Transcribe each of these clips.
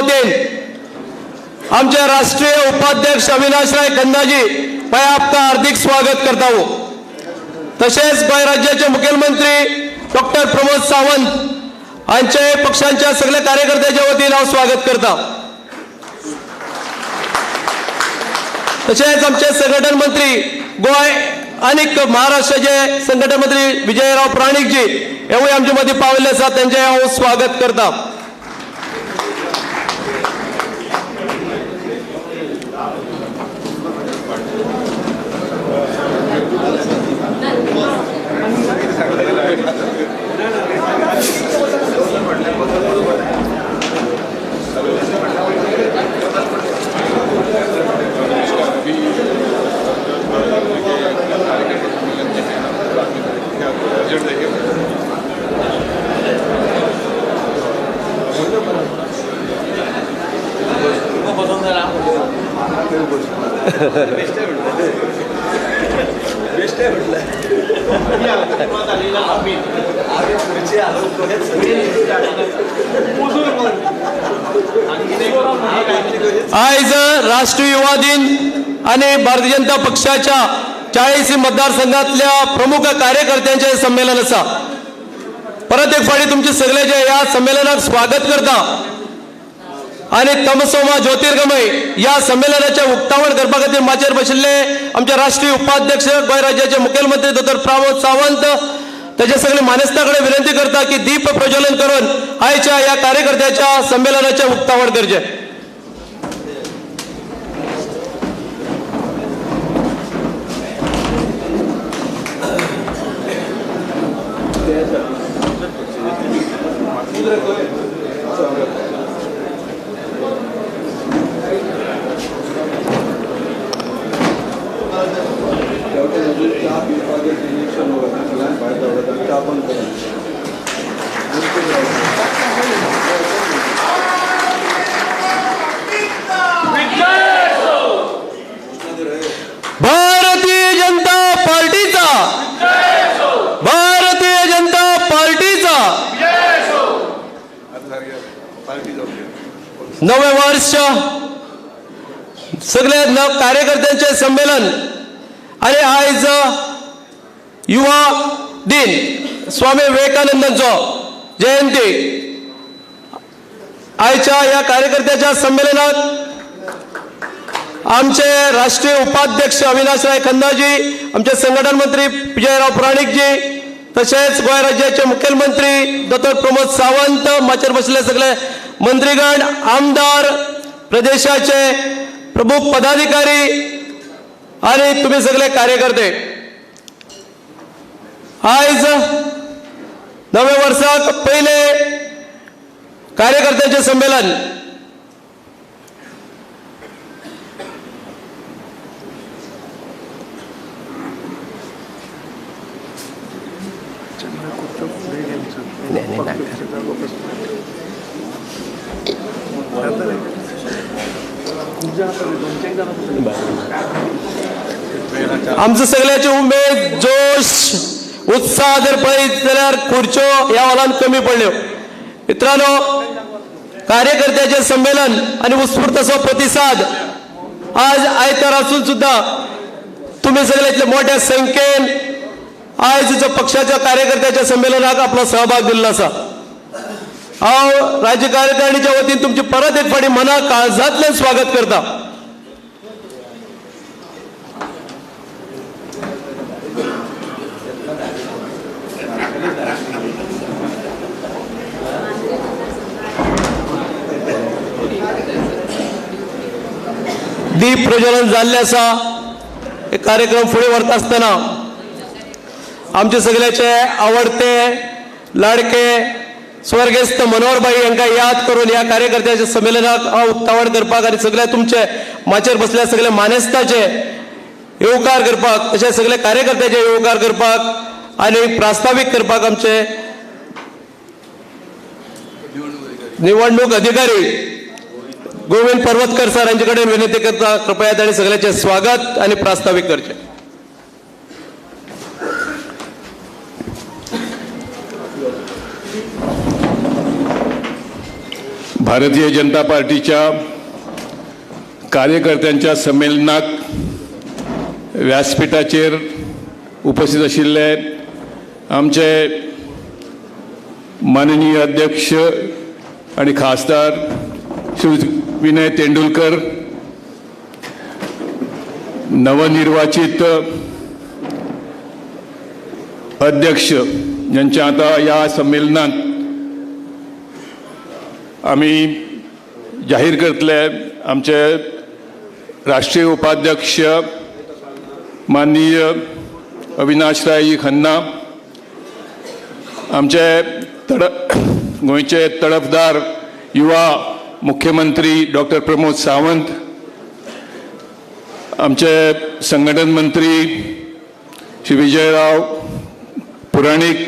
वतीन आमचे राष्ट्रीय उपाध्यक्ष अविनाशराय खन्नाजी पै आपका हार्दिक स्वागत करता हूं। तसेच गोय राज्याचे मुख्यमंत्री डॉक्टर प्रमोद सावंत यांचे पक्षांच्या सगळ्या कार्यकर्त्यांच्या वतीने हांव स्वागत करता। तसेच आमचे संघटन मंत्री गोय आणि महाराष्ट्राचे संघटन मंत्री विजयराव प्राणिकजी हेवूय आमचे मदीं पाविल्ले आसात, त्यांचे हांव स्वागत करता। आज राष्ट्रीय युवा दिन आणि भारतीय जनता पक्षाच्या 40 मतदारसंघातल्या प्रमुख कार्यकर्त्यांचे संमेलन असा। परत एक फाटी तुमचे सगळ्याचे या संमेलनात स्वागत करता आणि तमसोमा ज्योतिर्गमय या संमेलनाच्या उक्तावण करपा खातीर माचेर बशिल्ले आमचे राष्ट्रीय उपाध्यक्ष गोय राज्याचे मुख्यमंत्री डॉक्टर प्रमोद सावंत त्याचे सगळे मानेस्ताकडे विनंती करता की दीप प्रज्वलन करून आयच्या या कार्यकर्त्याच्या संमेलनाचे उक्तावण करचे। भारतीय जनता पार्टीचा, भारतीय जनता पार्टीचा नवे वर्ष सगळे कार्यकर्त्यांचे संमेलन आणि आज युवा दिन स्वामी विवेकानंदांचो जयंती आयच्या या कार्यकर्त्याच्या संमेलनात आमचे राष्ट्रीय उपाध्यक्ष अविनाशराय खन्नाजी, आमचे संघटन मंत्री विजयराव प्राणिकजी, तसेच गोय राज्याचे मुख्यमंत्री डॉक्टर प्रमोद सावंत, माचेर बसले सगळे मंत्रीगण, आमदार, प्रदेशाचे प्रमुख पदाधिकारी आणि तुम्ही सगळे कार्यकर्ते आज नवे वर्षाक पहिले कार्यकर्त्यांचे संमेलन आमचं सगळ्याची उमेद, जोश, उत्साह जर पळयत जाल्यार खुर्च्यो ह्या हॉलान कमी पडल्यो। मित्रांनो, कार्यकर्त्याचे संमेलन आणि उत्स्फूर्त असो प्रतिसाद आज आयतार असून सुद्धा तुम्ही सगळे इतले मोठ्या संख्येन आज जो पक्षाच्या कार्यकर्त्याच्या संमेलनाक आपला सहभाग दिल्लो आसा। हांव राज्य कार्यकारिणीच्या वतीन तुमचे परत एक फाटी मना काळजांतल्यान स्वागत करता। दीप प्रज्वलन जाल्ले आसा। हे कार्यक्रम फुडें व्हरता आसतना आमचे सगळ्याचे आवडते लाडके स्वर्गस्थ मनोहरभाई यांका याद करून या कार्यकर्त्याच्या संमेलनाक हांव उक्तावण करपाक आणि सगळे तुमचे माचेर बसल्या सगळे मानेस्ताचे येवकार करपाक, तशेंच सगळे कार्यकर्त्याचे येवकार करपाक आणि प्रास्ताविक करपाक आमचे निवडणूक अधिकारी गोविंद पर्वतकर सर यांचे कडेन विनंती करता, कृपया त्यांनी सगळ्याचे स्वागत आणि प्रास्ताविक करचे। भारतीय जनता पार्टीच्या कार्यकर्त्यांच्या संमेलनाक व्यासपीठाचेर उपस्थित आशिल्ले आमचे माननीय अध्यक्ष आणि खासदार श्री विनय तेंडुलकर, नवनिर्वाचित अध्यक्ष यांच्या आता या संमेलनात आम्ही जाहीर करतले आमचे राष्ट्रीय उपाध्यक्ष माननीय अविनाशराय खन्ना, आमचे गोंयचे तडफदार युवा मुख्यमंत्री डॉक्टर प्रमोद सावंत, आमचे संघटन मंत्री श्री विजयराव पुराणिक,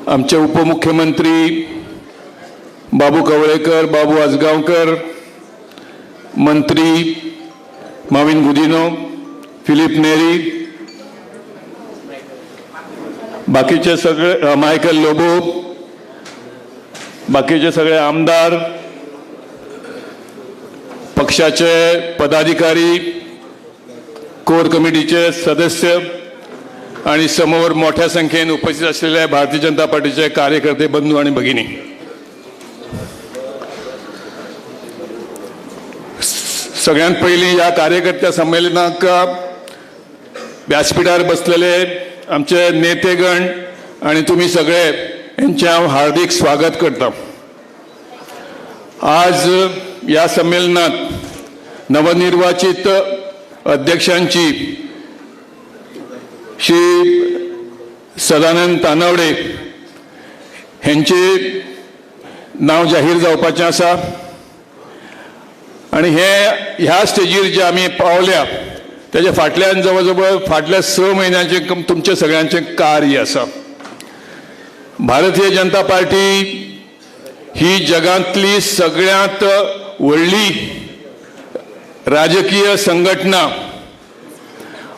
आमचे उपमुख्यमंत्री बाबू कवळेकर, बाबू आजगावकर, मंत्री माविन गुदिनो, फिलिप नेरी, बाकीचे सगळे मायकल लोबो, बाकीचे सगळे आमदार, पक्षाचे पदाधिकारी, कोर कमिटीचे सदस्य आणि समोर मोठ्या संख्येने उपस्थित असलेले भारतीय जनता पार्टीचे कार्यकर्ते बंधू आणि भगिनी, सगळ्यात पहिली या कार्यकर्त्या संमेलनाक व्यासपीठार बसलेले आमचे नेतेगण आणि तुम्ही सगळे यांचे हांव हार्दिक स्वागत करता। आज या संमेलनात नवनिर्वाचित अध्यक्षांची श्री सदानंद तानवडे यांचे नाव जाहीर जावपाचें आसा आणि ह्या स्टेजीर जे आमी पावल्या त्याच्या फाटल्यान जवळ जवळ फाटल्या 6 महिन्यांचे तुमचे सगळ्यांचे कार्य आसा। भारतीय जनता पार्टी ही जगांतली सगळ्यात व्हडली राजकीय संघटना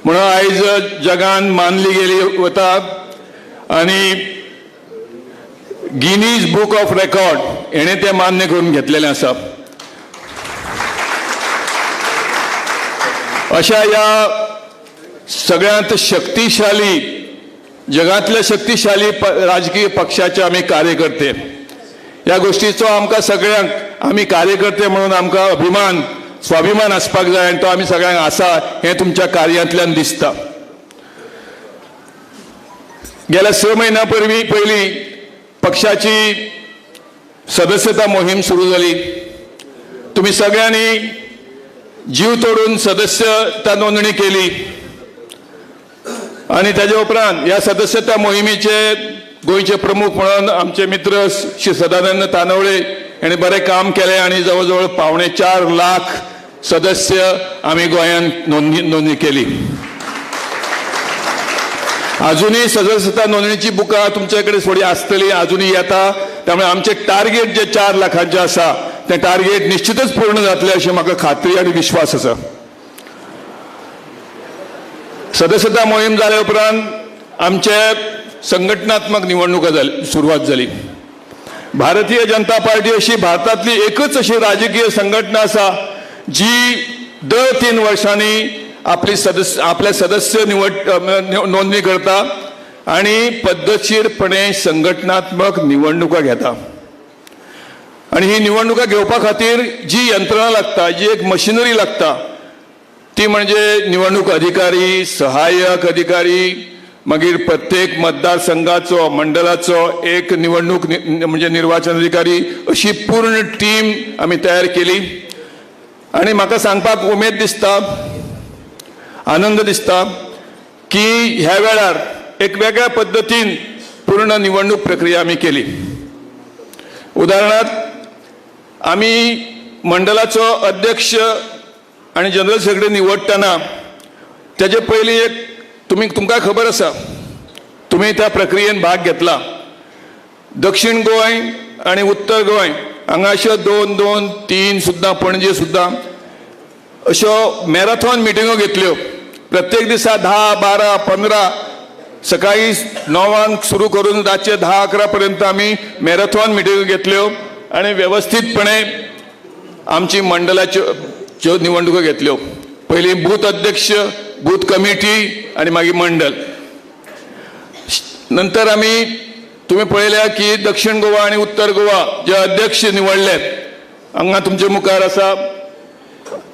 म्हणून आयज जगान मानली गेली वता आणि गिनीज बुक ऑफ रेकॉर्ड हेणे ते मान्य करून घेतलेले आसा। अशा या सगळ्यात शक्तिशाली जगातल्या शक्तिशाली राजकीय पक्षाचे आम्ही कार्यकर्ते, या गोष्टीचो आमकां सगळ्यांक आम्ही कार्यकर्ते म्हणून आमकां अभिमान स्वाभिमान असपाक जाय आणि तो आम्ही सगळ्यांक आसा हे तुमच्या कार्यांतल्यान दिसता। गेल्या 6 महिन्यां पयलीं पक्षाची सदस्यता मोहीम सुरू झाली। तुम्ही सगळ्यांनी जीव तोडून सदस्यता नोंदणी केली आणि त्याच्या उपरांत या सदस्यता मोहिमेचे गोंयचे प्रमुख म्हणून आमचे मित्र श्री सदानंद तानवडे यांनी बरे काम केले आणि जवळजवळ 4.25 लाख सदस्य आम्ही गोंयांत नोंदणी केली। अजूनही सदस्यता नोंदणीची बुकां तुमच्याकडे थोडी आसतली, अजूनही येता, त्यामुळे आमचे टार्गेट जे 4 लाखांचे आसा ते टार्गेट निश्चितच पूर्ण जातले अशी म्हाका खात्री आणि विश्वास आसा। सदस्यता मोहीम जाल्या उपरांत आमचे संघटनात्मक निवडणुका सुरुवात झाली। भारतीय जनता पार्टी अशी भारतातली एकच अशी राजकीय संघटना आसा जी दर 3 वर्षांनी आपले सदस्य नोंदणी करता आणि पद्धतशीरपणे संघटनात्मक निवडणुका घेता आणि ही निवडणुका घेवपा खातीर जी यंत्रणा लागता, जी एक मशिनरी लागता ती म्हणजे निवडणूक अधिकारी, सहाय्यक अधिकारी, मागीर प्रत्येक मतदारसंघाचो मंडलाचो एक निवडणूक म्हणजे निर्वाचन अधिकारी, अशी पूर्ण टीम आम्ही तयार केली आणि म्हाका सांगपाक उमेद दिसता, आनंद दिसता की ह्या वेळार एक वेगळ्या पद्धतीन पूर्ण निवडणूक प्रक्रिया आम्ही केली। उदाहरणार्थ आम्ही मंडलाचो अध्यक्ष आणि जनरल सेक्रेटरी निवडताना त्याचे पयलीं एक तुमकां खबर आसा, तुम्ही त्या प्रक्रियेन भाग घेतला। दक्षिण गोंय आणि उत्तर गोंय हांगा अश्यो 2-2, 3 सुद्धा, पणजे सुद्धा अश्यो मॅरेथॉन मिटिंगो घेतल्यो। प्रत्येक दिसा 10, 12, 15 सकाळी 9 सुरू करून रातचे 10-11 पर्यंत आम्ही मॅरेथॉन मिटिंगो घेतल्यो आणि व्यवस्थितपणे आमची मंडळाच्यो निवडणुको घेतल्यो. पयलीं बूथ अध्यक्ष, बूथ कमिटी आणि मागीर मंडळ. नंतर आमी तुम्ही पळयल्या की दक्षिण गोवा आणि उत्तर गोवा जे अध्यक्ष निवडले, हांगा तुमचे मुखार आसा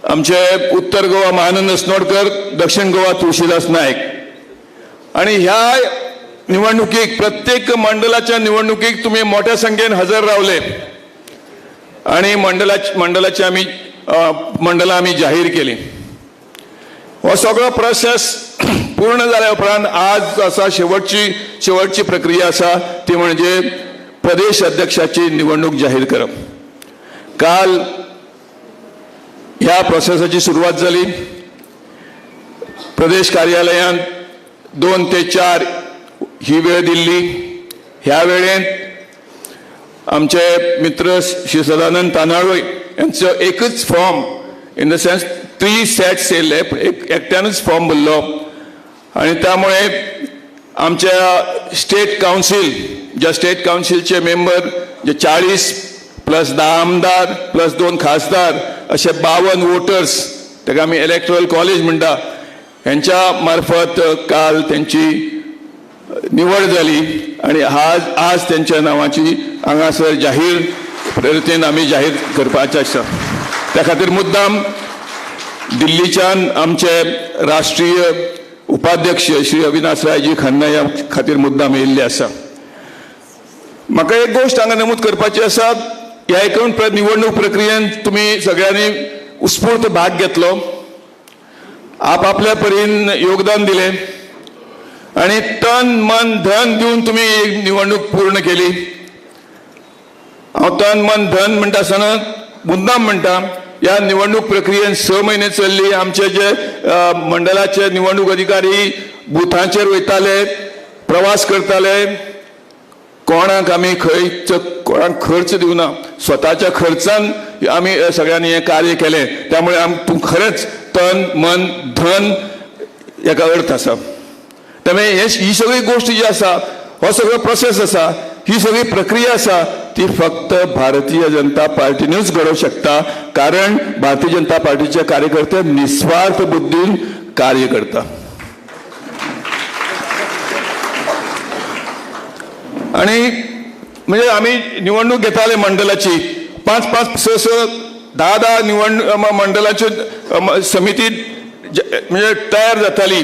आमचे उत्तर गोवा महानंद अस्नोडकर, दक्षिण गोवा तुळशीदास नायक. आणि ह्या निवडणुकीक प्रत्येक मंडळाच्या निवडणुकीक तुम्ही मोठ्या संख्येन हजर रावले आणि मंडळाची आम्ही जाहीर केली. हो सगळो प्रोसेस पूर्ण जाल्या उपरांत आज आसा शेवटची प्रक्रिया आसा ती म्हणजे प्रदेश अध्यक्षाची निवडणूक जाहीर करप. काल ह्या प्रोसेसाची सुरवात जाली. प्रदेश कार्यालयान 2 ते 4 ही वेळ दिल्ली. ह्या वेळेत आमचे मित्र श्री सदानंद तानाळोय यांचो एकच form in the sense 3 sets येयल्ले, एकट्यानूच फॉर्म भरलो. आणि त्यामुळे आमच्या स्टेट काउन्सिल, ज्या स्टेट काउन्सिलचे मेंबर जे 40 प्लस 10 आमदार प्लस 2 खासदार असे 52 वोटर्स, ताका आमी इलेक्टोरल कॉलेज म्हणटा, यांच्या मार्फत काल त्यांची निवड झाली आणि आज त्यांच्या नावाची हांगासर जाहीर पद्धतीन आमी जाहीर करपाचें आसा. त्या खातीर मुद्दाम दिल्लीच्यान आमचे राष्ट्रीय उपाध्यक्ष श्री अविनाश रायजी खन्ना ह्या खातीर मुद्दाम येयल्ले आसा. म्हाका एक गोश्ट हांगा नमूद करपाची आसा. ह्या एकूण निवडणूक प्रक्रियेंत तुमी सगळ्यांनी उत्स्फूर्त भाग घेतलो, आपल्या परीन योगदान दिलें आणि तन मन धन दिवन तुम्ही ही निवडणूक पूर्ण केली. हांव तन मन धन म्हणटा आसतना मुद्दाम म्हणटा, ह्या निवडणूक प्रक्रियेन 6 म्हयने चल्ली. आमचे जे मंडळाचे निवडणूक अधिकारी बुथांचेर वयताले, प्रवास करताले, कोणाक आमी कोणाक खर्च दिवना, स्वताच्या खर्चान आमी सगळ्यांनी हें कार्य केलें. त्यामुळे खरेंच तन मन धन हेका अर्थ आसा. त्यामुळे ही सगळी गोष्ट जी आसा, हो सगळो प्रोसेस आसा, ही सगळी प्रक्रिया आसा, ती फक्त भारतीय जनता पार्टीनूच घडोवंक शकता. कारण भारतीय जनता पार्टीचे कार्यकर्ते निस्वार्थ बुद्धीन कार्य करता. आणि म्हणजे आम्ही निवडणूक घेताले मंडळाची 5-5, 6-6, 10-10 निवडणूक मंडळाची समिती म्हणजे तयार जाताली.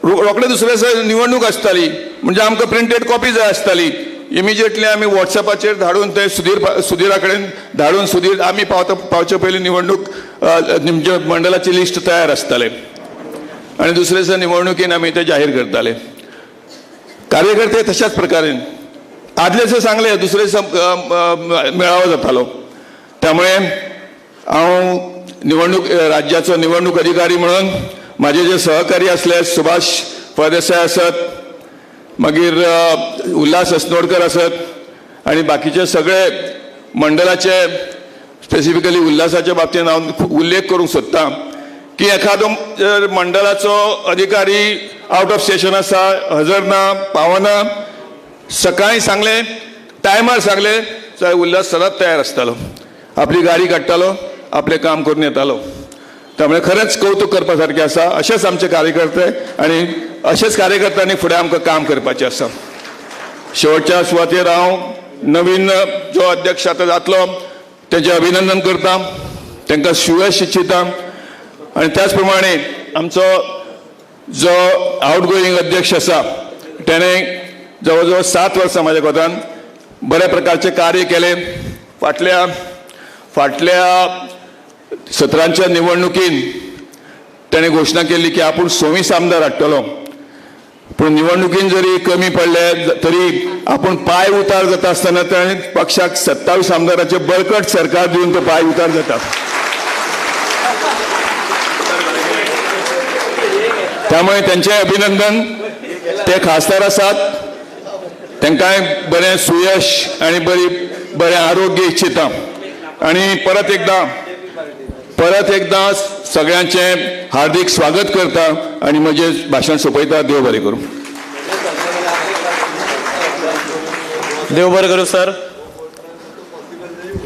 रोखडे दुसरे दिसा निवडणूक आसताली, म्हणजे आमकां प्रिंटेड कॉपी जाय आसताली. इमिजिएटली आमी व्हॉट्सॅपाचेर धाडून ते सुधीरा कडेन धाडून सुधीर आमी पावचे पयलीं निवडणूक म्हणजे मंडळाची लिस्ट तयार आसताले आणि दुसरे दिसा निवडणुकीन आमी ते जाहीर करताले. कार्यकर्ते तशाच प्रकारेन आदले दिसा सांगले, दुसरे दिसा मेळावो जातालो. त्यामुळे हांव निवडणूक राज्याचो निवडणूक अधिकारी म्हणून माझे जे सहकारी असले, सुभाष फळदेसाय आसत, मागीर उल्हास अस्नोडकर आसत आणि बाकीचे सगळे मंडळाचे, स्पेसिफिकली उल्हासाच्या बाबतीन हांव उल्लेख करूंक सोदतां की एखादो मंडळाचो अधिकारी आउट ऑफ स्टेशन आसा, हजर ना, पावना, सकाळीं सांगले, टायमार सांगले, जाल्यार उल्हास सदांच तयार आसतालो, आपली गाडी काडटालो, आपलें काम करून येतालो. त्यामुळे खरेंच कौतुक करपा सारकें आसा. अशेच आमचे कार्यकर्ते आणि अशेच कार्यकर्त्यांनी फुडें आमकां काम करपाचें आसा. शेवटच्या सुवातेर हांव नवीन जो अध्यक्ष आतां जातलो तेजें अभिनंदन करता, तांकां शुभेच्छा इच्छिता. आणि त्याच प्रमाणे आमचो जो आउटगोईंग अध्यक्ष आसा त्याने जवळजवळ 7 वर्सां म्हाज्या कोतान बऱ्या प्रकारचे कार्य केले. फाटल्या सत्रांच्या निवडणुकीन त्याने घोषणा केली की आपण 26 आमदार हाडटलो, पण निवडणुकीन जरी कमी पडले तरी आपण पाय उतार जाता आसतना ताणें पक्षाक 27 आमदाराचे बळकट सरकार दिवन तो पाय उतार जाता. त्यामुळे त्यांचे अभिनंदन. ते खासदार आसात, तांकांय बरें सुयश आणि बरें आरोग्य इच्छिता. आणि परत एकदा सगळ्यांचे हार्दिक स्वागत करता आणि म्हजे भाशण सोंपयता. देव बरें करूं. देव बरें करूं सर.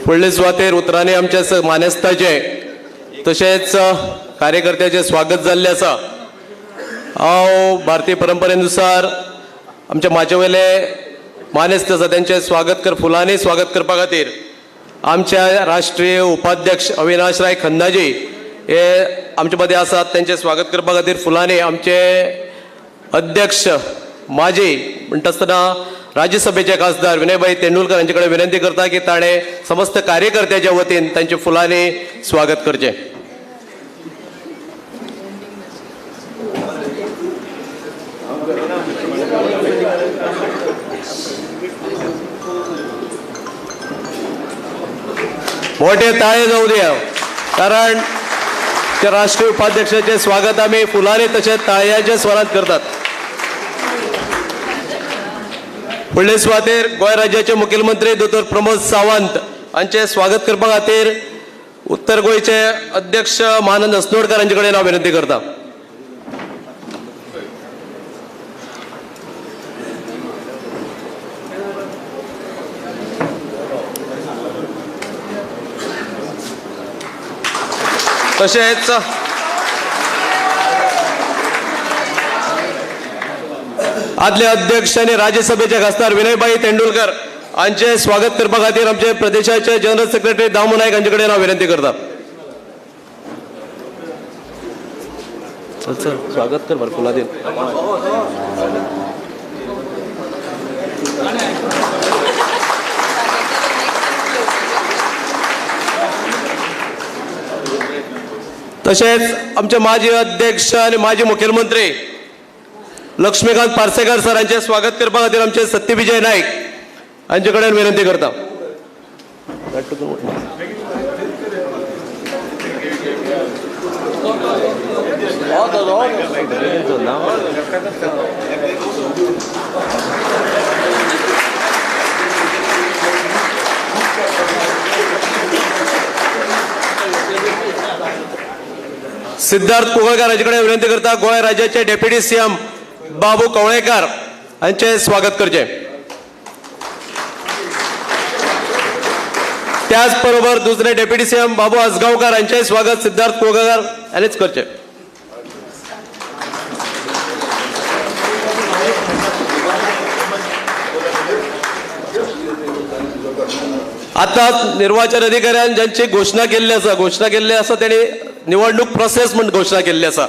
फुडले सुवातेर उतरांनी आमच्या मानेस्ताचे तशेंच कार्यकर्त्याचे स्वागत जाल्ले आसा। हांव भारतीय परंपरेनुसार आमच्या माझे वेले मानेस्त आसा त्यांचे फुलांनी स्वागत करपा खातीर आमच्या राष्ट्रीय उपाध्यक्ष अविनाश राय खन्नाजी हे आमचे मदें आसात। त्यांचे स्वागत करपा खातीर फुलांनी आमचे अध्यक्ष माजी म्हणटा आसतना राज्यसभेचे खासदार विनयभाई तेंडुलकर हांचे कडेन विनंती करता की ताणें समस्त कार्यकर्त्याच्या वतीन तांचे फुलांनी स्वागत करचें। मोठे ताळे जाऊ द्या, कारण त्या राष्ट्रीय उपाध्यक्षाचे स्वागत आम्ही फुलांनी तशेंच ताळयांच्या स्वरांत करतात। फुडले सुवातेर गोंय राज्याचे मुखेलमंत्री दोतोर प्रमोद सावंत हांचे स्वागत करपा खातीर उत्तर गोंयचे अध्यक्ष महानंद अस्नोडकर हांचे कडेन हांव विनंती करता। तशेंच आदले अध्यक्ष आणि राज्यसभेचे खासदार विनयभाई तेंडुलकर हांचे स्वागत करपा खातीर आमचे प्रदेशाचे जनरल सेक्रेटरी दामू नायक हांचे कडेन हांव विनंती करता। स्वागत कर बरं फुलां दिवन। तशेंच आमचे माजी अध्यक्ष आणि माजी मुखेलमंत्री लक्ष्मीकांत पार्सेकर सर हांचे स्वागत करपा खातीर आमचे सत्यविजय नाईक हांचे कडेन विनंती करता। सिद्धार्थ कुगळकर हांचे कडेन विनंती करता गोंय राज्याचे डेप्युटी सीएम बाबू कवळेकर हांचे स्वागत करचे। त्याच बरोबर दुसरे डेप्युटी सीएम बाबू आसगांवकर हांचे स्वागत सिद्धार्थ कुगळकर हांनीच करचे। आता निर्वाचन अधिकाऱ्यान ज्यांची घोषणा केल्ली आसा त्यांनी निवडणूक प्रोसेस म्हणून घोषणा केल्ली आसा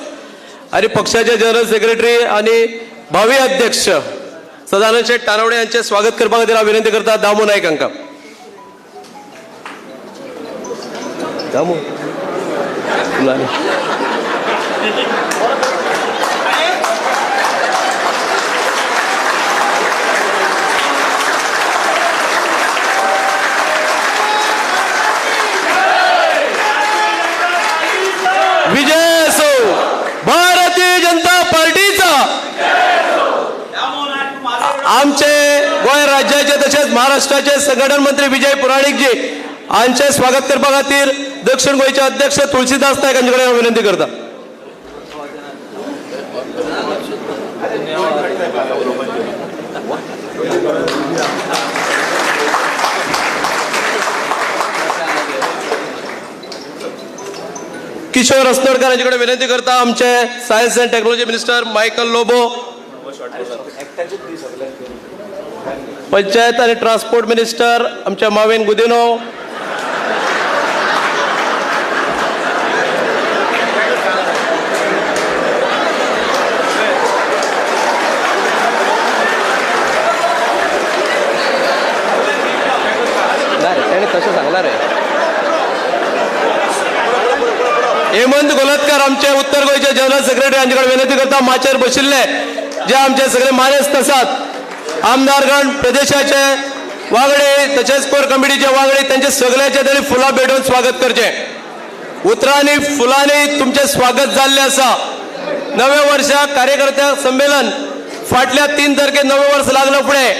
आणि पक्षाचे जनरल सेक्रेटरी आणि भावी अध्यक्ष सदानंद शेठ तानवडे यांचे स्वागत करपा खातीर हांव विनंती करता दामू नायक हांकां। दामू फुलांनी विजय असो भारतीय जनता पार्टीचा। आमचे गोंय राज्याचे तसेच महाराष्ट्राचे संघटन मंत्री विजय पुराणिकजी हांचे स्वागत करपा खातीर दक्षिण गोंयचे अध्यक्ष तुळशीदास नायक हांचे कडेन विनंती करता। किशोर अस्नोडकर हांचे कडेन विनंती करता आमचे science and technology minister Michael Lobo, panchayat आणि ट्रान्सपोर्ट मिनिस्टर आमचे माविन गुदिनो, तशें सांगला रे हेमंत गोलतकर आमचे उत्तर गोंयचे जनरल सेक्रेटरी हांचे कडेन विनंती करता माचेर बशिल्ले जे आमचे सगळे मानेस्त आसात आमदारगण प्रदेशाचे वांगडी तशेंच कोर कमिटीचे वांगडी त्यांचे सगळ्याचे तरी फुलां भेटून स्वागत करचे। उतरांनी फुलांनी तुमचे स्वागत जाल्ले आसा। नवे वर्सा कार्यकर्त्या संमेलन फाटल्या 3 तारखेक नवे वर्स लागलो फुडें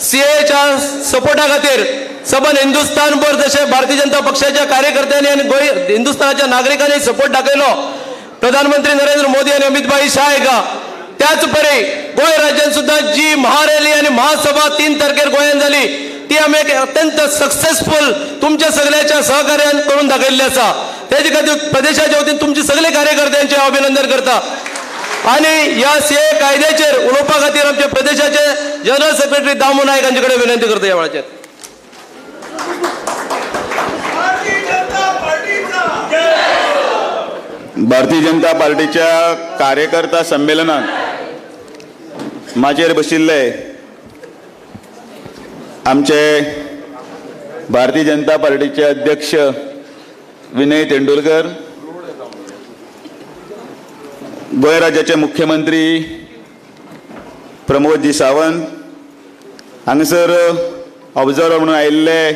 सीएच्या सपोर्टा खातीर सबन हिंदुस्थानभर जसे भारतीय जनता पक्षाच्या कार्यकर्त्यांनी आणि हिंदुस्थानाच्या नागरिकांनी सपोर्ट दाखयलो प्रधानमंत्री नरेंद्र मोदी आणि अमित भाई शाह का त्याच परी गोंय राज्यात सुद्धा जी महारॅली आणि महासभा 3 तारखेर गोंयांत जाली ती आम्ही एक अत्यंत सक्सेसफुल तुमच्या सगळ्याच्या सहकार्यान करून दाखयल्ली आसा. तेजे खातीर प्रदेशाच्या वतीन तुमचे सगळे कार्यकर्त्यांचे अभिनंदन करता. आणि या सीए कायद्याचेर उलोवपा खातीर आमच्या प्रदेशाचे जनरल सेक्रेटरी दामू नायक हांचे कडेन विनंती करता ह्या वेळाचेर. भारतीय जनता पार्टीच्या कार्यकर्ता संमेलनात माचेर बशिल्ले आमचे भारतीय जनता पार्टीचे अध्यक्ष विनय तेंडुलकर, गोंय राज्याचे मुख्यमंत्री प्रमोदजी सावंत, हांगासर ऑब्झर्वर म्हणून आयिल्ले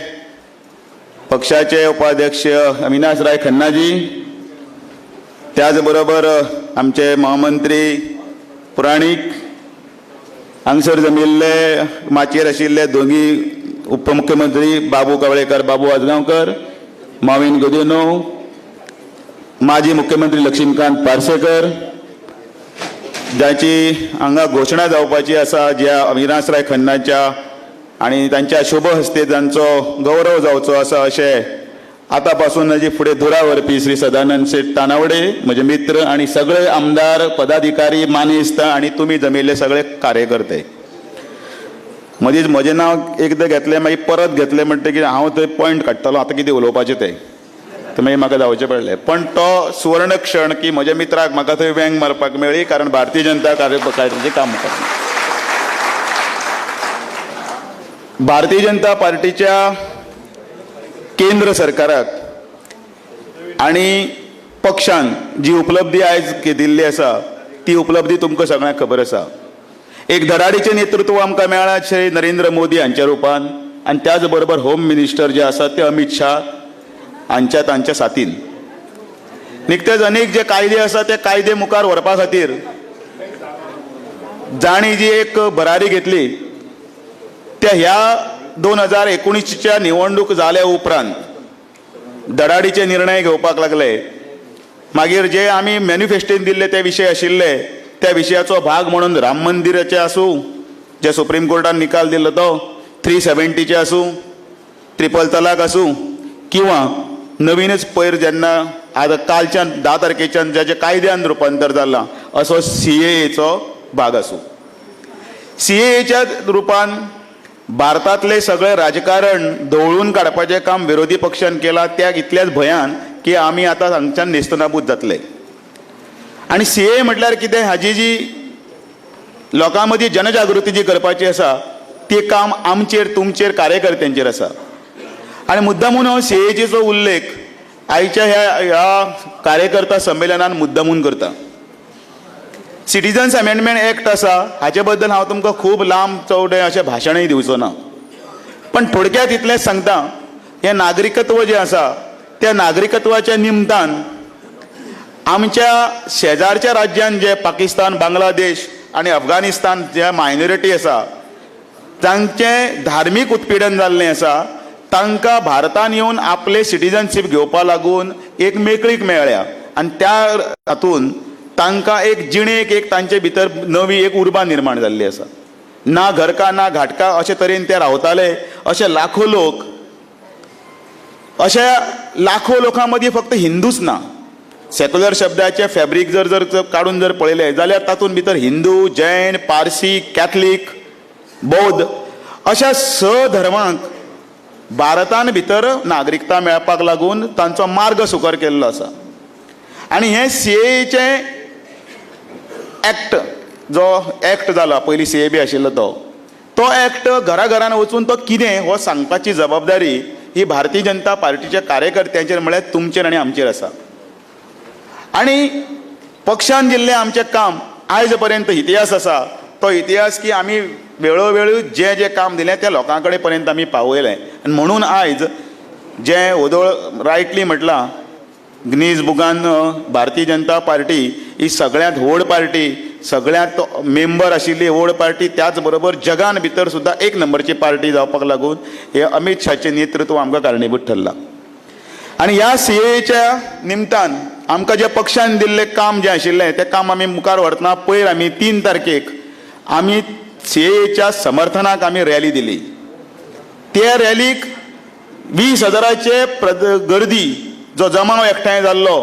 पक्षाचे उपाध्यक्ष अविनाश राय खन्नाजी, त्याच बरोबर आमचे महामंत्री पुराणीक, हांगसर जमिल्ले माचयेर आशिल्ले दोगी उपमुख्यमंत्री बाबू कवळेकर, बाबू आजगांवकर, माविन गोदिनो, माजी मुख्यमंत्री लक्ष्मीकांत पार्सेकर, ज्याची हांगा घोशणा जावपाची आसा, ज्या अविनाश राय खन्नाच्या आनी तांच्या शुभ हस्ते जांचो गौरव जावचो आसा अशें आतां पासून हाजी फुडें धुरा व्हरपी श्री सदानंद शेट तानावडे, म्हजे मित्र आनी सगळे आमदार, पदाधिकारी, मानेस्त आनी तुमी जमिल्ले सगळे कार्यकर्ते. म्हजें नांव एकदां घेतलें मागीर परत घेतलें म्हणटकीर हांव थंय पॉयंट काडटलो आतां कितें उलोवपाचें तें मागीर म्हाका जावचें पडलें. पण तो सुवर्ण क्षण की म्हज्या मित्राक म्हाका थंय व्यंग मारपाक मेळ्ळी, कारण भारतीय जनता पार्टीचें काम करता. भारतीय जनता पार्टीच्या केंद्र सरकाराक आणि पक्षान जी उपलब्धी आयज दिल्ली आसा ती उपलब्धी तुमकां सगळ्यांक खबर आसा. एक धडाडीचें नेतृत्व आमकां मेळ्ळां श्री नरेंद्र मोदी हांच्या रुपान, आनी त्याच बरोबर होम मिनिस्टर जे आसा ते अमित शाह हांच्या तांच्या साथीन. निकतेच अनेक जे कायदे आसा ते कायदे मुखार व्हरपा खातीर जाणी जी एक भरारी घेतली त्या ह्या 2019च्या निवडणूक जाल्या उपरांत धडाडीचे निर्णय घेवपाक लागले. मागीर जे आमी मॅनिफेस्टोन दिल्ले ते विशय आशिल्ले त्या विशयाचो भाग म्हणून राम मंदिराचे आसूं, जे सुप्रीम कोर्टान निकाल दिल्लो तो, 370चे आसूं, ट्रिपल तलाक आसूं, किंवा नवीनच पयर जेन्ना आतां कालच्यान 10 तारखेच्यान जें कायद्यान रुपांतर जालां असो CAAचो भाग आसूं. CAAच्या रुपान भारतातले सगळे राजकारण धवळून काडपाचें काम विरोधी पक्षान केलां, त्या इतल्याच भंयान की आमी आतां हांगच्यान नेस्तनाबूत जातले. आनी CAA म्हटल्यार कितें, हाजी जी लोकां मदीं जनजागृती जी करपाची आसा ती काम आमचेर तुमचेर कार्यकर्त्यांचेर आसा. आनी मुद्दामून हांव CAAचो उल्लेख आयच्या ह्या कार्यकर्ता संमेलनान मुद्दामून करता. सिटिझन्स अमेंडमेंट एक्ट आसा, हाचे बद्दल हांव तुमकां खूब लांब चवडें अशें भाशणय दिवचो ना, पण थोडक्यात इतलेंच सांगता. हें नागरिकत्व जें आसा त्या नागरिकत्वाच्या निमतान आमच्या शेजारच्या राज्यान जे पाकिस्तान, बांगलादेश आनी अफगानिस्तान जे मायनॉरिटी आसा तांचें धार्मीक उत्पीडन जाल्लें आसा, तांकां भारतान येवन आपले सिटिझनशीप घेवपा लागून एक मेकळीक मेळ्ळ्या. आनी त्या हातून तांकां एक जिणेक एक तांचे भितर नवी एक उर्बा निर्माण जाल्ली आसा. ना घरका ना घाटका अशे तरेन ते रावताले. अशे लाखो लोक, अशा लाखो लोकां मदीं फक्त हिंदूच ना, सेक्युलर शब्दाचे फॅब्रीक जर काडून जर पळयलें जाल्यार तातूंत भितर हिंदू, जैन, पारसी, कॅथलीक, बौद्ध अशा धर्मांक भारतान भितर नागरिकता मेळपाक लागून तांचो मार्ग सुकर केल्लो आसा. आनी हे CAAचे एक्ट, जो एक्ट जाला पयलीं CAB आशिल्लो तो एक्ट घराघरान वचून तो कितें हो सांगपाची जबाबदारी ही भारतीय जनता पार्टीच्या कार्यकर्त्यांचेर म्हळ्यार तुमचेर आनी आमचेर आसा. आनी पक्षान दिल्लें आमचें काम आयज पर्यंत इतिहास आसा. तो इतिहास की आमी वेळोवेळी जें काम दिलें त्या लोकां कडेन पर्यंत आमी पावयलें. आनी म्हणून आयज जें वोदोळ रायटली म्हटलां गिनीज बुकान भारतीय जनता पार्टी ही सगळ्यांत व्हड पार्टी, सगळ्यांत मेंबर आशिल्ली व्हड पार्टी, त्याच बरोबर जगान भितर सुद्दां 1 नंबरची पार्टी जावपाक लागून हे अमित शाहचें नेतृत्व आमकां कारणीभूत ठरलां. आनी ह्या CAAच्या निमतान आमकां जे पक्षान दिल्लें काम जें आशिल्लें तें काम आमी मुखार व्हरतना पयर आमी 3 तारखेक आमी CAAच्या समर्थनाक आमी रॅली दिली. ते रॅलीक 20,000चे गर्दी जो जमाव एकठांय जाल्लो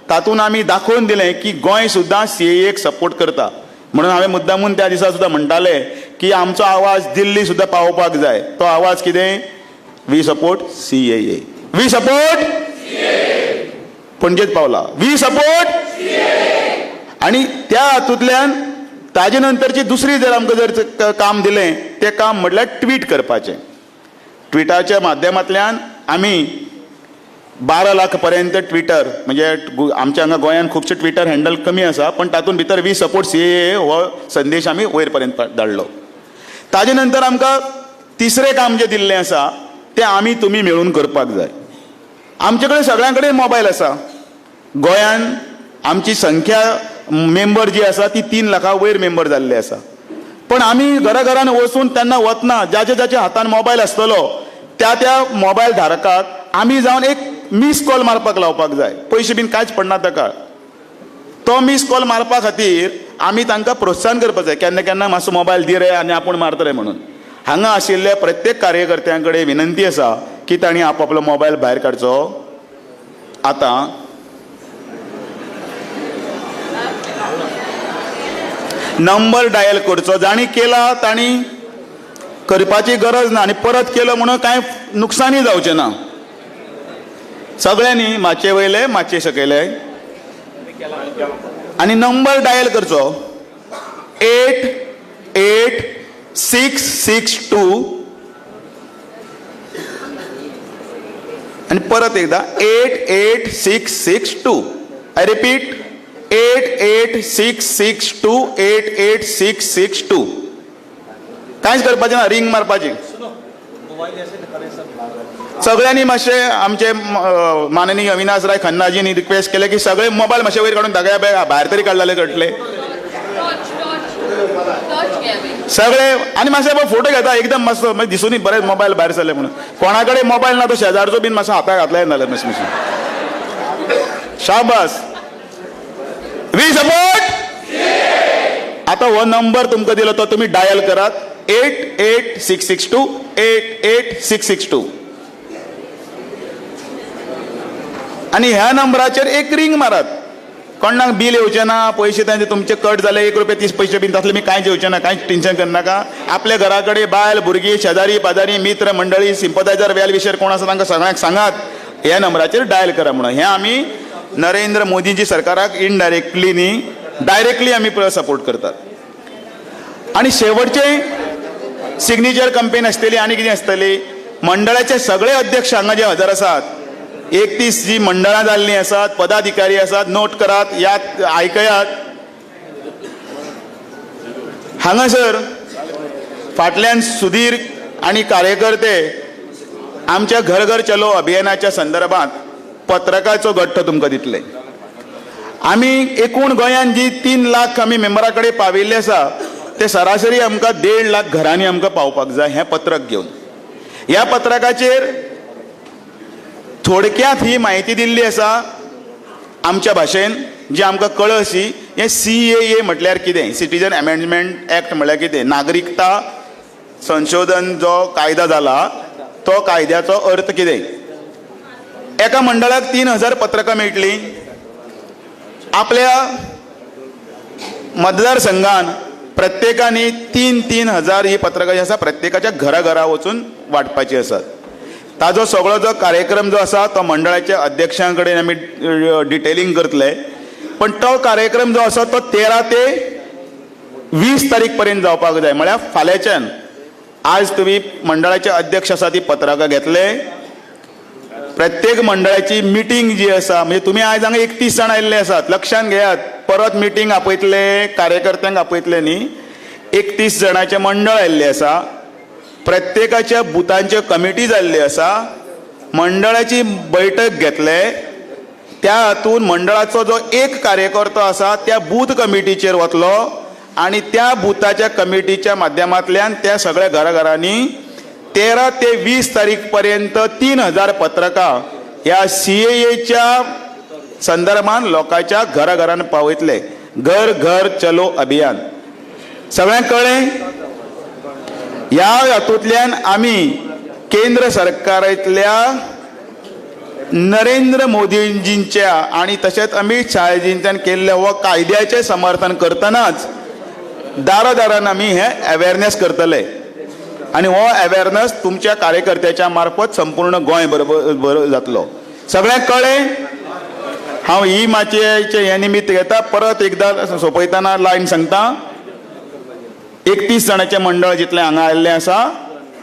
तातूंत आमी दाखोवन दिलें की गोंय सुद्दां CAA सपोर्ट करता. म्हणून हांवें मुद्दामून त्या दिसा सुद्दां म्हणटाले की आमचो आवाज दिल्ली सुद्दां पावोवपाक जाय. तो आवाज कितें? We support CAA. We support पणजेच पावला. We support. आणि त्या हातूंतल्यान ताजे नंतरची दुसरी जर आमकां जर काम दिलें तें काम म्हटल्यार ट्वीट करपाचें. ट्विटाच्या माध्यमांतल्यान आमी 12 लाख पर्यंत ट्विटर म्हणजे आमच्या हांगा गोंयांत खुबशे ट्विटर हँडल कमी आसा पण तातूंत भितर वी सपोर्ट CAA हो संदेश आमी वयर पर्यंत धाडलो. ताजे नंतर आमकां तिसरें काम जें दिल्लें आसा तें आमी तुमी मेळून करपाक जाय. आमचे कडेन सगळ्यां कडेन मोबायल आसा. गोंयांत आमची संख्या मेंबर जी आसा ती 3 लाखा वयर मेंबर जाल्ले आसा. पण आमी घराघरान वचून तेन्ना वतना ज्याच्या हातान मोबायल आसतलो त्या मोबायल धारकाक आमी जावन एक मिस कॉल मारपाक लावपाक जाय. पयशे बीन कांयच पडना ताका. तो मिस कॉल मारपा खातीर आमी तांकां प्रोत्साहन करपाक जाय. केन्ना केन्ना मातसो मोबायल दी रे आनी आपूण मारतले म्हणून. हांगा आशिल्ल्या प्रत्येक कार्यकर्त्यां कडेन विनंती आसा की तांणी आपापलो मोबायल भायर काडचो. आतां नंबर डायल करचो. जाणी केला तांणी करपाची गरज ना आनी परत केलो म्हणून कांय नुकसानूय जावचें ना. सगळ्यांनी मातशे वयले मातशे सकयले आनी नंबर डायल करचो 88662 आनी परत एकदा 88662. I repeat 88662 88662. कांयच करपाचें ना. रिंग मारपाची. सगळ्यांनी मातशे आमचे माननीय अविनाश राय खन्नाजींनी रिक्वेस्ट केले की सगळे मोबायल मातशे वयर काडून दाखया भायर तरी काडलेले कटले सगळे. आनी मातशे फोटो घेता एकदम मस्त मागीर दिसूनी बरें मोबायल भायर सरले म्हणून. कोणा कडेन मोबायल ना तो शेजारचो बीन मातसो हाताक घातल्यार नाल्यार मातशें मातशें. शाबास. We support. आता हो नंबर तुमकां दिलो तो तुमी डायल करात 88662 88662 आनी ह्या नंबराचेर एक रिंग मारात. कोणाक बील येवचें ना. पयशे तांचे तुमचे कट जाले 1 रुपया 30 पैसे बीन तसले मी कांयच येवचें ना. कांयच टेन्शन करनाका. आपल्या घरा कडेन बायल भुरगीं शेजारी पाजारी मित्र मंडळी सिंपथायझर वेल विशर कोण आसा तांकां सगळ्यांक सांगात ह्या नंबराचेर डायल करा म्हणून. हें आमी नरेंद्र मोदीजी सरकाराक इनडायरेक्टली न्ही डायरेक्टली आमी सपोर्ट करतात. आनी शेवटचें सिग्नेचर कंपेन आसतली आनी कितें आसतली. मंडळाचे सगळे अध्यक्ष हांगा जे हजर आसात 31 जी मंडळां जाल्लीं आसात पदाधिकारी आसात नोट करात याद आयकयात. हांगासर फाटल्यान सुधीर आनी कार्यकर्ते आमच्या घर घर चलो अभियानाच्या संदर्भात पत्रकाचो गठ्ठ तुमकां दितले. आमी एकूण गोंयांत जी 3 लाख आमी मेंबरां कडेन पाविल्ले आसा ते सरासरी आमकां 1.5 लाख घरांनी आमकां पावपाक जाय हें पत्रक घेवन. ह्या पत्रकाचेर थोडक्यात ही माहिती दिल्ली आसा आमच्या भाशेन जी आमकां कळ अशी. हें CAA म्हटल्यार कितें. सिटीजन अमेंडमेंट एक्ट म्हळ्यार कितें. नागरिकता संशोधन जो कायदा जाला तो कायद्याचो अर्थ कितें. एका मंडळाक 3000 पत्रकां मेळटलीं. आपल्या मतदारसंघान प्रत्येकानी 3-3 हजार ही पत्रकां जी आसा प्रत्येकाच्या घरा वचून वाटपाची आसात. ताजो सगळो जो कार्यक्रम जो आसा तो मंडळाच्या अध्यक्षां कडेन आमी डिटेलिंग करतले. पण तो कार्यक्रम जो आसा तो 13 ते 20 तारीख पर्यंत जावपाक जाय. म्हळ्यार फाल्यांच्यान. आज तुम्ही मंडळाचे अध्यक्ष आसा ती पत्रकां घेतले. प्रत्येक मंडळाची मिटींग जी आसा म्हणजे तुम्ही आज हांगा 31 जाण आयिल्ले आसात. लक्षांत घेयात. परत मिटींग आपयतले कार्यकर्त्यांक आपयतले न्ही. 31 जाणांचे मंडळ आयिल्ले आसा. प्रत्येकाच्या बुथांचे कमिटी जाल्ली आसा. मंडळाची बैठक घेतले. त्या हातून मंडळाचो जो एक कार्यकर्तो आसा त्या बूथ कमिटीचेर वतलो आणि त्या बुथाच्या कमिटीच्या माध्यमांतल्यान त्या सगळ्या घराघरांनी 13 ते 20 तारीख पर्यंत 3000 पत्रकां ह्या CAAच्या संदर्भात लोकांच्या घराघरांत पावयतले. घर घर चलो अभियान. सगळ्यांक कळ्ळें. ह्या हातूंतल्यान आमी केंद्र सरकारांतल्या नरेंद्र मोदीजींच्या आणि तशेंच अमित शाहजींच्यान केल्ल्या हो कायद्याचें समर्थन करतनाच दारादारान आमी हे अवेअरनेस करतले आनी हो अवेअरनेस तुमच्या कार्यकर्त्याच्या मार्फत संपूर्ण गोंय बरोबर जातलो. सगळ्यांक कळ्ळें? हांव ही मातयेचे हे निमित्त घेता. परत एकदां सोंपयतना लायन सांगता. 31 जाणांचें मंडळ जितलें हांगा आयिल्लें आसा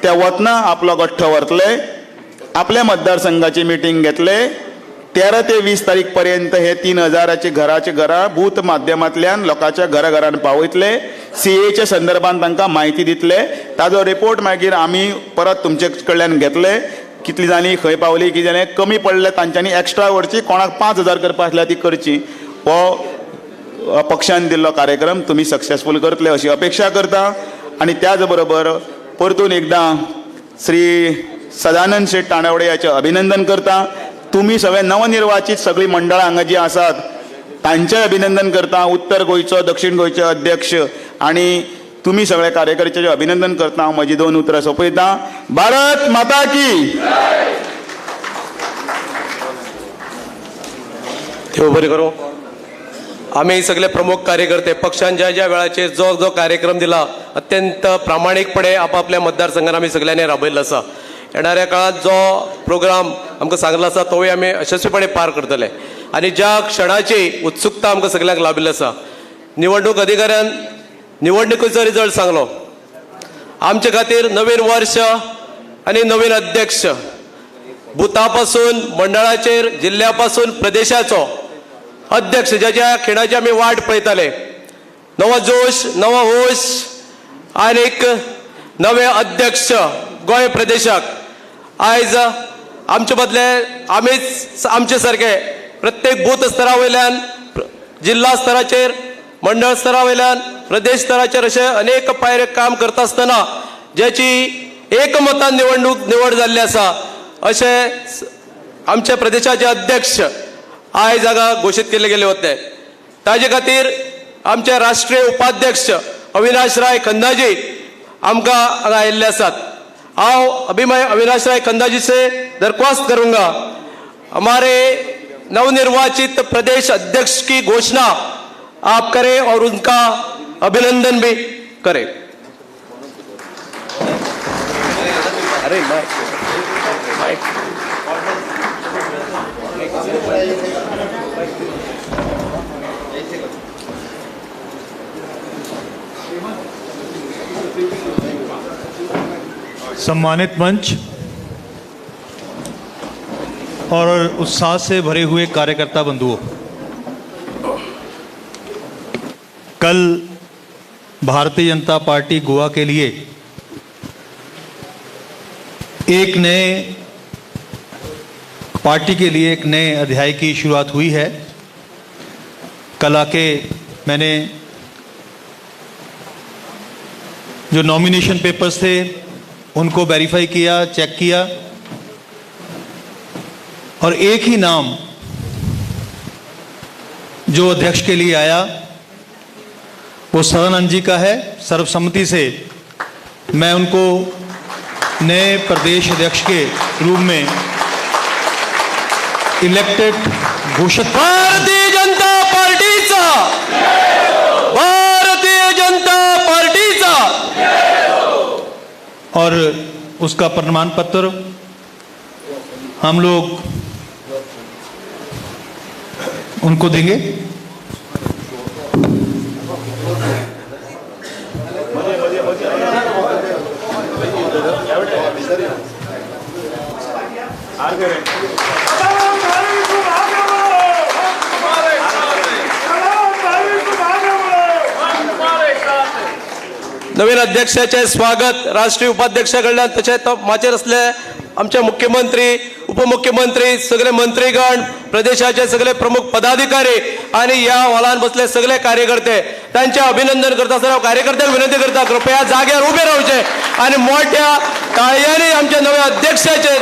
ते वतना आपलो गठ्ठो व्हरतले, आपल्या मतदारसंघाची मिटींग घेतले. 13 ते 20 तारीख पर्यंत हे 3000ची घरां बूथ माध्यमांतल्यान लोकांच्या घराघरांत पावयतले. सीएच्या संदर्भात तांकां म्हायती दितले. ताजो रिपोर्ट मागीर आमी परत तुमचे कडल्यान घेतले. कितली जालीं, खंय पावली, कितें जालें, कमी पडले तांच्यांनी एक्स्ट्रा व्हरची, कोणाक 5000 करपा आसल्यार ती करची. हो पक्षान दिल्लो कार्यक्रम तुमी सक्सेसफूल करतले अशी अपेक्षा करता. आनी त्याच बरोबर परतून एकदां श्री सदानंद शेट ताणवडे हाचें अभिनंदन करता. तुमी सगळे नवनिर्वाचित सगळीं मंडळां हांगा जी आसात तांचें अभिनंदन करता. उत्तर गोंयचो, दक्षिण गोंयचे अध्यक्ष आनी तुमी सगळे कार्यकर्त्याचें अभिनंदन करता. हांव म्हजी 2 उतरां सोंपयतां. भारत माता की. देव बरें करूं. आम्ही सगळे प्रमुख कार्यकर्ते पक्षान ज्या ज्या वेळाचेर जो जो कार्यक्रम दिला अत्यंत प्रामाणिकपणे आपापल्या मतदारसंघात आम्ही सगळ्यांनी राबयल्लो आसा. येणाऱ्या काळात जो प्रोग्राम आमकां सांगलो आसा तोय आमी यशस्वीपणे पार करतले. आनी ज्या क्षणाची उत्सुकता आमकां सगळ्यांक लाभिल्ली आसा, निवडणूक अधिकाऱ्यान निवडणुकीचो रिजल्ट सांगलो. आमचे खातीर नवीन वर्ष आनी नवीन अध्यक्ष बुथा पासून मंडळाचेर, जिल्ल्या पासून प्रदेशाचो अध्यक्ष ज्याच्या खिणाची आमी वाट पळयताले. नवो जोश, नवो होश आनीक नवे अध्यक्ष गोंय प्रदेशाक आयज आमचे बदले आमीच आमचे सारखे प्रत्येक बूथ स्तरा वयल्यान, जिल्हा स्तराचेर, मंडळ स्तरा वयल्यान, प्रदेश स्तराचेर अशे अनेक पायरे काम करता आसतना ज्याची एकमतान निवड जाल्ली आसा अशे आमच्या प्रदेशाचे अध्यक्ष आयज हांगा घोशीत केले गेले होते. ताजे खातीर आमचे राष्ट्रीय उपाध्यक्ष अविनाश राय खंदाजी आमकां हांगा आयिल्ले आसात. हांव अविनाश राय खंदाजी से दरख्वास्त करूंगा हमारे नवनिर्वाचित प्रदेश अध्यक्ष की घोषणा आप करें और उनका अभिनंदन भी करें. अरे सम्मानित मंच और उत्साह से भरे हुए कार्यकर्ता बंधुओं, कल भारतीय जनता पार्टी गोवा के लिए एक नए पार्टी के लिए एक नए अध्याय की शुरुआत हुई है. कल आके मैंने जो नॉमिनेशन पेपर्स थे उनको वेरीफाई किया, चेक किया और एक ही नाम जो अध्यक्ष के लिए आया वो सदानंद जी का है. सर्वसम्मति से मैं उनको नए प्रदेश अध्यक्ष के रूप में इलेक्टेड घोषित. भारतीय जनता पार्टीचा, भारतीय जनता पार्टीचा. और उसका प्रमाण पत्र हम लोग उनको देंगे. नवीन अध्यक्षाचे स्वागत राष्ट्रीय उपाध्यक्षाकडल्यान तशेंच माचेर असले आमचे मुख्यमंत्री, उपमुख्यमंत्री, सगळे मंत्रीगण, प्रदेशाचे सगळे प्रमुख पदाधिकारी आणि या हॉलान बसले सगळे कार्यकर्ते त्यांचे अभिनंदन करता असताना कार्यकर्त्यांक विनंती करता कृपया जाग्यार उभे रावचे आणि मोठ्या ताळयांनी आमच्या नव्या अध्यक्षाचे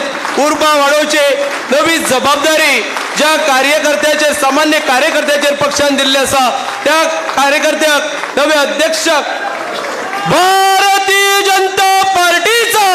उर्बा वाडोवची. नवी जबाबदारी ज्या कार्यकर्त्याचेर, सामान्य कार्यकर्त्याचेर पक्षान दिल्ली आसा त्या कार्यकर्त्याक नवे अध्यक्षाक भारतीय जनता पार्टीचा,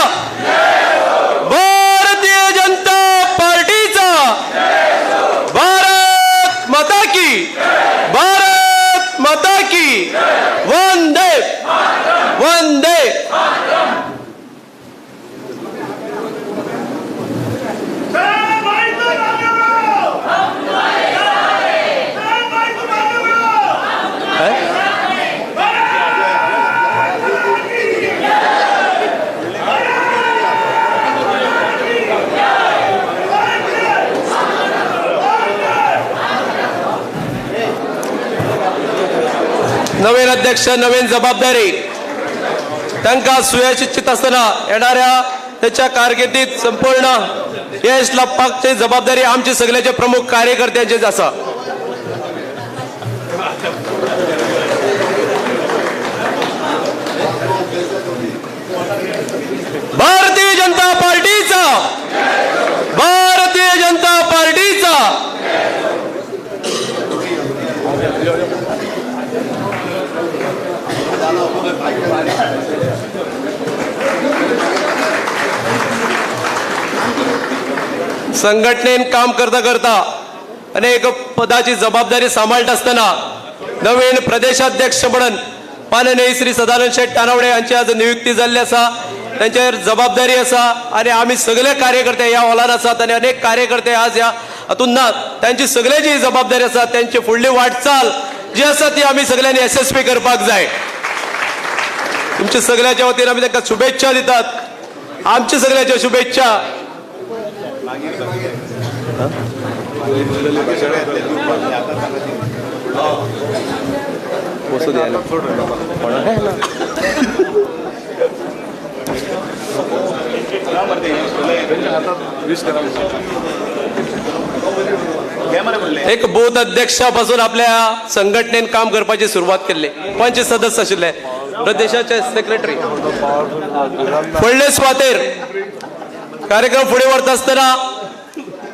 नवीन अध्यक्ष नवीन जबाबदारी तांकां सुयशिक्षित असताना येणाऱ्या त्याच्या कारकिर्दीत संपूर्ण यश लाभपाची जबाबदारी आमचे सगळ्याचे प्रमुख कार्यकर्त्यांचीच आसा. भारतीय जनता पार्टीचा भारतीय जनता पार्टीचा संघटनेन काम करता करता अनेक पदाची जबाबदारी सांभाळत असताना नवीन प्रदेशाध्यक्ष म्हणून माननीय श्री सदानंद शेठ तानावडे यांची आज नियुक्ती झाली असा. त्यांच्यावर जबाबदारी असा आणि आम्ही सगळे कार्यकर्ते या हॉलान असतात आणि अनेक कार्यकर्ते आज या हातून ना त्यांची सगळ्याची जबाबदारी असा. त्यांची फुडली वाटचाल जी असा ती आम्ही सगळ्यांनी यशस्वी करपाक जाय. तुमच्या सगळ्याच्या वतीने आम्ही त्यांना शुभेच्छा दितात. आमच्या सगळ्याच्या शुभेच्छा. एक बूथ अध्यक्षापासून आपल्या संघटनेन काम करपाची सुरुवात केली. 5 सदस्य आशिल्ले प्रदेशाचे सेक्रेटरी फुडले सुवातेर कार्यक्रम फुडें व्हरता आसतना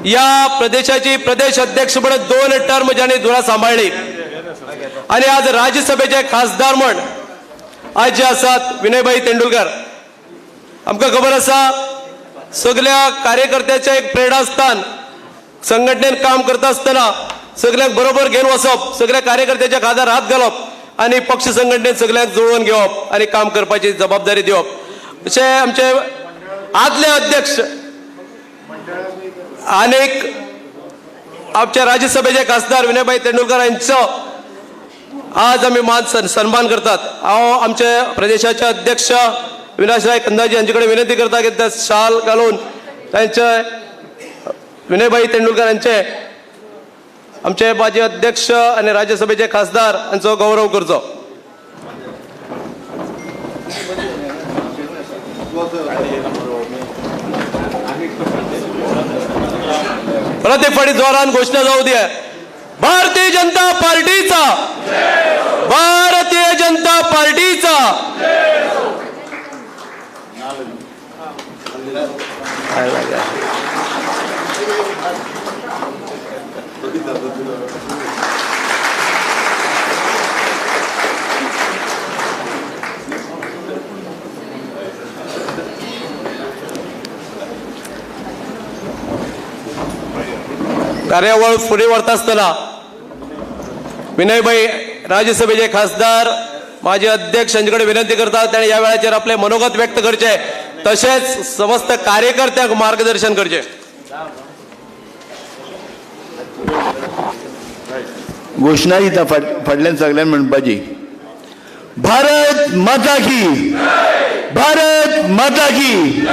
या प्रदेशाची प्रदेश अध्यक्ष म्हणून 2 टर्म ज्यांनी धुरा सांभाळली आणि आज राज्यसभेचे खासदार म्हण आज जे आसात विनयभाई तेंडुलकर. आमकां खबर आसा सगळ्या कार्यकर्त्याचे एक प्रेरणास्थान. संघटनेन काम करता आसतना सगळ्यांक बरोबर घेवन वचप, सगळ्या कार्यकर्त्याच्या खांदार हात घालप आणि पक्ष संघटनेन सगळ्यांक जुळवून घेवप आणि काम करपाची जबाबदारी दिवप. अशे आमचे आदले अध्यक्ष अनेक आमच्या राज्यसभेचे खासदार विनयभाई तेंडुलकर यांचो आज आम्ही मान सन्मान करतात. हांव आमचे प्रदेशाचे अध्यक्ष विनाशराय खन्नाजी यांच्याकडे विनंती करता की ते शाल घालून त्यांचे विनयभाई तेंडुलकर यांचे आमचे माजी अध्यक्ष आणि राज्यसभेचे खासदार यांचो गौरव करचो. परत एक फाटी जोरान घोषणा जाऊ द्या. भारतीय जनता पार्टीचा भारतीय जनता पार्टीचा कार्यावळ फुडें व्हरता आसतना विनयभाई राज्यसभेचे खासदार माजी अध्यक्ष यांच्याकडे विनंती करतात त्यांनी या वेळाचेर आपले मनोगत व्यक्त करचे तसेच समस्त कार्यकर्त्यांक मार्गदर्शन करचे. घोषणा दिता फाटल्यान सगळ्यांनी म्हणपाची भारत माता की भारत माता की.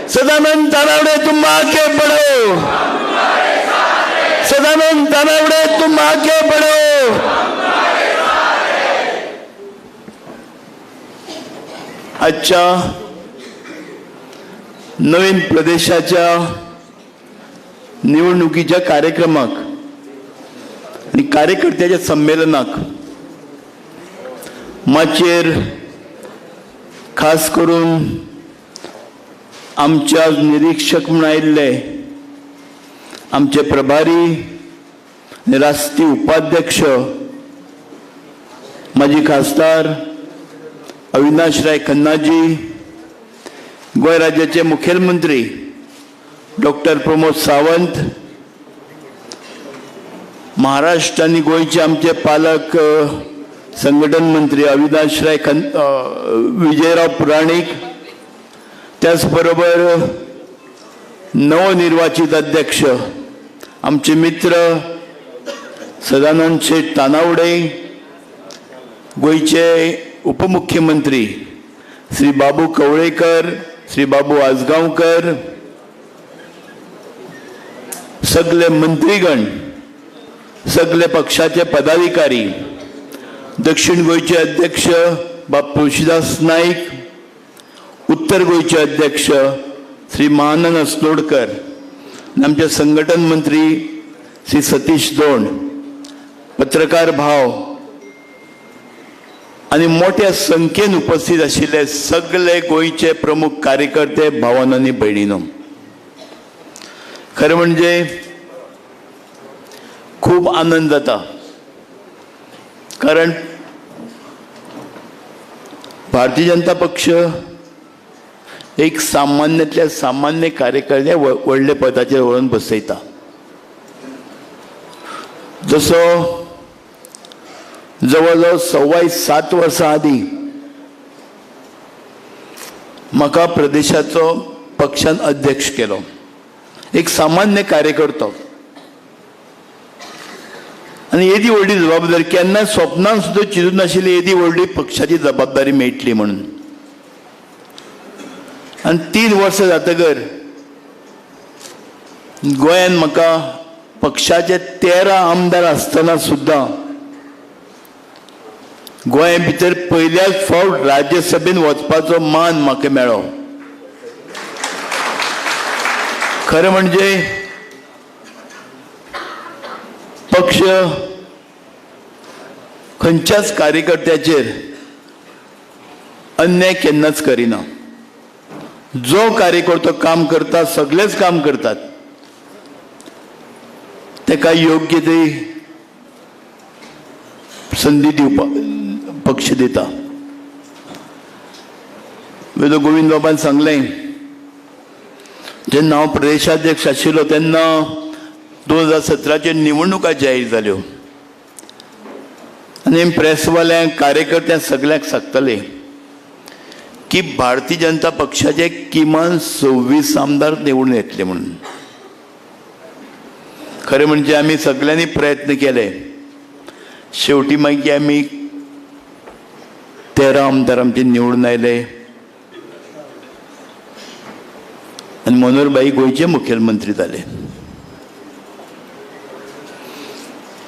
सदानंद तानावडे तुम आगे बढ़ो सदानंद तानावडे तुम आगे बढ़ो. आजच्या नवीन प्रदेशाच्या निवडणुकीच्या कार्यक्रमाक आणि कार्यकर्त्याच्या संमेलनाक माचेर खास करून आमच्या निरीक्षक म्हणून आयिल्ले आमचे प्रभारी आणि राष्ट्रीय उपाध्यक्ष माजी खासदार अविनाश राय खन्नाजी, गोंय राज्याचे मुखेलमंत्री डॉक्टर प्रमोद सावंत, महाराष्ट्र आणि गोयचे आमचे पालक संघटन मंत्री अविनाश राय विजयराव पुराणिक, त्याचबरोबर नवनिर्वाचित अध्यक्ष आमचे मित्र सदानंद शेठ तानावडे, गोयचे उपमुख्यमंत्री श्री बाबू कवळेकर, श्री बाबू आजगावकर, सगळे मंत्रीगण, सगळे पक्षाचे पदाधिकारी, दक्षिण गोयचे अध्यक्ष बाब तुळशीदास नाईक, उत्तर गोयचे अध्यक्ष श्री महानंद अस्लोडकर, आमचे संघटन मंत्री श्री सतीश दोंड, पत्रकार भाव आणि मोठ्या संख्येन उपस्थित आशिल्ले सगळे गोयचे प्रमुख कार्यकर्ते भावांनो आनी भयणींनो, खरें म्हणजे खूब आनंद जाता, कारण भारतीय जनता पक्ष एक सामान्यातल्या सामान्य कार्यकर्ते व्हडले पदाचेर व्हरून बसयता. जसो जवळजवळ 7.25 वर्सां आदीं म्हाका प्रदेशाचो पक्षान अध्यक्ष केलो, एक सामान्य कार्यकर्तो, आनी येदी व्हडली जबाबदारी केन्ना स्वप्नान सुद्दां चिंतूंक नाशिल्ली येदी व्हडली पक्षाची जबाबदारी मेळटली म्हणून. आनी 3 वर्सां जातकर गोंयांत म्हाका पक्षाचे 13 आमदार आसतना सुद्दां गोंया भितर पयल्याच फावट राज्यसभेन वचपाचो मान म्हाका मेळ्ळो. खरें म्हणजे पक्ष खंयच्याच कार्यकर्त्याचेर अन्याय केन्नाच करिना. जो कार्यकर्तो काम करता, सगळेच काम करतात, ताका योग्य ती संधी दिवपाक पक्ष दिता. वेदो गोविंद बाबान सांगलें, जेन्ना हांव प्रदेशाध्यक्ष आशिल्लो तेन्ना 2017 निवडणुका जाहीर जाल्यो आनी प्रेसवाल्यांक, कार्यकर्त्यांक सगळ्यांक सांगताले की भारतीय जनता पक्षाचे किमान 26 आमदार निवडून येतले म्हणून. खरें म्हणजे आमी सगळ्यांनी प्रयत्न केले, शेवटी मागीर आमी 13 आमदार आमचे निवडून आयले आनी मनोहरभाई गोंयचे मुखेलमंत्री जाले.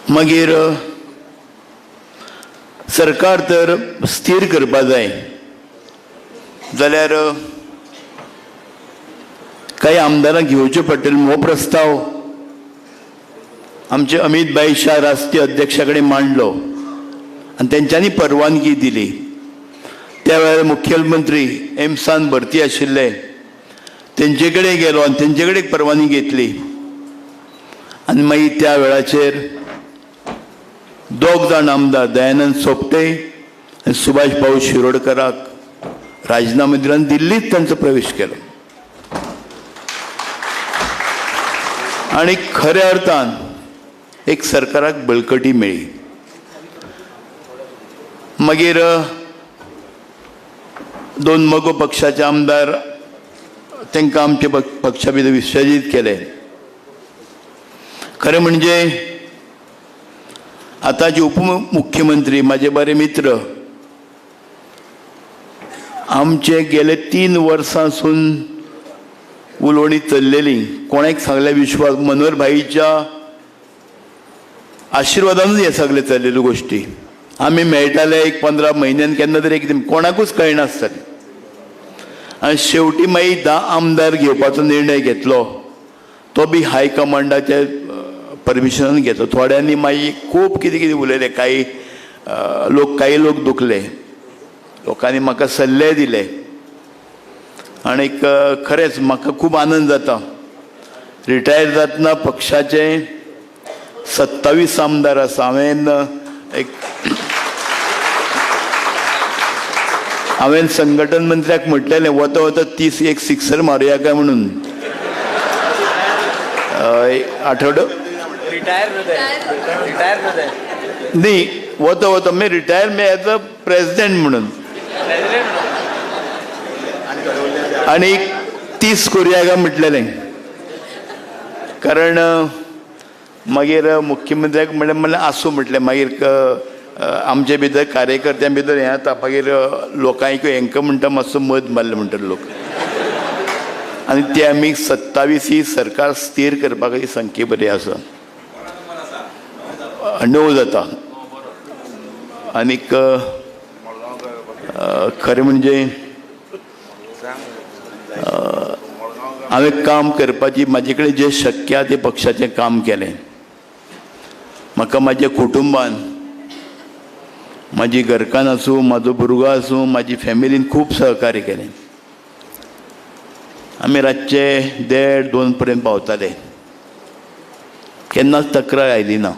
मागीर सरकार तर स्थिर करपा जाय जाल्यार काही आमदारांक घेवचे पडटले. हो प्रस्ताव आमचे अमित भाई शाह राष्ट्रीय अध्यक्षा कडेन मांडलो आनी तेंच्यांनी परवानगी दिली. त्या वेळार मुखेलमंत्री एमसान भरती आशिल्ले, तेंचे कडेन गेलो आनी तेंचे कडेन परवानगी घेतली. आनी मागीर त्या वेळाचेर 2 जाण आमदार दयानंद सोपटे आनी सुभाष भाऊ शिरोडकराक राजीनामा दिलो आनी दिल्लीत तांचो प्रवेश केलो. आनी खऱ्या अर्थान एक सरकाराक बळकटी मेळ्ळी. मागीर 2 मगो पक्षाचे आमदार, तांकां आमचे पक्षा भितर विसर्जीत केले. खरें म्हणजे आतांचे उपमुख्यमंत्री म्हाजे बरे मित्र आमचे गेले 3 वर्सांसून उलोवणी चल्लेली. कोणाक सांगले विश्वास, मनोहरभाईच्या आशिर्वादानूच हे सगळे चल्लेल्यो गोश्टी. आमी मेळटाले एक 15 म्हयन्यान केन्ना तरी एकदम कोणाकूच कळनासतालें. आनी शेवटी मागीर 10 आमदार घेवपाचो निर्णय घेतलो, तो बी हायकमांडाचे परमिशनान घेतलो. थोड्यांनी मागीर खूब कितें कितें उलयलें, काही लोक दुखले, लोकांनी म्हाका सल्ले दिले. आनीक खरेंच म्हाका खूब आनंद जाता. रिटायर जातना पक्षाचे 27 आमदार आसा. हांवें संघटन मंत्र्याक म्हटलेलें वता वता 30 एक सिक्सर मारुया काय म्हणून. आठवडो न्ही, वता वता मी रिटायर मी एज अ प्रेसिडेंट म्हणून आणि 30 करूया काय म्हटलेलें. कारण मागीर मुख्यमंत्र्याक म्हणलें आसूं म्हटलें. मागीर आमचे भितर कार्यकर्त्यां भितर हें जाता, मागीर लोकांक हेंका म्हणटा मातसो मत मारलें म्हणटा लोक. आनी ते आमी 27 ही सरकार स्थिर करपाक ही संख्या बरी आसा. 9 जाता. आनीक खरें म्हणजे हांवें काम करपाची म्हाजे कडेन जें शक्य आसा तें पक्षाचें काम केलें. म्हाका म्हाज्या कुटुंबान, म्हाजी घरकान्न आसूं, म्हाजो भुरगो आसूं, म्हाजी फॅमिलीन खूब सहकार्य केलें. आमी रातचे 1:30-2 पर्यंत पावताले. केन्नाच तक्रार आयली ना.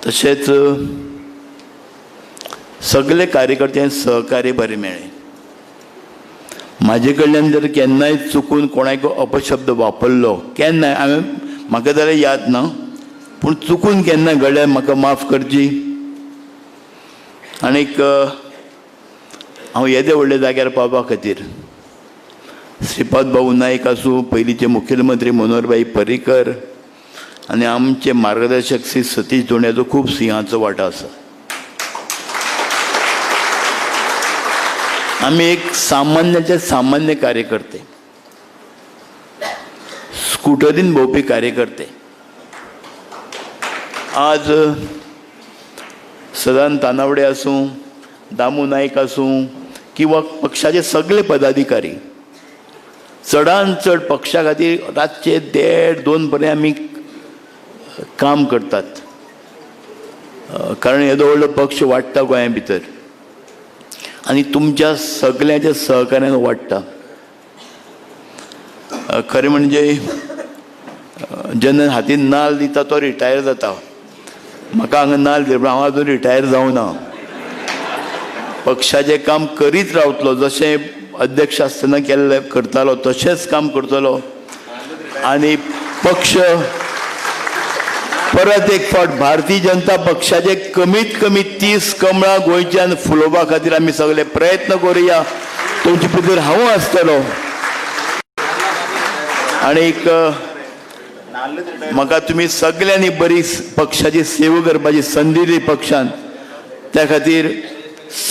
तशेंच सगळे कार्यकर्त्यांक सहकार्य बरें मेळ्ळें. म्हाजे कडल्यान जर केन्नाय चुकून कोणाक अपशब्द वापरलो, केन्नाय म्हाका जाल्यार याद ना, पूण चुकून केन्नाय घडल्यार म्हाका माफ करची. आनीक हांव येदे व्हडल्या जाग्यार पावपा खातीर श्रीपाद भाऊ नायक आसूं, पयलींचे मुखेलमंत्री मनोहरभाई पर्रीकर आनी आमचे मार्गदर्शक श्री सतीश दोंड्याचो खूब सिंहाचो वांटो आसा. आमी एक सामान्याचे सामान्य कार्यकर्ते, स्कुटरीन भोंवपी कार्यकर्ते. आज सदानंद तानावडे आसूं, दामू नायक आसूं किंवा पक्षाचे सगळे पदाधिकारी चडांत चड पक्षा खातीर रातचे 1:30-2 पर्यंत आमी काम करतात. कारण येदो व्हडलो पक्ष वाडटा गोंया भितर आनी तुमच्या सगळ्यांच्या सहकार्यान वाडटा. खरें म्हणजे जेन्ना हातीन नाल्ल दिता तो रिटायर जाता. म्हाका हांगा नाल्ल दिवप, हांव आजून रिटायर जावना. पक्षाचें काम करीत रावतलो, जशें अध्यक्ष आसतना केल्लें करतालो तशेंच काम करतलो. आनी पक्ष परत एक फावट भारतीय जनता पक्षाचे कमीत कमी 30 कमळां गोंयच्यान फुलोवपा खातीर आमी सगळे प्रयत्न करुया. तुमचे भितर हांव आसतलो. आनीक म्हाका तुमी सगळ्यांनी बरी पक्षाची सेवा करपाची संदी दिली पक्षान. त्या खातीर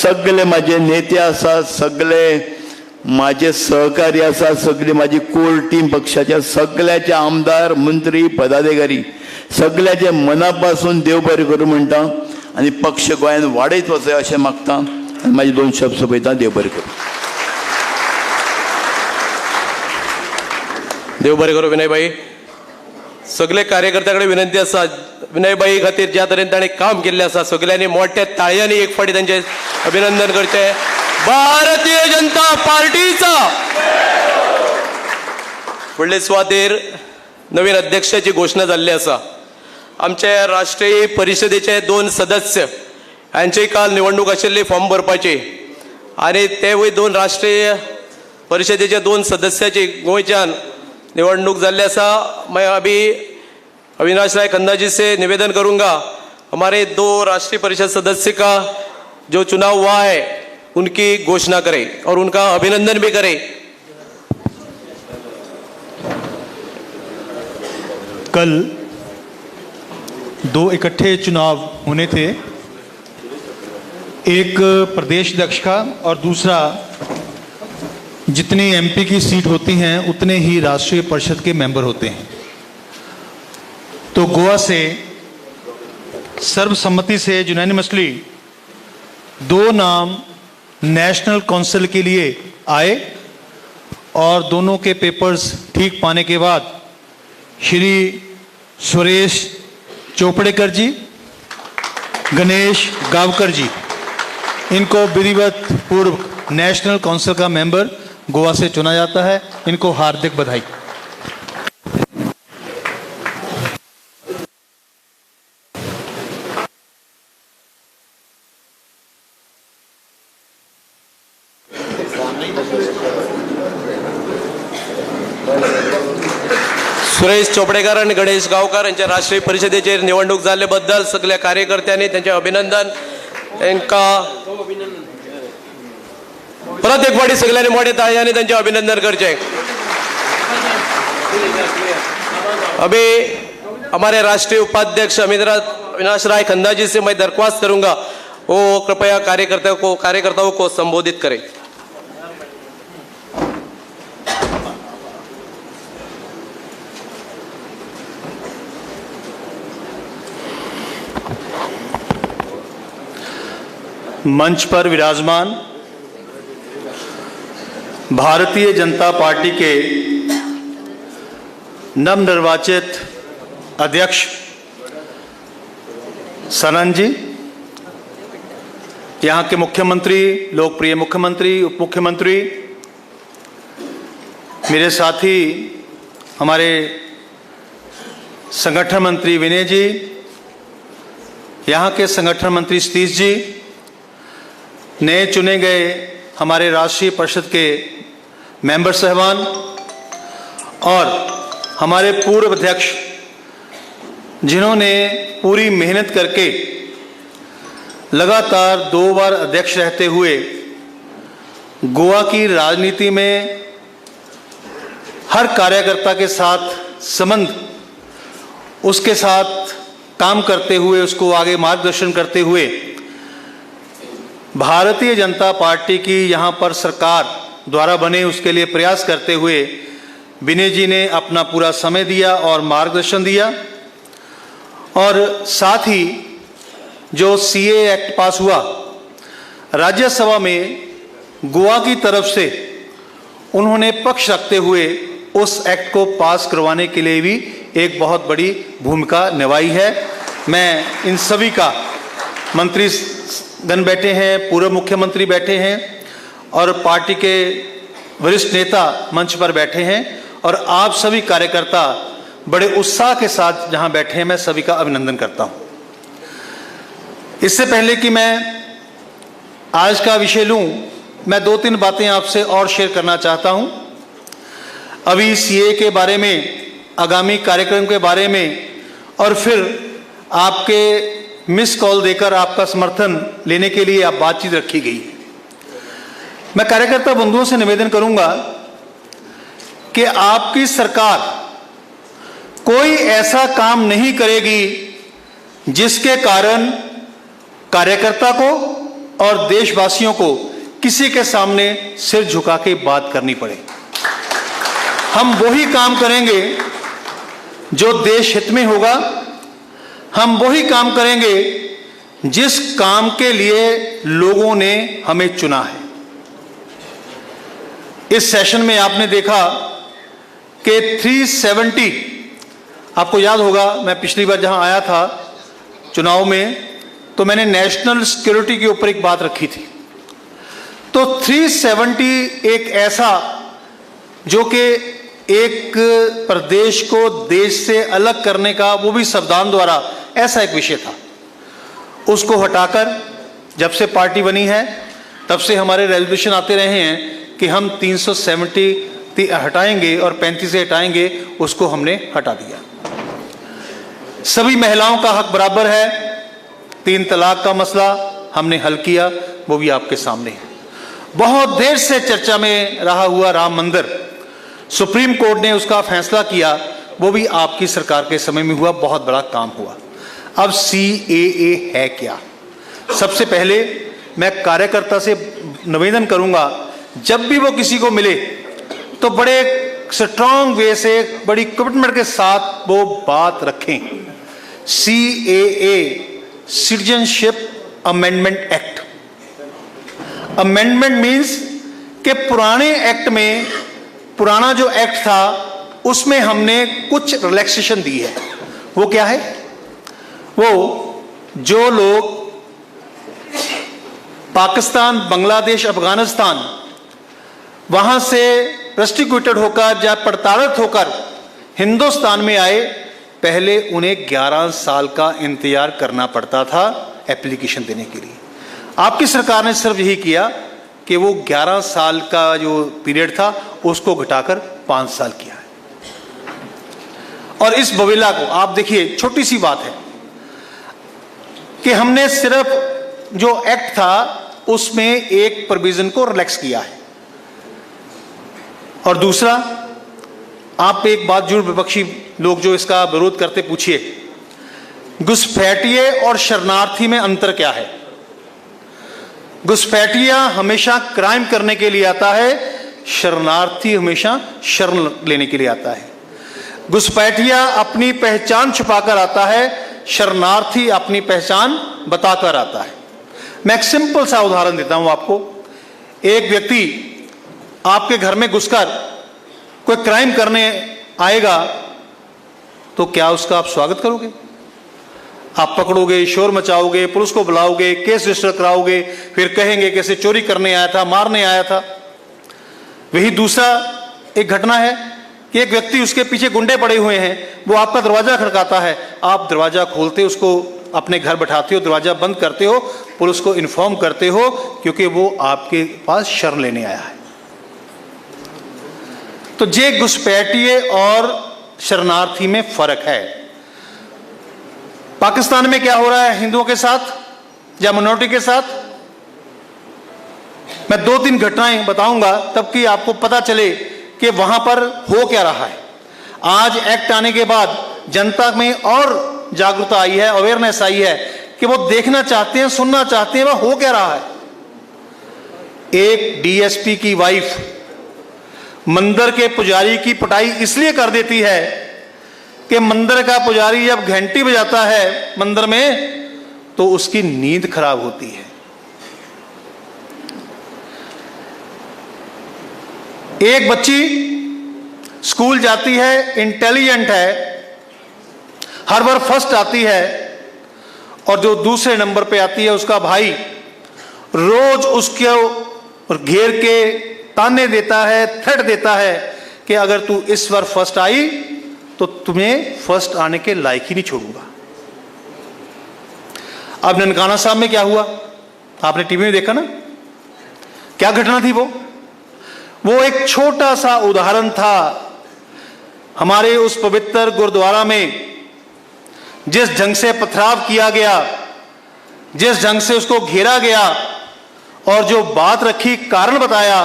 सगळे म्हाजे नेते आसा, सगळे म्हाजे सहकारी आसा, सगळी म्हाजी कोर टीम पक्षाच्या सगळ्याचे आमदार, मंत्री, पदाधिकारी सगळ्याचे मना पासून देव बरें करूं म्हणटा. आनी पक्ष गोंयान वाडयत वचय अशें मागता. आनी म्हाजे 2 शब्द सोंपयता. देव बरें करूं. देव बरें करूं विनयभाई. सगळे कार्यकर्त्यां कडेन विनंती आसा, विनयभाई खातीर ज्या तरेन ताणें काम केल्लें आसा सगळ्यांनी मोठ्या ताळयांनी एक फावटी तांचें अभिनंदन करचें. भारतीय जनता पार्टीचा फुडले सुवातेर नवीन अध्यक्षाची घोशणा जाल्ली आसा. आमचे राष्ट्रीय परिशदेचे 2 सदस्य हांची काल निवडणूक आशिल्ली फॉर्म भरपाची आनी तेवूय 2 राष्ट्रीय परिशदेचे 2 सदस्याची गोंयच्यान निवडणूक जाल्ली आसा. मैं अभी अविनाश राय खन्ना जी से निवेदन करूंगा, हमारे 2 राष्ट्रीय परिषद सदस्य का जो चुनाव हुआ है उनकी घोषणा करें और उनका अभिनंदन भी करें. कल 2 इकट्ठे चुनाव होने थे, एक प्रदेश अध्यक्ष का और दूसरा जितनी एमपी की सीट होती हैं उतने ही राष्ट्रीय परिषद के मेंबर होते हैं. तो गोवा से सर्वसम्मति से यूनानिमसली 2 नाम नेशनल काउंसिल के लिए आए और दोनों के पेपर्स ठीक पाने के बाद श्री सुरेश चोपड़ेकर जी, गणेश गावकर जी, इनको विधिवत पूर्व नेशनल काउंसिल का मेंबर गोवा से चुना जाता है. इनको हार्दिक बधाई. सुरेश चोपडेकर आणि गणेश गावकर यांच्या राष्ट्रीय परिषदेचेर निवडणूक जाल्ले बद्दल सगळ्या कार्यकर्त्यांनी त्यांचे अभिनंदन. तांकां परत एक फावटी सगळ्यांनी मोठ्या ताळयांनी त्यांचे अभिनंदन करचे. अभी हमारे राष्ट्रीय उपाध्यक्ष अविनाश राय खन्ना जी से मैं दरख्वास्त करूंगा वो कृपया कार्यकर्ताओं को संबोधित करें. मंच पर विराजमान भारतीय जनता पार्टी के नवनिर्वाचित अध्यक्ष सनन जी, यहाँ के मुख्यमंत्री, लोकप्रिय मुख्यमंत्री, उप मुख्यमंत्री, मेरे साथी हमारे संगठन मंत्री विनय जी, यहाँ के संगठन मंत्री सतीश जी, नए चुने गए हमारे राष्ट्रीय परिषद के मेंबर साहबान और हमारे पूर्व अध्यक्ष जिन्होंने पूरी मेहनत करके लगातार 2 बार अध्यक्ष रहते हुए गोवा की राजनीति में हर कार्यकर्ता के साथ संबंध, उसके साथ काम करते हुए, उसको आगे मार्गदर्शन करते हुए भारतीय जनता पार्टी की यहाँ पर सरकार द्वारा बने उसके लिए प्रयास करते हुए विनय जी ने अपना पूरा समय दिया और मार्गदर्शन दिया। और साथ ही जो सीए एक्ट पास हुआ राज्यसभा में, गोवा की तरफ से उन्होंने पक्ष रखते हुए उस एक्ट को पास करवाने के लिए भी एक बहुत बड़ी भूमिका निभाई है। मैं इन सभी का, मंत्री गण बैठे हैं, पूर्व मुख्यमंत्री बैठे हैं और पार्टी के वरिष्ठ नेता मंच पर बैठे हैं और आप सभी कार्यकर्ता बड़े उत्साह के साथ जहां बैठे हैं, मैं सभी का अभिनंदन करता हूं। इससे पहले कि मैं आज का विषय लूं, मैं 2-3 बातें आपसे और शेयर करना चाहता हूं। अभी सीए के बारे में, आगामी कार्यक्रम के बारे में और फिर आपके मिस कॉल देकर आपका समर्थन लेने के लिए आप बातचीत रखी गई। मैं कार्यकर्ता बंधुओं से निवेदन करूंगा कि आपकी सरकार कोई ऐसा काम नहीं करेगी जिसके कारण कार्यकर्ता को और देशवासियों को किसी के सामने सिर झुका के बात करनी पड़े। हम वही काम करेंगे जो देश हित में होगा, हम वही काम करेंगे जिस काम के लिए लोगों ने हमें चुना है। इस सेशन में आपने देखा कि 370, आपको याद होगा मैं पिछली बार जहां आया था चुनाव में तो मैंने नेशनल सिक्योरिटी के ऊपर एक बात रखी थी। तो 370 एक ऐसा जो कि एक प्रदेश को देश से अलग करने का, वो भी संविधान द्वारा, ऐसा एक विषय था। उसको हटाकर जब से पार्टी बनी है तब से हमारे रेजोल्यूशन आते रहे हैं कि हम 370 हटाएंगे और 35 से हटाएंगे, उसको हमने हटा दिया। सभी महिलाओं का हक बराबर है, 3 तलाक का मसला हमने हल किया, वो भी आपके सामने है। बहुत देर से चर्चा में रहा हुआ राम मंदिर, सुप्रीम कोर्ट ने उसका फैसला किया, वो भी आपकी सरकार के समय में हुआ, बहुत बड़ा काम हुआ। अब CAA है क्या? सबसे पहले मैं कार्यकर्ता से निवेदन करूंगा, जब भी वो किसी को मिले तो बड़े स्ट्रांग वे से, बड़ी कमिटमेंट के साथ वो बात रखें। CAA, citizenship amendment act. Amendment means कि पुराने एक्ट में, पुराना जो एक्ट था उसमें हमने कुछ रिलैक्सेशन दी है। वो क्या है? वो जो लोग पाकिस्तान, बांग्लादेश, अफगानिस्तान वहां से प्रोस्टिक्यूटेड होकर या प्रताड़ित होकर हिंदुस्तान में आए, पहले उन्हें 11 साल का इंतजार करना पड़ता था एप्लीकेशन देने के लिए। आपकी सरकार ने सिर्फ यही किया कि वो 11 साल का जो पीरियड था उसको घटाकर 5 साल किया है। और इस बवेला को आप देखिए, छोटी सी बात है कि हमने सिर्फ जो एक्ट था उसमें एक प्रोविजन को रिलैक्स किया है। और दूसरा, आप एक बात जरूर विपक्षी लोग जो इसका विरोध करते पूछिए, घुसपैठिए और शरणार्थी में अंतर क्या है? घुसपैठिया हमेशा क्राइम करने के लिए आता है, शरणार्थी हमेशा शरण लेने के लिए आता है। घुसपैठिया अपनी पहचान छुपाकर आता है, शरणार्थी अपनी पहचान बताकर आता है। मैं एक सिंपल सा उदाहरण देता हूं आपको। एक व्यक्ति आपके घर में घुसकर कोई क्राइम करने आएगा तो क्या उसका आप स्वागत करोगे? आप पकड़ोगे, शोर मचाओगे, पुलिस को बुलाओगे, केस रजिस्टर कराओगे, फिर कहेंगे कि इसे चोरी करने आया था, मारने आया था। वही दूसरा एक घटना है कि एक व्यक्ति, उसके पीछे गुंडे पड़े हुए हैं, वो आपका दरवाजा खड़काता है, आप दरवाजा खोलते, उसको अपने घर बैठाते हो, दरवाजा बंद करते हो, पुलिस को इन्फॉर्म करते हो, क्योंकि वो आपके पास शरण लेने आया है। तो ये घुसपैठिए और शरणार्थी में फर्क है। पाकिस्तान में क्या हो रहा है हिंदुओं के साथ या मिनोरिटी के साथ, मैं 2-3 घटनाएं बताऊंगा तब कि आपको पता चले कि वहां पर हो क्या रहा है। आज एक्ट आने के बाद जनता में और जागरूकता आई है, अवेयरनेस आई है कि वो देखना चाहते हैं, सुनना चाहते हैं वह हो क्या रहा है। एक डीएसपी की वाइफ मंदिर के पुजारी की पिटाई इसलिए कर देती है कि मंदिर का पुजारी जब घंटी बजाता है मंदिर में तो उसकी नींद खराब होती है। एक बच्ची स्कूल जाती है, इंटेलिजेंट है, हर बार फर्स्ट आती है, और जो दूसरे नंबर पे आती है उसका भाई रोज उसके घेर के ताने देता है, थ्रेट देता है कि अगर तू इस बार फर्स्ट आई तो तुम्हें फर्स्ट आने के लायक ही नहीं छोड़ूंगा। अब ननकाना साहब में क्या हुआ, आपने टीवी में देखा ना, क्या घटना थी वो एक छोटा सा उदाहरण था। हमारे उस पवित्र गुरुद्वारा में जिस ढंग से पथराव किया गया, जिस ढंग से उसको घेरा गया, और जो बात रखी, कारण बताया,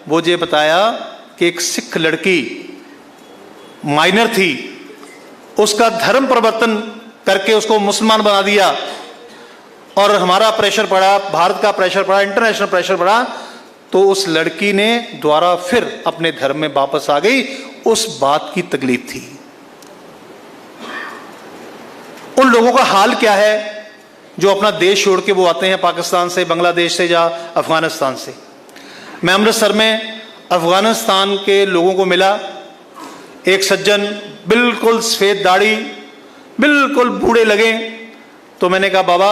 वो ये बताया कि एक सिख लड़की माइनर थी, उसका धर्म परिवर्तन करके उसको मुसलमान बना दिया, और हमारा प्रेशर पड़ा, भारत का प्रेशर पड़ा, इंटरनेशनल प्रेशर पड़ा, तो उस लड़की ने दोबारा फिर अपने धर्म में वापस आ गई। उस बात की तकलीफ थी। उन लोगों का हाल क्या है जो अपना देश छोड़ के वो आते हैं पाकिस्तान से, बांग्लादेश से या अफगानिस्तान से। मैं अमृतसर में अफगानिस्तान के लोगों को मिला। एक सज्जन, बिल्कुल सफेद दाढ़ी, बिल्कुल बूढ़े लगे। तो मैंने कहा, बाबा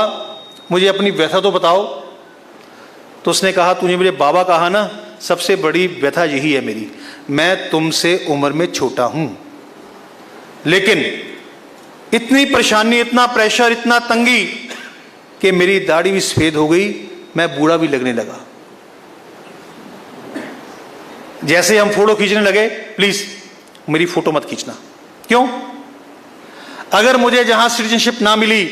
मुझे अपनी व्यथा तो बताओ। तो उसने कहा, तूने मुझे बाबा कहा ना, सबसे बड़ी व्यथा यही है मेरी, मैं तुमसे उम्र में छोटा हूं, लेकिन इतनी परेशानी, इतना प्रेशर, इतना तंगी कि मेरी दाढ़ी भी सफेद हो गई, मैं बूढ़ा भी लगने लगा। जैसे हम फोटो खींचने लगे, प्लीज मेरी फोटो मत खींचना। क्यों? अगर मुझे जहां सिटीजनशिप ना मिली,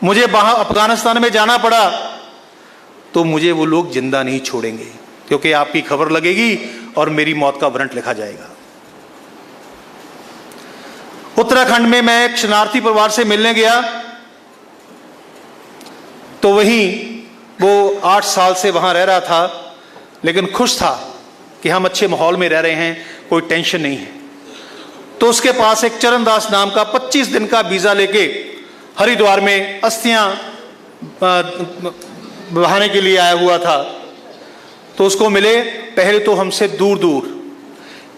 मुझे वहां अफगानिस्तान में जाना पड़ा, तो मुझे वो लोग जिंदा नहीं छोड़ेंगे, क्योंकि आपकी खबर लगेगी और मेरी मौत का वारंट लिखा जाएगा। उत्तराखंड में मैं एक शरणार्थी परिवार से मिलने गया, तो वहीं वो 8 साल से वहां रह रहा था, लेकिन खुश था कि हम अच्छे माहौल में रह रहे हैं, कोई टेंशन नहीं है। तो उसके पास एक चरणदास नाम का 25 दिन का वीजा लेके हरिद्वार में अस्थियां बहाने के लिए आया हुआ था। तो उसको मिले, पहले तो हमसे दूर दूर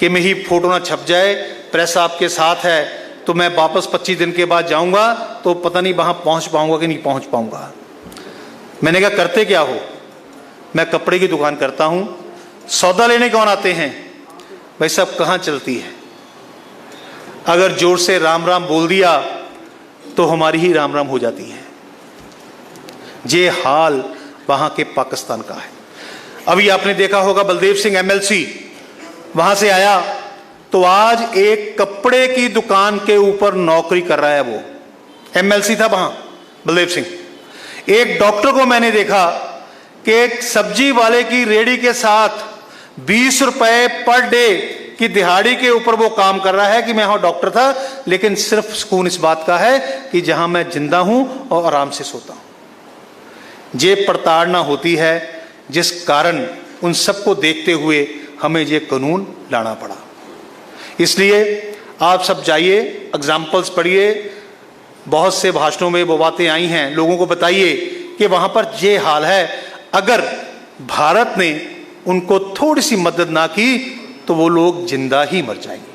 कि मेरी फोटो ना छप जाए, प्रेस आपके साथ है, तो मैं वापस 25 दिन के बाद जाऊंगा तो पता नहीं वहां पहुंच पाऊंगा कि नहीं पहुंच पाऊंगा। मैंने कहा, करते क्या हो? मैं कपड़े की दुकान करता हूं। सौदा लेने कौन आते हैं? भाई सब कहां चलती है? अगर जोर से राम राम बोल दिया तो हमारी ही राम राम हो जाती है। ये हाल वहां के पाकिस्तान का है। अभी आपने देखा होगा, बलदेव सिंह एमएलसी वहां से आया, तो आज एक कपड़े की दुकान के ऊपर नौकरी कर रहा है। वो एमएलसी था वहां, बलदेव सिंह। एक डॉक्टर को मैंने देखा कि एक सब्जी वाले की रेडी के साथ 20 रुपए पर डे की दिहाड़ी के ऊपर वो काम कर रहा है कि मैं वहां डॉक्टर था, लेकिन सिर्फ सुकून इस बात का है कि जहां मैं जिंदा हूं और आराम से सोता हूं। ये प्रताड़ना होती है, जिस कारण उन सबको देखते हुए हमें ये कानून लाना पड़ा। इसलिए आप सब जाइए, एग्जाम्पल्स पढ़िए, बहुत से भाषणों में वो बातें आई हैं, लोगों को बताइए कि वहाँ पर ये हाल है, अगर भारत ने उनको थोड़ी सी मदद ना की तो वो लोग जिंदा ही मर जाएंगे।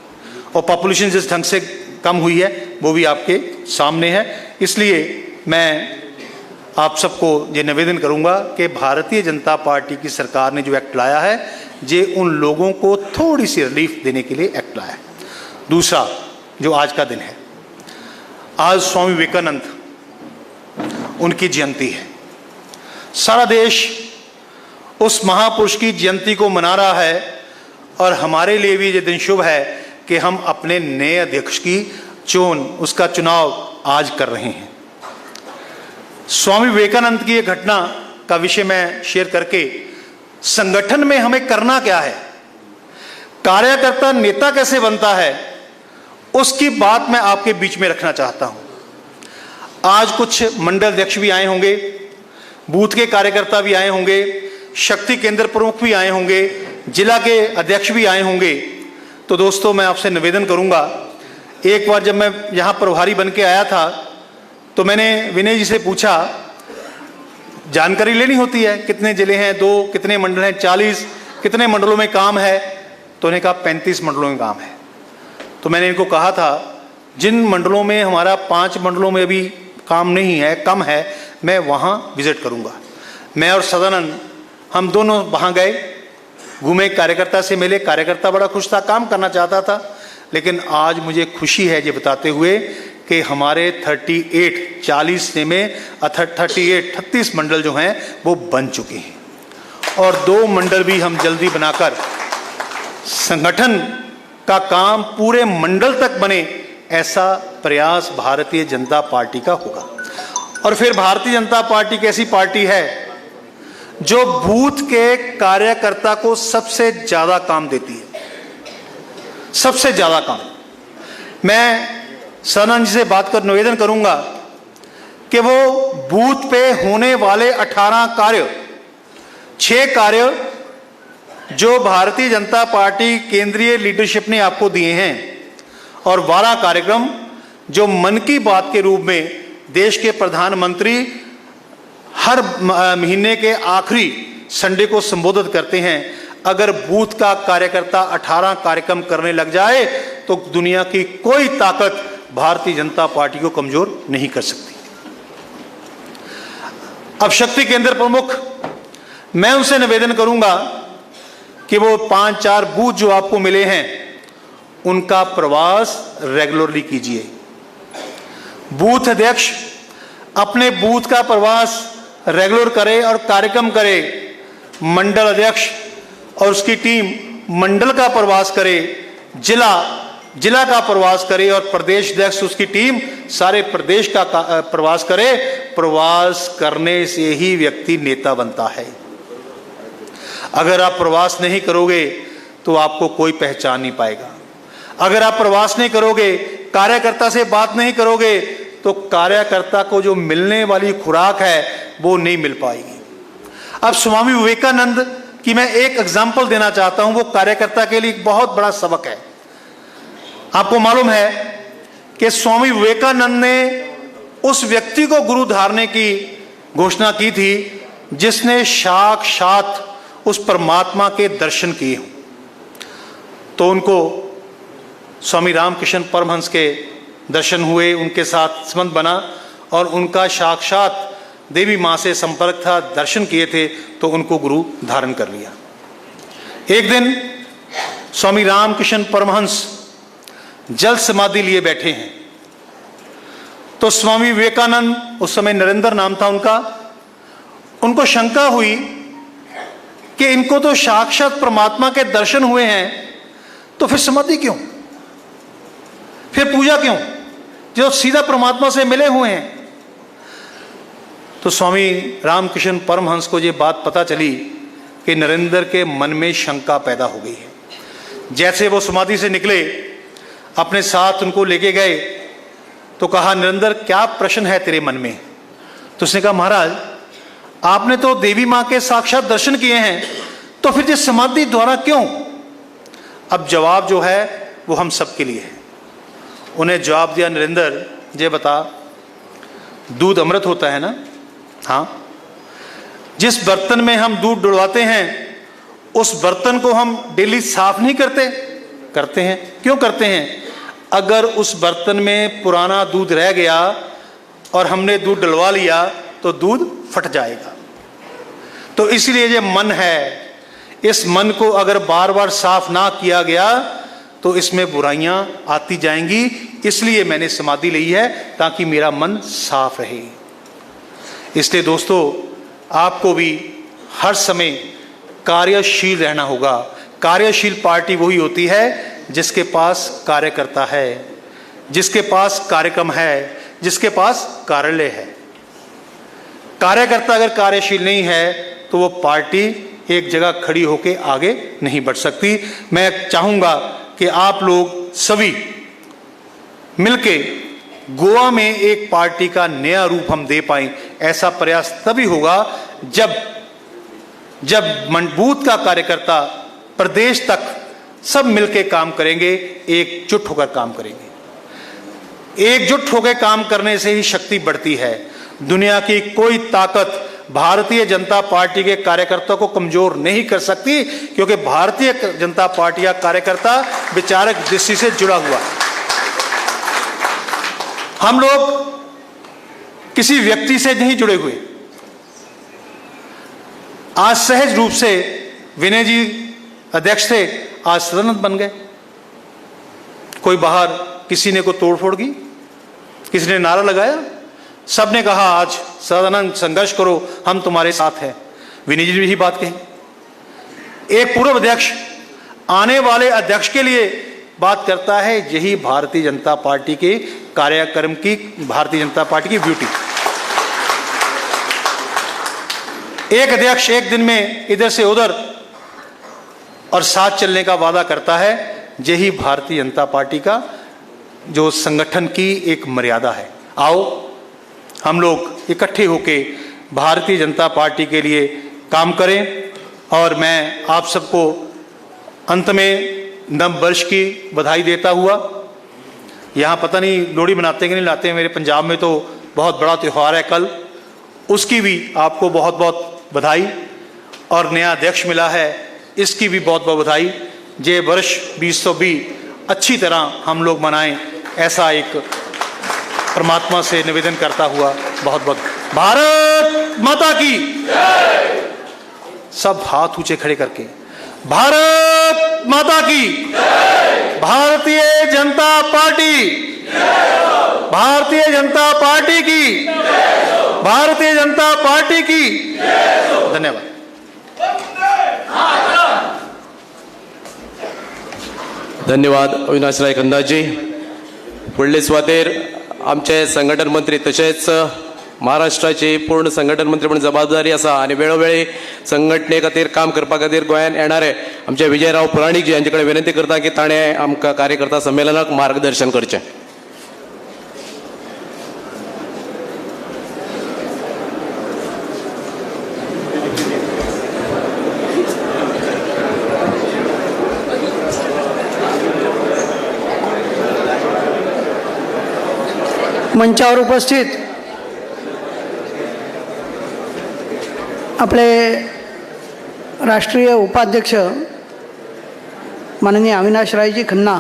और पॉपुलेशन जिस ढंग से कम हुई है वो भी आपके सामने है। इसलिए मैं आप सबको ये निवेदन करूंगा कि भारतीय जनता पार्टी की सरकार ने जो एक्ट लाया है, ये उन लोगों को थोड़ी सी रिलीफ देने के लिए एक्ट लाया है। दूसरा, जो आज का दिन है, आज स्वामी विवेकानंद उनकी जयंती है। सारा देश उस महापुरुष की जयंती को मना रहा है और हमारे लिए भी ये दिन शुभ है कि हम अपने नए अध्यक्ष की उसका चुनाव आज कर रहे हैं। स्वामी विवेकानंद की ये घटना का विषय मैं शेयर करके संगठन में हमें करना क्या है, कार्यकर्ता नेता कैसे बनता है, उसकी बात मैं आपके बीच में रखना चाहता हूं। आज कुछ मंडल अध्यक्ष भी आए होंगे, बूथ के कार्यकर्ता भी आए होंगे, शक्ति केंद्र प्रमुख भी आए होंगे, जिला के अध्यक्ष भी आए होंगे। तो दोस्तों, मैं आपसे निवेदन करूंगा, एक बार जब मैं यहां प्रभारी बन के आया था तो मैंने विनय जी से पूछा, जानकारी लेनी होती है कितने जिले हैं, 2 कितने मंडल हैं, 40 कितने मंडलों में काम है, तो उन्हें कहा 35 मंडलों में काम है। तो मैंने इनको कहा था, जिन मंडलों में हमारा 5 मंडलों में अभी काम नहीं है, कम है, मैं वहाँ विजिट करूँगा। मैं और सदानंद हम दोनों वहाँ गए, घूमे, कार्यकर्ता से मिले, कार्यकर्ता बड़ा खुश था, काम करना चाहता था। लेकिन आज मुझे खुशी है ये बताते हुए कि हमारे 38 में 38 मंडल जो हैं वो बन चुके हैं और 2 मंडल भी हम जल्दी बनाकर संगठन का काम पूरे मंडल तक बने, ऐसा प्रयास भारतीय जनता पार्टी का होगा। और फिर भारतीय जनता पार्टी एक ऐसी पार्टी है जो बूथ के कार्यकर्ता को सबसे ज्यादा काम देती है, सबसे ज्यादा काम। मैं सदानंद जी से बात कर निवेदन करूंगा कि वो बूथ पे होने वाले 18 कार्य, 6 कार्य जो भारतीय जनता पार्टी केंद्रीय लीडरशिप ने आपको दिए हैं और 12 कार्यक्रम जो मन की बात के रूप में देश के प्रधानमंत्री हर महीने के आखिरी संडे को संबोधित करते हैं। अगर बूथ का कार्यकर्ता 18 कार्यक्रम करने लग जाए तो दुनिया की कोई ताकत भारतीय जनता पार्टी को कमजोर नहीं कर सकती। अब शक्ति केंद्र प्रमुख, मैं उनसे निवेदन करूंगा कि वो 5-4 बूथ जो आपको मिले हैं उनका प्रवास रेगुलरली कीजिए। बूथ अध्यक्ष अपने बूथ का प्रवास रेगुलर करे और कार्यक्रम करे, मंडल अध्यक्ष और उसकी टीम मंडल का प्रवास करे, जिला का प्रवास करे और प्रदेश अध्यक्ष उसकी टीम सारे प्रदेश का प्रवास करे। प्रवास करने से ही व्यक्ति नेता बनता है। अगर आप प्रवास नहीं करोगे तो आपको कोई पहचान नहीं पाएगा। अगर आप प्रवास नहीं करोगे, कार्यकर्ता से बात नहीं करोगे, तो कार्यकर्ता को जो मिलने वाली खुराक है वो नहीं मिल पाएगी। अब स्वामी विवेकानंद की मैं एक एग्जाम्पल देना चाहता हूं, वो कार्यकर्ता के लिए एक बहुत बड़ा सबक है। आपको मालूम है कि स्वामी विवेकानंद ने उस व्यक्ति को गुरु धारने की घोषणा की थी जिसने साक्षात उस परमात्मा के दर्शन किए हों। तो उनको स्वामी रामकृष्ण परमहंस के दर्शन हुए, उनके साथ संबंध बना और उनका साक्षात देवी माँ से संपर्क था, दर्शन किए थे, तो उनको गुरु धारण कर लिया। एक दिन स्वामी रामकृष्ण परमहंस जल समाधि लिए बैठे हैं, तो स्वामी विवेकानंद, उस समय नरेंद्र नाम था उनका, उनको शंका हुई कि इनको तो साक्षात परमात्मा के दर्शन हुए हैं, तो फिर समाधि क्यों, फिर पूजा क्यों, जो सीधा परमात्मा से मिले हुए हैं। तो स्वामी रामकृष्ण परमहंस को ये बात पता चली कि नरेंद्र के मन में शंका पैदा हो गई है। जैसे वो समाधि से निकले, अपने साथ उनको लेके गए, तो कहा, नरेंद्र क्या प्रश्न है तेरे मन में? तो उसने कहा, महाराज आपने तो देवी माँ के साक्षात दर्शन किए हैं, तो फिर ये समाधि द्वारा क्यों? अब जवाब जो है वो हम सबके लिए है। उन्हें जवाब दिया, नरेंद्र ये बता, दूध अमृत होता है ना? हाँ। जिस बर्तन में हम दूध डुलवाते हैं उस बर्तन को हम डेली साफ नहीं करते हैं। क्यों करते हैं? अगर उस बर्तन में पुराना दूध रह गया और हमने दूध डलवा लिया तो दूध फट जाएगा। तो इसलिए ये मन है, इस मन को अगर बार बार साफ ना किया गया तो इसमें बुराइयां आती जाएंगी। इसलिए मैंने समाधि ली है ताकि मेरा मन साफ रहे। इसलिए दोस्तों, आपको भी हर समय कार्यशील रहना होगा। कार्यशील पार्टी वही होती है जिसके पास कार्यकर्ता है, जिसके पास कार्यक्रम है, जिसके पास कार्यालय है। कार्यकर्ता अगर कार्यशील नहीं है तो वो पार्टी एक जगह खड़ी होकर आगे नहीं बढ़ सकती। मैं चाहूंगा कि आप लोग सभी मिलके गोवा में एक पार्टी का नया रूप हम दे पाएं। ऐसा प्रयास तभी होगा जब बूथ का कार्यकर्ता प्रदेश तक सब मिलके काम करेंगे, एकजुट होकर काम करेंगे। एकजुट होकर काम करने से ही शक्ति बढ़ती है। दुनिया की कोई ताकत भारतीय जनता पार्टी के कार्यकर्ता को कमजोर नहीं कर सकती, क्योंकि भारतीय जनता पार्टी का कार्यकर्ता विचारक दृष्टि से जुड़ा हुआ है। हम लोग किसी व्यक्ति से नहीं जुड़े हुए। आज सहज रूप से विनय जी अध्यक्ष थे, आज सदन बन गए। कोई बाहर किसी ने को तोड़फोड़ की, किसी ने नारा लगाया, सबने कहा आज सदन संघर्ष करो, हम तुम्हारे साथ हैं। विनय जी ने भी बात कही। एक पूर्व अध्यक्ष आने वाले अध्यक्ष के लिए बात करता है। यही भारतीय जनता पार्टी के कार्यक्रम की, भारतीय जनता पार्टी की ब्यूटी। एक अध्यक्ष एक दिन में इधर से उधर और साथ चलने का वादा करता है। यही भारतीय जनता पार्टी का जो संगठन की एक मर्यादा है। आओ हम लोग इकट्ठे होके भारतीय जनता पार्टी के लिए काम करें। और मैं आप सबको अंत में नव वर्ष की बधाई देता हुआ, यहाँ पता नहीं लोहड़ी मनाते कि नहीं लाते हैं, मेरे पंजाब में तो बहुत बड़ा त्यौहार है कल, उसकी भी आपको बहुत बहुत बधाई। और नया अध्यक्ष मिला है, इसकी भी बहुत बहुत बधाई। ये वर्ष 2020 अच्छी तरह हम लोग मनाएं, ऐसा एक परमात्मा से निवेदन करता हुआ बहुत बहुत भारत माता की जय। सब हाथ ऊंचे खड़े करके भारत माता की जय। भारतीय जनता पार्टी, भारतीय जनता पार्टी की, भारतीय जनता पार्टी की। धन्यवाद। धन्यवाद अविनाशराय खंदाजी. फुडले सुवातेर आमचे संघटन मंत्री तशेंच महाराष्ट्राची पूर्ण संघटन मंत्री म्हणून जबाबदारी आसा आनी वेळोवेळी संघटने खातीर काम करपा खातीर गोंयांत येणारे आमचे विजयराव पुराणीक जी हांचे कडेन विनंती करता की ताणें आमकां कार्यकर्ता संमेलनाक मार्गदर्शन करचें. मंचावर उपस्थित आपले राष्ट्रीय उपाध्यक्ष माननीय अविनाशरायजी खन्ना,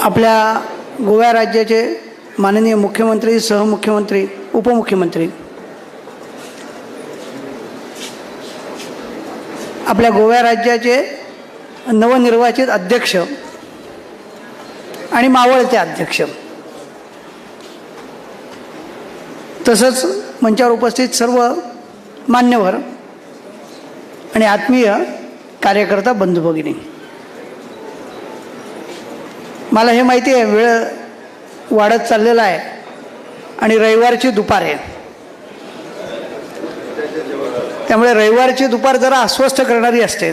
आपल्या गोवा राज्याचे माननीय मुख्यमंत्री, सहमुख्यमंत्री, उपमुख्यमंत्री, आपल्या गोवा राज्याचे नवनिर्वाचित अध्यक्ष आणि मावळते अध्यक्ष, तसंच मंचावर उपस्थित सर्व मान्यवर आणि आत्मीय कार्यकर्ता बंधू भगिनी, मला हे माहिती आहे वेळ वाढत चाललेला आहे आणि रविवारची दुपार आहे, त्यामुळे रविवारची दुपार जरा अस्वस्थ करणारी असते.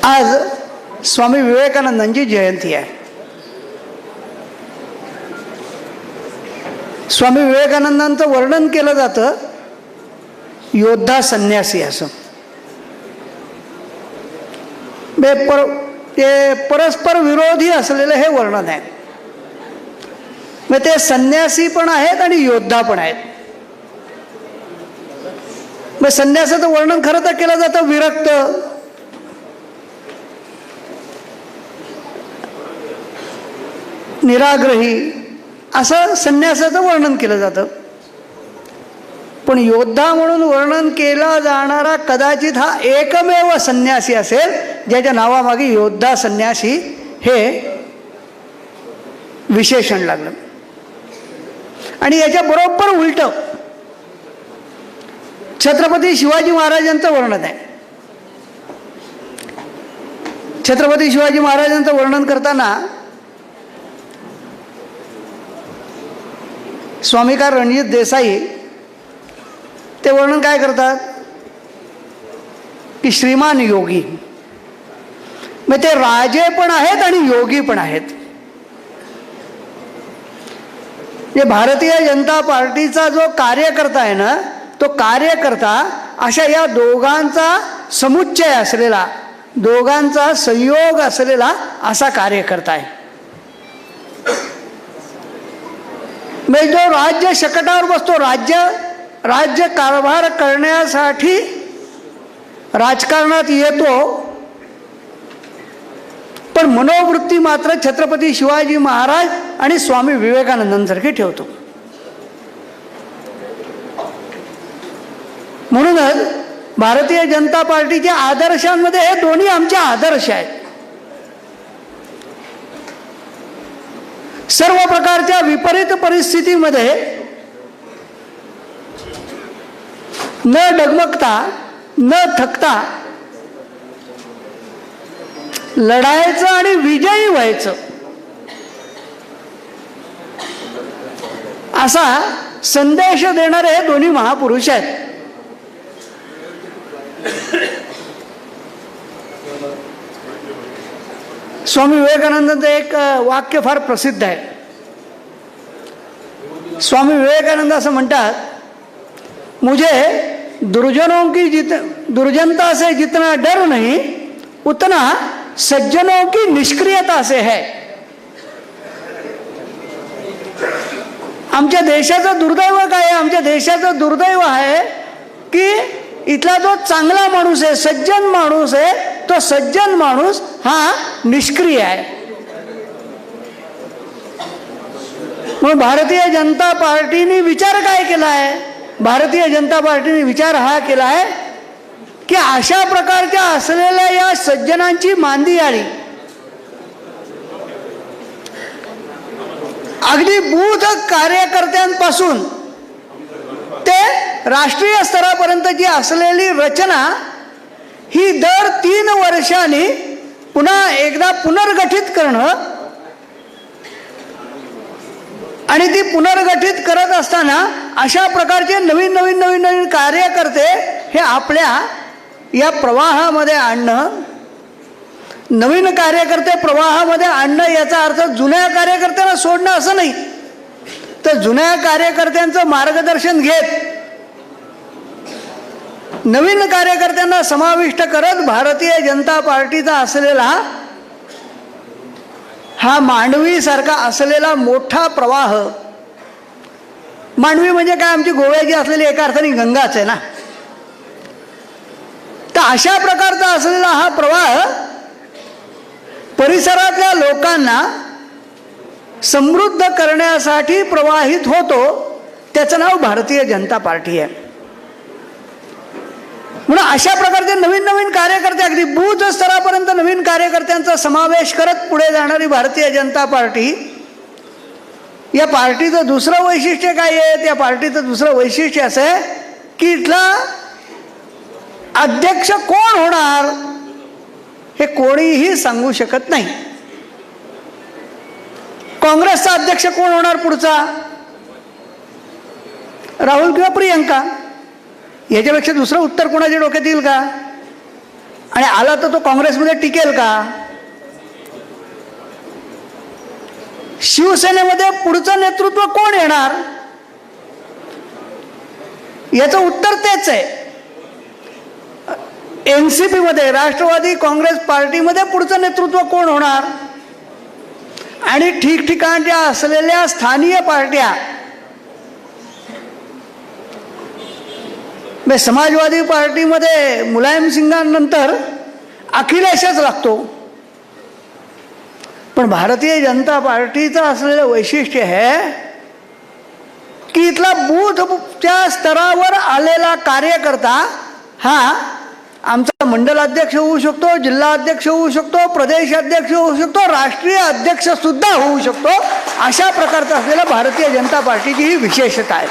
आज स्वामी विवेकानंदांची जयंती आहे. स्वामी विवेकानंदांचं वर्णन केलं जातं योद्धा संन्यासी असं. ते परस्पर विरोधी असलेलं हे वर्णन आहे. मग ते संन्यासी पण आहेत आणि योद्धा पण आहेत. मग संन्यासाचं वर्णन खरं तर केलं जातं विरक्त, निराग्रही असं संन्यासाचं वर्णन केलं जातं. पण योद्धा म्हणून वर्णन केला जाणारा कदाचित हा एकमेव संन्यासी असेल ज्याच्या नावामागे योद्धा संन्यासी हे विशेषण लागलं. आणि याच्या बरोबर उलट छत्रपती शिवाजी महाराजांचं वर्णन आहे. छत्रपती शिवाजी महाराजांचं वर्णन करताना स्वामीकार रणजित देसाई ते वर्णन काय करतात की श्रीमान योगी. मग ते राजे पण आहेत आणि योगी पण आहेत. जे भारतीय जनता पार्टीचा जो कार्यकर्ता आहे ना, तो कार्यकर्ता अशा या दोघांचा समुच्चय असलेला, दोघांचा संयोग असलेला असा कार्यकर्ता आहे. म्हणजे जो राज्य शकटावर बसतो, राज्य कारभार करण्यासाठी राजकारणात येतो, पण मनोवृत्ती मात्र छत्रपती शिवाजी महाराज आणि स्वामी विवेकानंदांसारखी ठेवतो. म्हणूनच भारतीय जनता पार्टीच्या आदर्शांमध्ये हे दोन्ही आमचे आदर्श आहेत. सर्व प्रकारच्या विपरीत परिस्थितीमध्ये न डगमगता न थकता लढायचं आणि विजयी व्हायचं असा संदेश देणारे हे दोन्ही महापुरुष आहेत. स्वामी विवेकानंदांचं एक वाक्य फार प्रसिद्ध आहे. स्वामी विवेकानंद असं म्हणतात, मुझे दुर्जनता से जितना डर नहीं उतना सज्जनों की निष्क्रियता से है. आमच्या देशाचं दुर्दैव काय आहे? आमच्या देशाचं दुर्दैव आहे की इथला जो चांगला माणूस आहे, सज्जन माणूस आहे, तो सज्जन माणूस हा निष्क्रिय आहे. मग भारतीय जनता पार्टीने विचार काय केला आहे? भारतीय जनता पार्टीने विचार हा केला आहे की अशा प्रकारच्या असलेल्या या सज्जनांची मांदियाळी अगदी बूथ कार्यकर्त्यांपासून ते राष्ट्रीय स्तरापर्यंतची असलेली रचना ही दर 3 वर्षांनी पुन्हा एकदा पुनर्गठित करणं आणि ती पुनर्गठित करत असताना अशा प्रकारचे नवीन कार्यकर्ते हे आपल्या या प्रवाहामध्ये आणणं, नवीन कार्यकर्ते प्रवाहामध्ये आणणं याचा अर्थ जुन्या कार्यकर्त्यांना सोडणं असं नाही, तर जुन्या कार्यकर्त्यांचं मार्गदर्शन घेत नवीन कार्यकर्त्यांना समाविष्ट करत भारतीय जनता पार्टीचा असलेला हा मांडवी सारखा असलेला मोठा प्रवाह, मांडवी म्हणजे काय, आमची गोव्याची असलेली एका अर्थाने गंगाच आहे ना, तर अशा प्रकारचा असलेला हा प्रवाह परिसरातल्या लोकांना समृद्ध करण्यासाठी प्रवाहित होतो. त्याचं नाव भारतीय जनता पार्टी आहे. म्हणून अशा प्रकारचे नवीन कार्यकर्ते अगदी बूथ स्तरापर्यंत नवीन कार्यकर्त्यांचा समावेश करत पुढे जाणारी भारतीय जनता पार्टी, या पार्टीचं दुसरं वैशिष्ट्य काय आहे? त्या पार्टीचं दुसरं वैशिष्ट्य असं आहे की इथला अध्यक्ष कोण होणार हे कोणीही सांगू शकत नाही. काँग्रेसचा अध्यक्ष कोण होणार पुढचा? राहुल किंवा प्रियंका. याच्यापेक्षा दुसरं उत्तर कोणाच्या डोक्यात येईल का? आणि आला तर तो काँग्रेसमध्ये टिकेल का? शिवसेनेमध्ये पुढचं नेतृत्व कोण येणार याचं उत्तर तेच आहे. NCP मध्ये, राष्ट्रवादी काँग्रेस पार्टीमध्ये पुढचं नेतृत्व कोण होणार? आणि ठिकठिकाणच्या असलेल्या स्थानीय पार्ट्या, समाजवादी पार्टीमध्ये मुलायम सिंगांनंतर अखिलेशच लागतो. पण भारतीय जनता पार्टीचं असलेलं वैशिष्ट्य आहे की इथला बूथच्या स्तरावर आलेला कार्यकर्ता हा आमचा मंडल अध्यक्ष होऊ शकतो, जिल्हा अध्यक्ष होऊ शकतो, प्रदेश अध्यक्ष होऊ शकतो, राष्ट्रीय अध्यक्ष सुद्धा होऊ शकतो. अशा प्रकारचं असलेलं भारतीय जनता पार्टीची ही विशेषता आहे.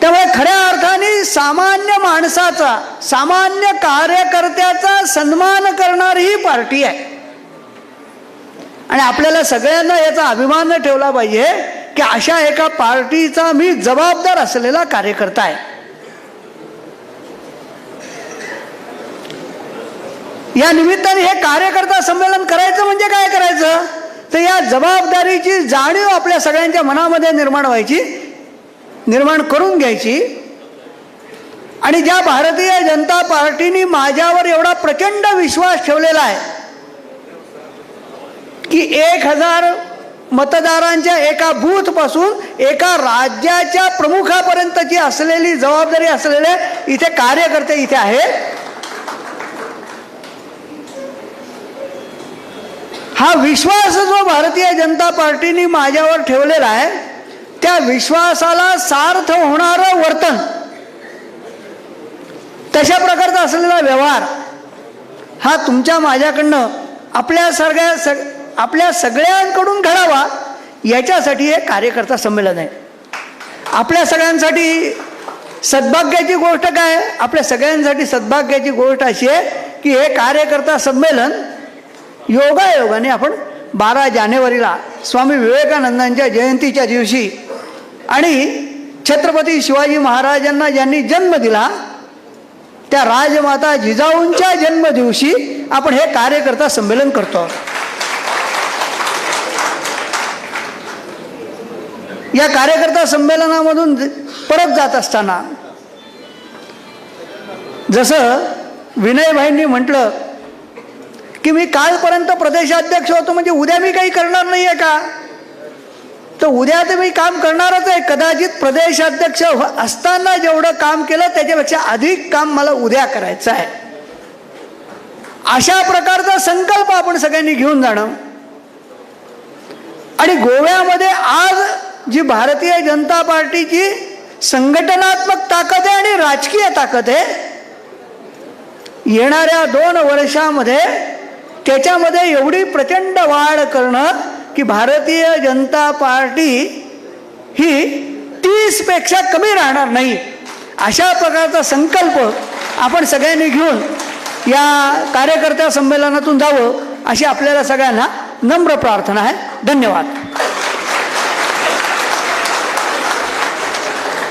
त्यामुळे खऱ्या अर्थाने सामान्य माणसाचा, सामान्य कार्यकर्त्याचा सन्मान करणारी ही पार्टी आहे. आणि आपल्याला सगळ्यांना याचा अभिमान ठेवला पाहिजे की अशा एका पार्टीचा मी जबाबदार असलेला कार्यकर्ता आहे. या निमित्ताने हे कार्यकर्ता संमेलन करायचं म्हणजे काय करायचं, तर या जबाबदारीची जाणीव आपल्या सगळ्यांच्या मनामध्ये निर्माण करून घ्यायची. आणि ज्या भारतीय जनता पार्टीने माझ्यावर एवढा प्रचंड विश्वास ठेवलेला आहे की 1000 मतदारांच्या एका बूथ पासून एका राज्याच्या प्रमुखापर्यंतची असलेली जबाबदारी असलेले इथे कार्यकर्ते इथे आहेत. हा विश्वास जो भारतीय जनता पार्टीने माझ्यावर ठेवलेला आहे, त्या विश्वासाला सार्थ होणारं वर्तन, तशा प्रकारचा असलेला व्यवहार हा तुमच्या माझ्याकडनं आपल्या सगळ्यांकडून घडावा, याच्यासाठी हे कार्यकर्ता संमेलन आहे. आपल्या सगळ्यांसाठी सद्भाग्याची गोष्ट काय, आपल्या सगळ्यांसाठी सद्भाग्याची गोष्ट अशी आहे की हे कार्यकर्ता संमेलन योगायोगाने आपण 12 जानेवारीला स्वामी विवेकानंदांच्या जयंतीच्या दिवशी आणि छत्रपती शिवाजी महाराजांना ज्यांनी जन्म दिला त्या राजमाता जिजाऊंच्या जन्मदिवशी आपण हे कार्यकर्ता संमेलन करतो. या कार्यकर्ता संमेलनामधून परत जात असताना जसं विनयभाईंनी म्हटलं की मी कालपर्यंत प्रदेशाध्यक्ष होतो म्हणजे उद्या मी काही करणार नाही आहे का, तर उद्या तर मी काम करणारच आहे. कदाचित प्रदेशाध्यक्ष असताना जेवढं काम केलं त्याच्यापेक्षा अधिक काम मला उद्या करायचं आहे. अशा प्रकारचा संकल्प आपण सगळ्यांनी घेऊन जाणं. आणि गोव्यामध्ये आज जी भारतीय जनता पार्टीची संघटनात्मक ताकद आहे आणि राजकीय ताकद आहे, येणाऱ्या 2 वर्षामध्ये त्याच्यामध्ये एवढी प्रचंड वाढ करणं की भारतीय जनता पार्टी ही 30 पेक्षा कमी राहणार नाही, अशा प्रकारचा संकल्प आपण सगळ्यांनी घेऊन या कार्यकर्ता संमेलनातून जावं अशी आपल्याला सगळ्यांना नम्र प्रार्थना आहे. धन्यवाद.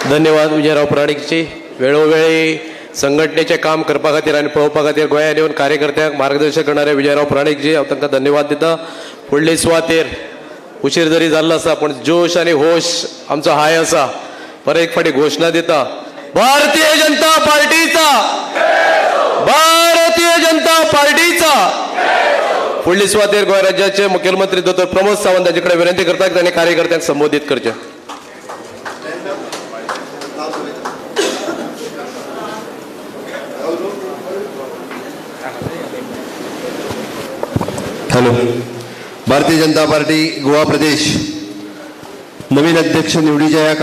धन्यवाद विजयराव प्राणिकची. वेळोवेळी संघटनेचे काम करपा खातीर आनी पळोवपा खातीर गोंयांत येवन कार्यकर्त्यांक मार्गदर्शन करणारे विजयराव प्राणिकजी, हांव तांकां धन्यवाद दिता. फुडले सुवातेर उशीर जरी जाल्लो आसा पण जोश आनी होश आमचो हाय आसा. परत एक फावटी घोशणा दिता, भारतीय जनता पार्टीचा, भारतीय जनता पार्टीचा. फुडली सुवातेर गोंय राज्याचे मुख्यमंत्री डॉ. प्रमोद सावंत हांचे कडेन विनंती करता की तांणी कार्यकर्त्यांक संबोधीत करचें. हॅलो. भारतीय जनता पार्टी गोवा प्रदेश नवीन अध्यक्ष निवडीच्या या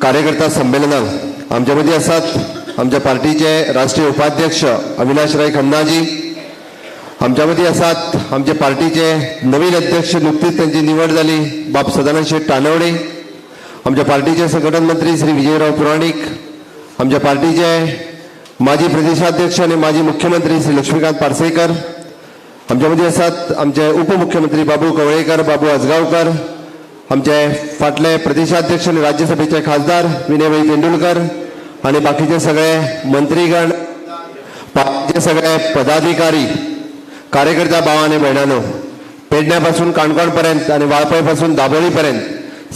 कार्यकर्ता संमेलनात आमच्यामध्ये असतात आमच्या पार्टीचे राष्ट्रीय उपाध्यक्ष अविनाशराय खन्नाजी, आमच्यामध्ये असतात आमच्या पार्टीचे नवीन अध्यक्ष नुकतीच त्यांची निवड झाली बाप सदानंद शेठ तानवडे, आमच्या पार्टीचे संघटन मंत्री श्री विजयराव पुराणिक, आमच्या पार्टीचे माजी प्रदेशाध्यक्ष आणि माजी मुख्यमंत्री श्री लक्ष्मीकांत पार्सेकर, आमच्यामध्ये असतात आमचे उपमुख्यमंत्री बाबू कवळेकर, बाबू आजगावकर, आमचे फाटले प्रदेशाध्यक्ष आणि राज्यसभेचे खासदार विनयभाई तेंडुलकर आणि बाकीचे सगळे मंत्रीगण, पार्टीचे सगळे पदाधिकारी, कार्यकर्ता भाव आणि बहिणांनो, पेडण्यापासून काणकोणपर्यंत आणि वाळपईपासून दाबोळीपर्यंत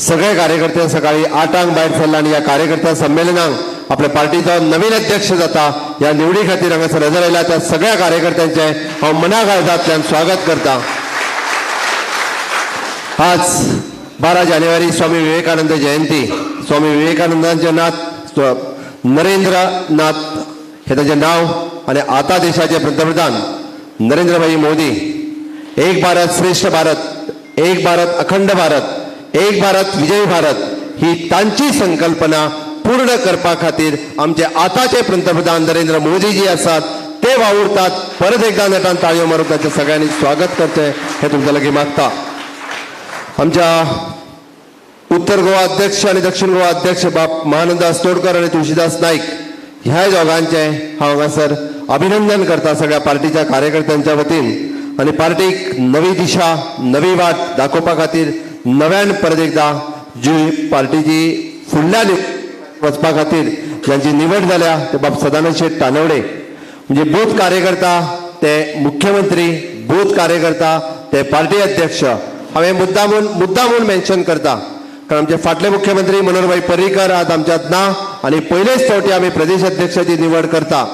सगळे कार्यकर्ते सकाळी 8 भायर सरला आणि ह्या कार्यकर्त्या संमेलनाक आपल्या पार्टीचो नवीन अध्यक्ष जाता ह्या निवडी खातीर हांगासर हजर आयल्या त्या सगळ्या कार्यकर्त्यांचे हांव मनाकाळजांतल्यान स्वागत करता. आज 12 जानेवारी स्वामी विवेकानंद जयंती. स्वामी विवेकानंदांचे नात नरेंद्रनाथ हे ताचें नाव आणि आता देशाचे पंतप्रधान नरेंद्रभाई मोदी एक भारत श्रेष्ठ भारत, एक भारत अखंड भारत, एक भारत विजयी भारत ही तांची संकल्पना पूर्ण करपा खातीर आमचे आताचे पंतप्रधान नरेंद्र मोदी जी आसात ते वावुरतात. परत एकदा नेटान ताळयो मारून ताचें सगळ्यांनी स्वागत करचें हे तुमच्या लागीं मागता. आमच्या उत्तर गोवा अध्यक्ष आणि दक्षिण गोवा अध्यक्ष बाब महानंद अस्तोडकर आणि तुळशीदास नाईक ह्या दोगांचे हांव हांगासर अभिनंदन करता सगळ्या पार्टीच्या कार्यकर्त्यांच्या वतीन. आणि पार्टीक नवी दिशा नवी वाट दाखोवपा खातीर नव्यान परत एकदा जी पार्टीची फुडल्या वचपा खातीर ज्यांची निवड जाल्या ते बाब सदानंद शेट तानवडे म्हणजे बूथ कार्यकर्ता ते मुख्यमंत्री, बूथ कार्यकर्ता ते पार्टी अध्यक्ष. हांवें मुद्दामून मेन्शन करता कारण आमचे फाटले मुख्यमंत्री मनोहरभाई पर्रीकर आज आमच्यात ना आणि पयलेच फावटी आमी प्रदेश अध्यक्षाची निवड करता.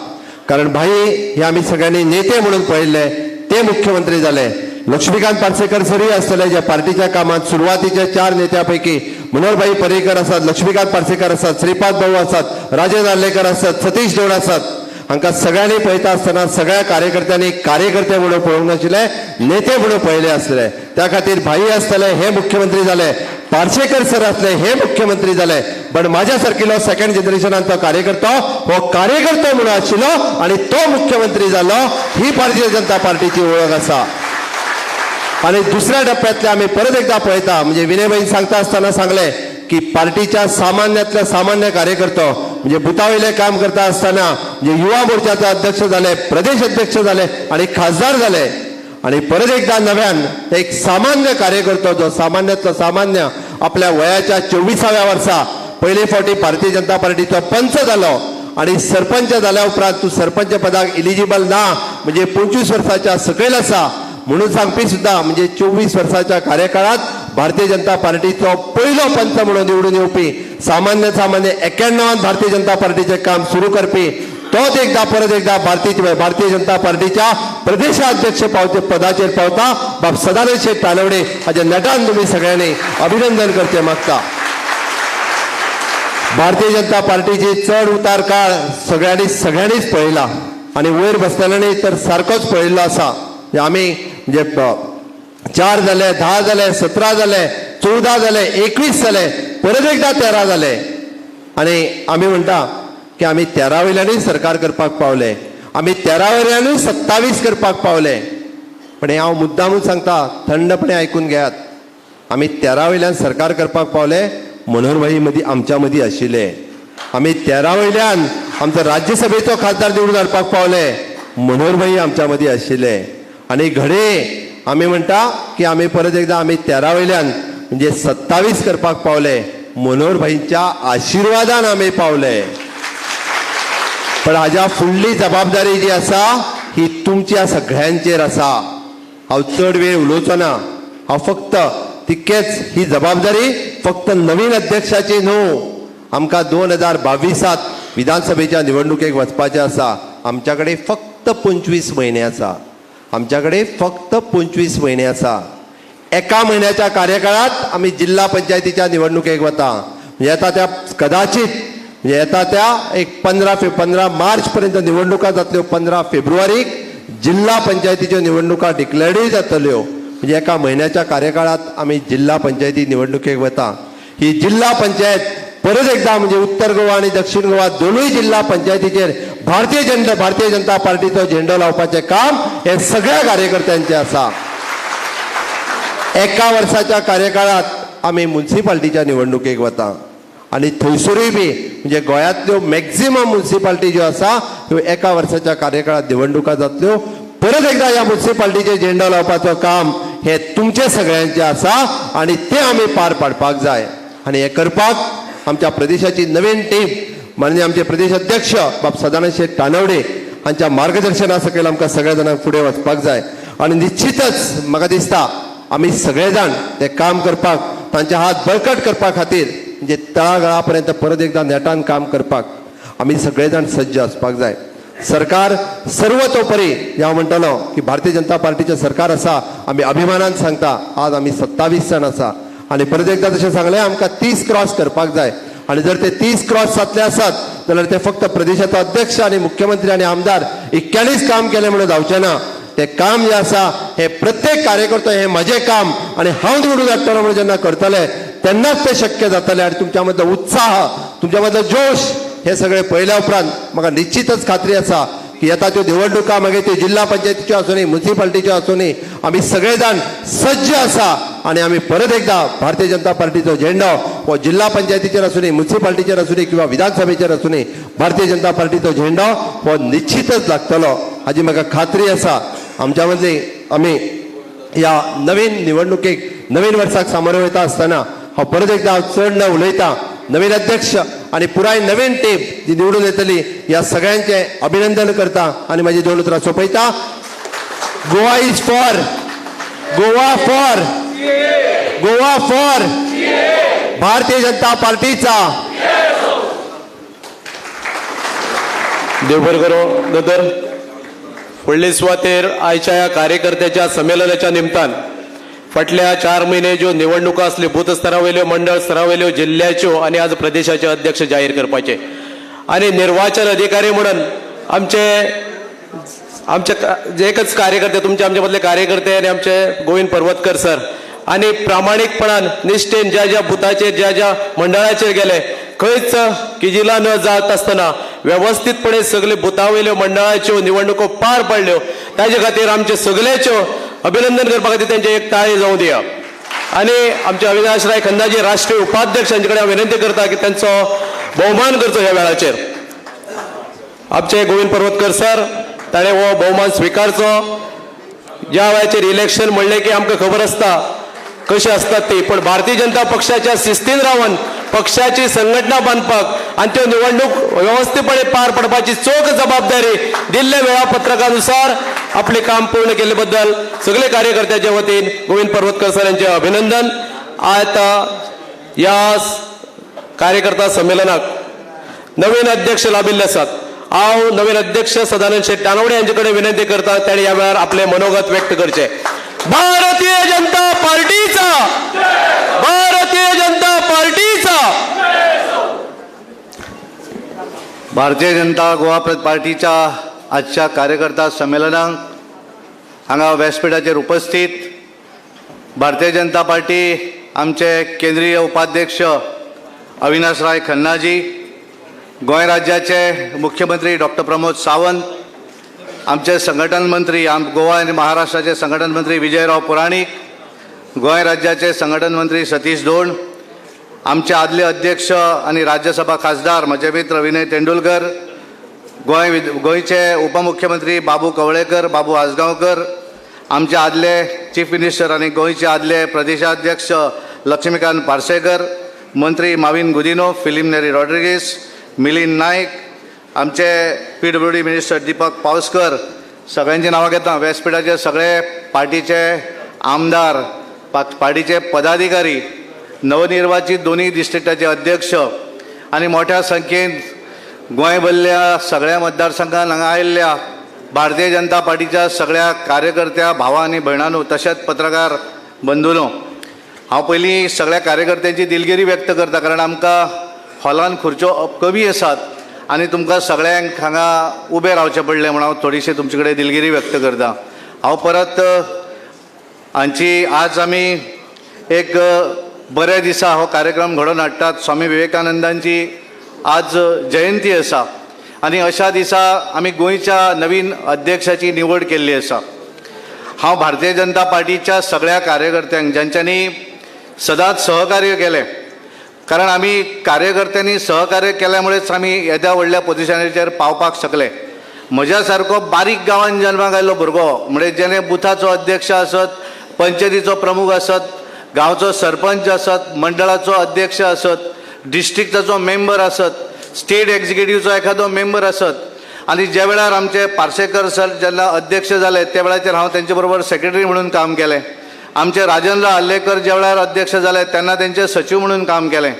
कारण भाई हे आमी सगळ्यांनी नेते म्हणून पळयल्ले, ते मुख्यमंत्री जाले. लक्ष्मीकांत पार्सेकर सरूय आसतले जे पार्टीच्या कामात सुरवातीच्या 4 नेत्यापैकी मनोहरभाई पर्रीकर आसात, लक्ष्मीकांत पार्सेकर आसात, श्रीपाद भाऊ आसात, राजे नार्लेकर आसात, सतीश देवड आसात. हांकां सगळ्यांनी पळयता आसतना सगळ्या कार्यकर्त्यांनी कार्यकर्ते म्हणून पळोवंक नाशिल्ले, नेते म्हणून पळयले आसले. त्या खातीर भाई आसतले हे मुख्यमंत्री जाले, पार्सेकर सर आसले हे मुख्यमंत्री जाले. पण माझ्या सारकिलो सेकंड जनरेशनांचो कार्यकर्तो हो कार्यकर्तो म्हणून आशिल्लो आणि तो मुख्यमंत्री जालो. ही भारतीय जनता पार्टीची ओळख आसा. आणि दुसऱ्या टप्प्यातले आम्ही परत एकदा पळयता म्हणजे विनयभाई सांगता आसतना सांगले की पार्टीच्या सामान्यातले सामान्य कार्यकर्तो म्हणजे बुथावयले काम करता आसतना म्हणजे युवा मोर्चाचे अध्यक्ष झाले, प्रदेश अध्यक्ष झाले आणि खासदार झाले. आणि परत एकदा नव्यान एक सामान्य कार्यकर्तो जो सामान्यातलो सामान्य आपल्या वयाच्या 24व्या वर्सा पयले फावटी भारतीय जनता पार्टीचो पंच जालो आणि सरपंच जाल्या उपरांत तूं सरपंच पदाक इलिजिबल ना म्हणजे 25 वर्साच्या सकयल आसा म्हणून सांगपी सुद्धा म्हणजे 24 वर्साच्या कार्यकाळात भारतीय जनता पार्टीचो पयलो पंच म्हणून निवडून येवपी सामान्य 91 भारतीय जनता पार्टीचे काम सुरू करपी तोच एकदा परत एकदा भारतीय जनता पार्टीच्या प्रदेशाध्यक्ष पदाचेर पावता बाब सदानंद शेट तानवडे हाच्या नेटान तुम्ही सगळ्यांनी अभिनंदन करचे मागता. भारतीय जनता पार्टीची चढ उतार काळ सगळ्यांनीच पळयला आणि वयर बसलेल्यांनी तर सारकोच पळयल्लो आसा. आम्ही म्हणजे 4 जाले, 10 जाले, 17 जाले, 14 जाले, 21 जाले, परत एकदा 13 जाले आणि आम्ही म्हणटा की आम्ही 13 वयल्यानूय सरकार करपाक पावले, आम्ही 13 वयल्यानूय 27 करपाक पावले. पण हे हांव मुद्दामूच सांगता, थंडपणे आयकून घेयात. आम्ही 13 वयल्यान सरकार करपाक पावले मनोहरभाई मदीं आमच्या मदीं आशिल्ले. आम्ही 13 वयल्यान आमचो राज्यसभेचो खासदार निवडून हाडपाक पावले मनोहरभाई आमच्या मदीं आशिल्ले. आणि घडये आम्ही म्हणटा की आम्ही परत एकदा आम्ही 13 वयल्यान म्हणजे 27 करपाक पावले मनोहरभाईंच्या आशिर्वादान आम्ही पावले. पण हाज्या फुडली जबाबदारी जी आसा ही तुमच्या सगळ्यांचेर आसा. हांव चड वेळ उलोवचो ना, हांव फक्त तितकेच ही जबाबदारी फक्त नवीन अध्यक्षाची न्हू. आमकां 2022 विधानसभेच्या निवडणुकेक वचपाचें आसा. आमच्याकडे फक्त 25 म्हयने आसा. आमच्याकडे फक्त 25 महिने आसा. एका महिन्याच्या कार्यकाळात आम्ही जिल्हा पंचायतीच्या निवडणुकेक वता. म्हणजे येता त्या कदाचित म्हणजे येता त्या एक 15 मार्च पर्यंत निवडणुका जातल्यो. 15 फेब्रुवारीक जिल्हा पंचायतीच्यो निवडणुका डिक्लेअर्डूय जातल्यो. म्हणजे एका महिन्याच्या कार्यकाळात आम्ही जिल्हा पंचायती निवडणुकेक वता. ही जिल्हा पंचायत परत एकदा म्हणजे उत्तर गोवा आणि दक्षिण गोवा दोनूय जिल्हा पंचायतीचेर भारतीय जनता पार्टीचो झेंडो लावपाचें काम हे सगळ्या कार्यकर्त्यांचे आसा. एका वर्साच्या कार्यकाळात आमी म्युन्सिपाल्टीच्या निवडणुकेक वता आणि थंयसरूय बी म्हणजे गोंयांतल्यो मॅक्झिमम म्युन्सिपाल्टी ज्यो आसा ह्यो एका वर्साच्या कार्यकाळात निवडणुका जातल्यो. परत एकदा ह्या म्युन्सिपाल्टीचे झेंडो लावपाचो काम हे तुमचे सगळ्यांचे आसा आणि ते आमी पार पाडपाक जाय. आणि हे करपाक आमच्या प्रदेशाची नवीन टीम म्हणजे आमचे प्रदेश अध्यक्ष बाब सदानंद शेट तानवडे हांच्या मार्गदर्शना सकयल आमकां सगळ्या जाणांक फुडें वचपाक जाय. आणि निश्चितच म्हाका दिसता आमी सगळे जाण ते काम करपाक तांचे हात बळकट करपा खातीर म्हणजे तळागाळापर्यंत परत एकदा नेटान काम करपाक आमी सगळे जाण सज्ज आसपाक जाय. सरकार सर्वतोपरी हांव म्हणटलो की भारतीय जनता पार्टीचें सरकार आसा आमी अभिमानान सांगता. आज आमी 27 जाण आसा आनी परत एकदा तशें सांगलें आमकां 30 क्रॉस करपाक जाय. आणि जर ते 30 क्रॉस जातले आसात जाल्यार ते फक्त प्रदेशाचो अध्यक्ष आणि मुख्यमंत्री आणि आमदार एक्क्यांनीच काम केले म्हणून जावचें ना. ते काम जे आसा हे प्रत्येक कार्यकर्तो हे म्हजें काम आणि हांव निवडून हाडटलो म्हणून जेन्ना करतले तेन्नाच ते शक्य जातलें. आणि तुमच्या मदलो उत्साह, तुमच्या मदलो जोश हे सगळे पळयल्या उपरांत म्हाका निश्चितच खात्री आसा की येता त्यो निवडणुका मागीर त्यो जिल्हा पंचायतीच्यो आसूं दी, म्युनिसिपालिटीच्यो आसूं दी, आमी सगळे जाण सज्ज आसा आणि आमी परत एकदा भारतीय जनता पार्टीचो झेंडो हो जिल्हा पंचायतीचेर आसूं दी, म्युनिसिपालिटीचेर आसूं दी किंवा विधानसभेचेर आसूं दी, भारतीय जनता पार्टीचो झेंडो हो निश्चितच लागतलो हाची म्हाका खात्री आसा. आमच्या मदली आमी ह्या नवीन निवडणुकेक नवीन वर्साक सामोरे वयता आसतना हांव परत एकदा चड न उलयता नवीन अध्यक्ष आणि पुराय नवीन टीम जी निवडून येतली ह्या सगळ्यांचे अभिनंदन करता आणि माझी दोन उतरां सोंपयता. Goa is for, Goa for, Goa for Bharatiya Janata पार्टीचा. देव बरें करूं. दोतोर फुडले सुवातेर आयच्या ह्या कार्यकर्त्याच्या संमेलनाच्या निमतान फाटल्या 4 म्हयने ज्यो निवडणुका असल्यो बूथ स्तरावयल्यो, मंडळ स्तरावयल्यो, जिल्ह्याच्यो आणि आज प्रदेशाचे अध्यक्ष जाहीर करपाचे आणि निर्वाचन अधिकारी म्हणून आमचे जे एकच कार्यकर्ते आमच्या मदले कार्यकर्ते आणि आमचे गोविंद पर्वतकर सर आणि प्रामाणिकपणान निश्ठेन ज्या ज्या बुथाचेर ज्या ज्या मंडळाचेर गेले खंयच किजिला न जात आसतना व्यवस्थितपणे सगळे बुथावयल्यो मंडळाच्यो निवडणुको पार पाडल्यो. ताजे खातीर आमचे सगळ्याच्यो अभिनंदन करपा खातीर त्यांचे एक ताळी जावं दिया. आणि आमचे अविनाश राय खन्नाजी राष्ट्रीय उपाध्यक्ष हांचे कडेन हांव विनंती करता की त्यांचो भोवमान करचो ह्या वेळाचेर. आमचे गोविंद पर्वतकर सर ताणें हो भोवमान स्विकारचो. ज्या वेळाचेर इलेक्शन म्हणलें की आमकां खबर आसता कशी असतात ती, पण भारतीय जनता पक्षाच्या शिस्तीन रावन पक्षाची संघटना बांधपाक आणि त्यो निवडणूक व्यवस्थितपणे पार पडपाची चोख जबाबदारी दिल्ल्या वेळापत्रकानुसार आपले काम पूर्ण केले बद्दल सगळे कार्यकर्त्याच्या वतीन गोविंद पर्वतकर सर यांचे अभिनंदन. आता या कार्यकर्ता संमेलनाक नवीन अध्यक्ष लाभिल्ले आसात. हांव नवीन अध्यक्ष सदानंद शेट टानवडे यांचे कडेन विनंती करता ताणे ह्या वेळार आपले मनोगत व्यक्त करचे. भारतीय जनता पार्टीचा, भारतीय जनता पार्टीचा. भारतीय जनता गोवा पार्टीच्या आजच्या कार्यकर्ता संमेलनाक हांगा व्यासपीठाचेर उपस्थित भारतीय जनता पार्टी आमचे केंद्रीय उपाध्यक्ष अविनाश राय खन्नाजी, गोंय राज्याचे मुख्यमंत्री डॉक्टर प्रमोद सावंत, आमचे संघटन मंत्री गोवा आणि महाराष्ट्राचे संघटन मंत्री विजयराव पुराणीक, गोंय राज्याचे संघटन मंत्री सतीश धोंड, आमचे आदले अध्यक्ष आणि राज्यसभा खासदार म्हजे मित्र विनय तेंडुलकर, गोंयचे उपमुख्यमंत्री बाबू कवळेकर, बाबू आसगांवकर, आमचे आदले चीफ मिनिस्टर आणि गोंयचे आदले प्रदेशाध्यक्ष लक्ष्मीकांत पार्सेकर, मंत्री माविन गुदिनो, फिलिम नेरी रॉड्रिगीस, मिलिंद नाईक, आमचे PWD मिनिस्टर दीपक पावसकर, सगळ्यांची नांवां घेता. व्यासपीठाचे सगळे पार्टीचे आमदार, पार्टीचे पदाधिकारी, नवनिर्वाचित दोन्ही डिस्ट्रिक्टाचे अध्यक्ष आणि मोठ्या संख्येन गोंय भरल्या सगळ्या मतदारसंघांत हांगा आयिल्ल्या भारतीय जनता पार्टीच्या सगळ्या कार्यकर्त्या भावां आनी भयणांनो तशेंच पत्रकार बंधूनो, हांव पयलीं सगळ्या कार्यकर्त्यांची दिलगिरी व्यक्त करता कारण आमकां हॉलान खुर्च्यो कमी आसात आणि तुमकां सगळ्यांक हांगा उबें रावचें पडलें म्हणून हांव थोडीशी तुमचे कडेन दिलगिरी व्यक्त करता. हांव परत हांची आज आमी एक बऱ्या दिसा हो कार्यक्रम घडोवन हाडटात. स्वामी विवेकानंदांची आज जयंती आसा आणि अशा दिसा आमी गोंयच्या नवीन अध्यक्षाची निवड केल्ली आसा. हांव भारतीय जनता पार्टीच्या सगळ्या कार्यकर्त्यांक ज्यांच्यांनी सदांच सहकार्य केलें, कारण आमी कार्यकर्त्यांनी सहकार्य केल्यामुळेच आमी येद्या व्हडल्या पोझिशनाचेर पावपाक शकले. म्हज्या सारको बारीक गांवांत जल्माक आयिल्लो भुरगो म्हणजे जेणे बुथाचो अध्यक्ष आसत, पंचायतीचो प्रमुख आसत, गांवचो सरपंच आसत, मंडळाचो अध्यक्ष आसत, डिस्ट्रिक्टाचो मेंबर आसत, स्टेट एक्झिक्युटिव्हचो एखादो मेंबर आसत आणि ज्या वेळार आमचे पार्सेकर सर जेन्ना अध्यक्ष जाले त्या वेळाचेर हांव तेंचे बरोबर सेक्रेटरी म्हणून काम केलें आमचे राजेंद्र हल्लेकर ज्या वेळार अध्यक्ष जाले तेन्ना तेंचे सचिव म्हणून काम केलें.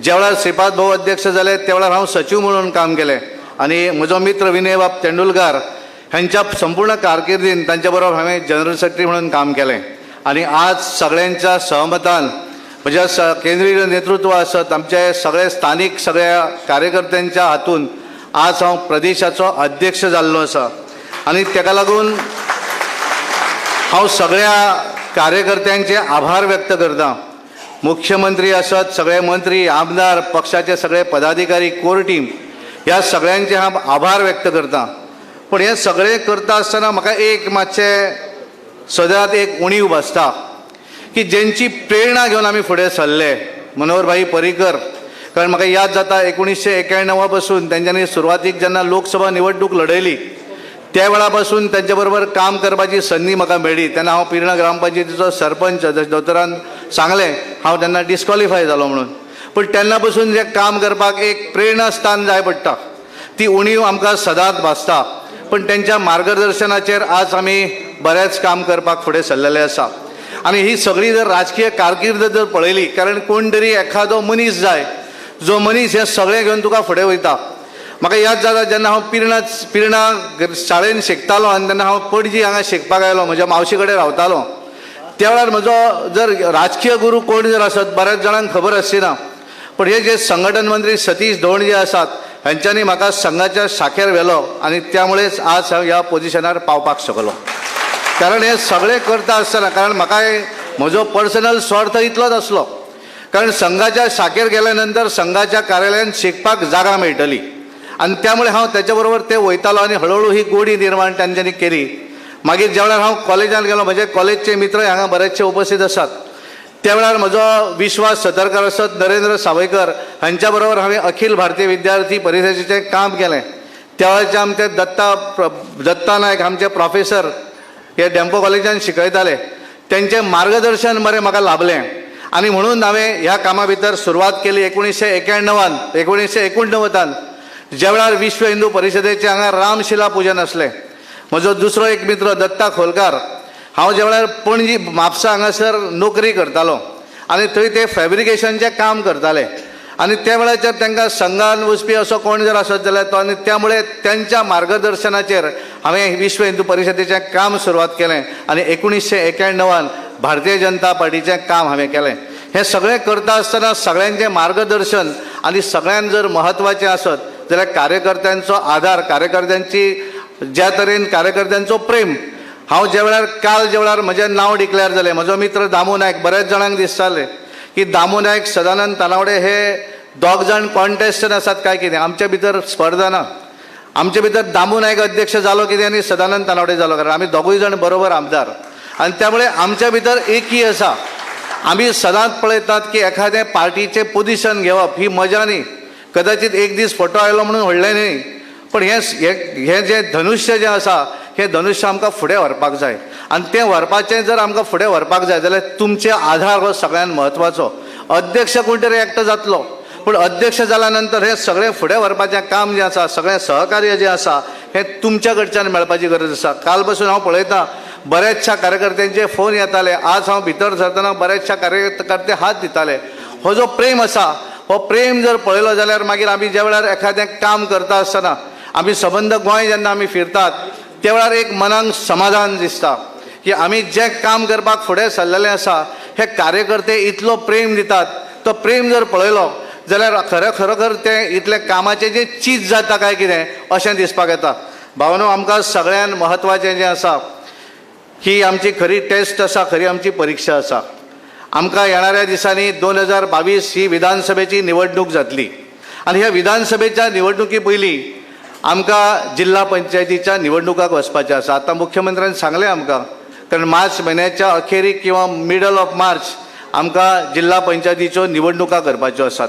ज्या वेळार श्रीपाद भाऊ अध्यक्ष जाले त्या वेळार हांव सचिव म्हणून काम केलें. आणि म्हजो मित्र विनय बाब तेंडुलकार हांच्या संपूर्ण कारकिर्दीन तांच्या बरोबर हांवें जनरल सेक्रेटरी म्हणून काम केलें. आणि आज सगळ्यांच्या सहमतान म्हज्या केंद्रीय नेतृत्व आसत आमचे सगळे स्थानीक सगळ्या कार्यकर्त्यांच्या हातून आज हांव प्रदेशाचो अध्यक्ष जाल्लो आसा. आणि ताका लागून हांव सगळ्या कार्यकर्त्यांचे आभार व्यक्त करता. मुख्यमंत्री आसत, सगळे मंत्री, आमदार, पक्षाचे सगळे पदाधिकारी, कोर टीम, ह्या सगळ्यांचे हांव आभार व्यक्त करता. पण हे सगळे करता आसतना म्हाका एक मातशें सदांच एक उणीव भासता की ज्यांची प्रेरणा घेवन आमी फुडें सरले, मनोहर भाई पर्रीकर, कारण म्हाका याद जाता 1991 पासून तेंच्यांनी सुरवातीक जेन्ना लोकसभा निवडणूक लढयली त्या वेळा पासून त्यांच्या बरोबर काम करपाची संदी म्हाका मेळ्ळी. तेन्ना हांव पिर्णा ग्रामपंचायतीचो सरपंच, दोतोरान सांगलें हांव तेन्ना डिस्क्वॉलिफाय जालो म्हणून. पण तेन्ना पासून जे काम करपाक एक प्रेरणा स्थान जाय पडटा, ती उणीव आमकां सदांच भासता. पण त्यांच्या मार्गदर्शनाचेर आज आमी बरेंच काम करपाक फुडें सरलेले आसा. आणि ही सगळी जर राजकीय कारकीर्द जर पळयली, कारण कोण तरी एखादो मनीस जाय जो मनीस हे सगळें घेवन तुका फुडें वयता. म्हाका याद जाता जेन्ना हांव पिर्णा शाळेंत शिकतालो आनी तेन्ना हांव पणजी हांगा शिकपाक आयलो, म्हज्या मावशे कडेन रावतालो. त्या वेळार म्हजो जर राजकीय गुरू कोण जर आसत बऱ्याच जाणांक खबर आसची, पण हे जे संघटन मंत्री सतीश धोंड जे आसात हांच्यांनी म्हाका संघाच्या शाखेर व्हेलो आणि त्यामुळेच आज हांव ह्या पोजिशनार पावपाक शकलो. कारण हे सगळे करता आसतना, कारण म्हाका म्हजो पर्सनल स्वार्थ इतलोच आसलो, कारण संघाच्या शाखेर गेल्या नंतर संघाच्या कार्यालयात शिकपाक जागा मेळटली आणि त्यामुळे हांव त्याच्या बरोबर ते वयतालो आणि हळूहळू ही गोडी निर्माण तांच्यांनी केली. मागीर ज्या वेळार हांव कॉलेजांत गेलो, म्हजे कॉलेजचे मित्र हांगा बरेचशे उपस्थित आसात, त्या वेळार म्हजो विश्वास सतरकर आसत, नरेंद्र सावयकर हांच्या बरोबर हांवें अखिल भारतीय विद्यार्थी परिशदेचें काम केलें. त्या वेळाचे आमचे दत्ता नायक आमचे प्रोफेसर हे डेम्पो कॉलेजांत शिकयताले, तेंचें मार्गदर्शन बरें म्हाका लाभलें. आणि म्हणून हांवें ह्या कामा भितर सुरवात केली 1991 ज्या वेळार विश्व हिंदू परिशदेचे हांगा रामशिला पूजन आसलें. म्हजो दुसरो एक मित्र दत्ता खोलकार, हांव ज्या वेळार पणजी म्हापसा हांगासर नोकरी करतालो आनी थंय ते फॅब्रिकेशनचें काम करताले आणि त्या वेळाचेर तांकां संघान वचपी असो कोण जर आसत जाल्यार तो, आनी त्यामुळे त्यांच्या मार्गदर्शनाचेर हांवें विश्व हिंदू परिशदेचें काम सुरवात केलें आणि 1991 भारतीय जनता पार्टीचें काम हांवें केलें. हें सगळें करता आसतना सगळ्यांचें मार्गदर्शन आणि सगळ्यांत जर म्हत्वाचें आसत जाल्यार कार्यकर्त्यांचो आधार, ज्या तरेन कार्यकर्त्यांचो प्रेम. हांव ज्या वेळार म्हजें नांव डिक्लेअर जालें, म्हजो मित्र दामू नायक, बरेच जाणांक दिसतालें की दामू नायक सदानंद तानावडे हे दोग जाण कॉन्टेस्टंट आसात काय कितें. आमचे भितर स्पर्धा ना, आमचे भितर दामू नायक अध्यक्ष जालो कितें आनी सदानंद तानावडे जालो, कारण आमी दोगूय जाण बरोबर आमदार आणि त्यामुळे आमच्या भितर एकी आसा. आमी सदांच पळयतात की एखादें पार्टीचें पोजिशन घेवप ही मजा न्ही. कदाचित एक दीस फोटो आयलो म्हणून व्हडलें न्ही, पण हे जे धनुश्य जें आसा हे धनुश्य आमकां फुडें व्हरपाक जाय आणि तें व्हरपाचें जर आमकां फुडें व्हरपाक जाय जाल्यार तुमचे आधार हो सगळ्यांत म्हत्वाचो. अध्यक्ष कोण तरी एकटो जातलो, पण अध्यक्ष जाल्या नंतर हे सगळें फुडें व्हरपाचें काम जें आसा, सगळें सहकार्य जें आसा हें तुमच्या कडच्यान मेळपाची गरज आसा. काल पासून हांव पळयतां बऱ्याचशा कार्यकर्त्यांचे फोन येताले. आज हांव भितर सरतना बऱ्याचशा कार्यकर्ते हात दिताले. हो जो प्रेम आसा, हो प्रेम जर पळयलो जाल्यार मागीर आमी ज्या वेळार एखादें काम करता आसतना आमी सबंद गोंय जेन्ना आमी फिरतात त्या वेळार एक मनाक समाधान दिसता की आमी जें काम करपाक फुडें सरलेलें आसा हे कार्यकर्ते इतलो प्रेम दितात. तो प्रेम जर पळयलो जाल्यार खरोखर तें इतलें कामाचें जें चीज जाता काय कितें अशें दिसपाक येता. भावनो, आमकां सगळ्यांत म्हत्वाचें जें आसा ही आमची खरी टेस्ट आसा, खरी आमची परीक्षा आसा. आमकां येणाऱ्या दिसांनी 2022 ही विधानसभेची निवडणूक जातली आणि ह्या विधानसभेच्या निवडणुकी पयलीं आमकां जिल्हा पंचायतीच्या निवडणुकाक वचपाचें आसा. आतां मुख्यमंत्र्यान सांगलें आमकां, कारण मार्च म्हयन्याच्या अखेरीक किंवा मिडल ऑफ मार्च आमकां जिल्हा पंचायतीच्यो निवडणुका करपाच्यो आसात.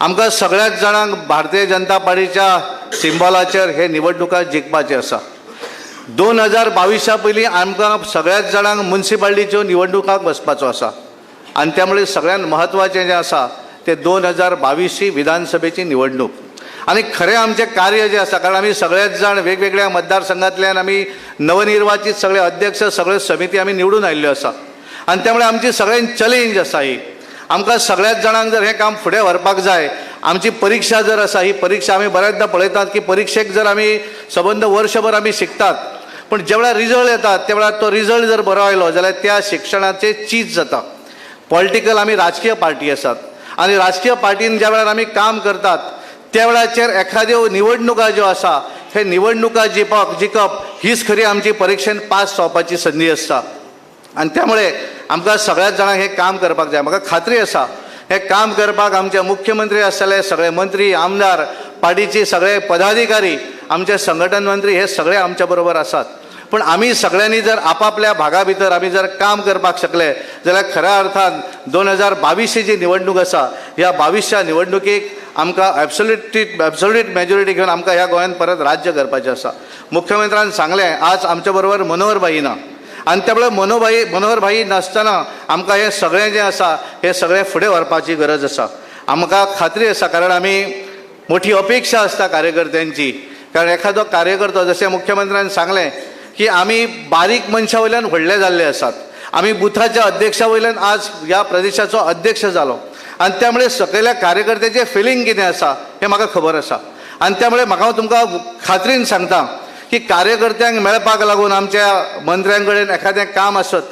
आमकां सगळ्याच जाणांक भारतीय जनता पार्टीच्या सिंबॉलाचेर हे निवडणुका जिखपाचें आसा. 2022 पयलीं आमकां सगळ्याच जाणांक म्युनिसिपालिटीच्यो निवडणुकाक वचपाचो आसा आणि त्यामुळे सगळ्यांत म्हत्वाचें जें आसा ते 2022 ही विधानसभेची निवडणूक. आणि खरें आमचें कार्य जें आसा, कारण आमी सगळेच जाण वेगवेगळ्या मतदारसंघांतल्यान आमी नवनिर्वाचित सगळे अध्यक्ष, सगळे समिती आमी निवडून आयिल्ल्यो आसा आनी त्या मुळे आमची सगळ्यांची चॅलेंज आसा ही. आमकां सगळ्याच जाणांक जर हें काम फुडें व्हरपाक जाय, आमची परीक्षा जर आसा, ही परीक्षा आमी बऱ्याचदा पळयतात की परीक्षेक जर आमी सबंद वर्षभर आमी शिकतात, पण जे वेळार रिजल्ट येतात त्या वेळार तो रिजल्ट जर बरो आयलो जाल्यार त्या शिक्षणाचें चीज जाता. पॉलिटिकल आमी राजकीय पार्टी आसात आनी राजकीय पार्टीन ज्या वेळार आमी काम करतात त्या वेळाचेर एखाद्यो निवडणुका ज्यो आसा हे निवडणुका जिखप हीच खरी आमची परीक्षेन पास जावपाची संदी आसता. आनी त्यामुळे आमकां सगळ्याच जाणांक हें काम करपाक जाय. म्हाका खात्री आसा हें काम करपाक आमचे मुख्यमंत्री आसतले, सगळे मंत्री, आमदार, पार्टीचे सगळे पदाधिकारी, आमचे संघटन मंत्री हे सगळे आमच्या बरोबर आसात. पण आमी सगळ्यांनी जर आपापल्या भागा भितर आमी जर काम करपाक शकले जाल्यार खऱ्या अर्थान 2022 जी निवडणूक आसा ह्या 22च्या निवडणुकीक आमकां एब्सोल्यूट मेजॉरिटी घेवन आमकां ह्या गोंयांत परत राज्य करपाचें आसा. मुख्यमंत्र्यान सांगलें आज आमच्या बरोबर मनोहर भाई ना, आनी त्या वेळार मनोहर भाई नासतना आमकां हें सगळें जें आसा हें सगळें फुडें व्हरपाची गरज आसा. आमकां खात्री आसा कारण आमी मोठी अपेक्षा आसता कार्यकर्त्यांची. कारण एखादो कार्यकर्तो जशें मुख्यमंत्र्यान सांगलें की आमी बारीक मनशा वयल्यान व्हडले जाल्ले आसात. आमी बुथाच्या अध्यक्षा वयल्यान आज ह्या प्रदेशाचो अध्यक्ष जालो आनी त्यामुळे सकयल्या कार्यकर्त्याचें फिलींग कितें आसा हें म्हाका खबर आसा. आनी त्यामुळे म्हाका तुमकां खात्रीन सांगता की कार्यकर्त्यांक मेळपाक लागून आमच्या मंत्र्यां कडेन एखादें काम आसत,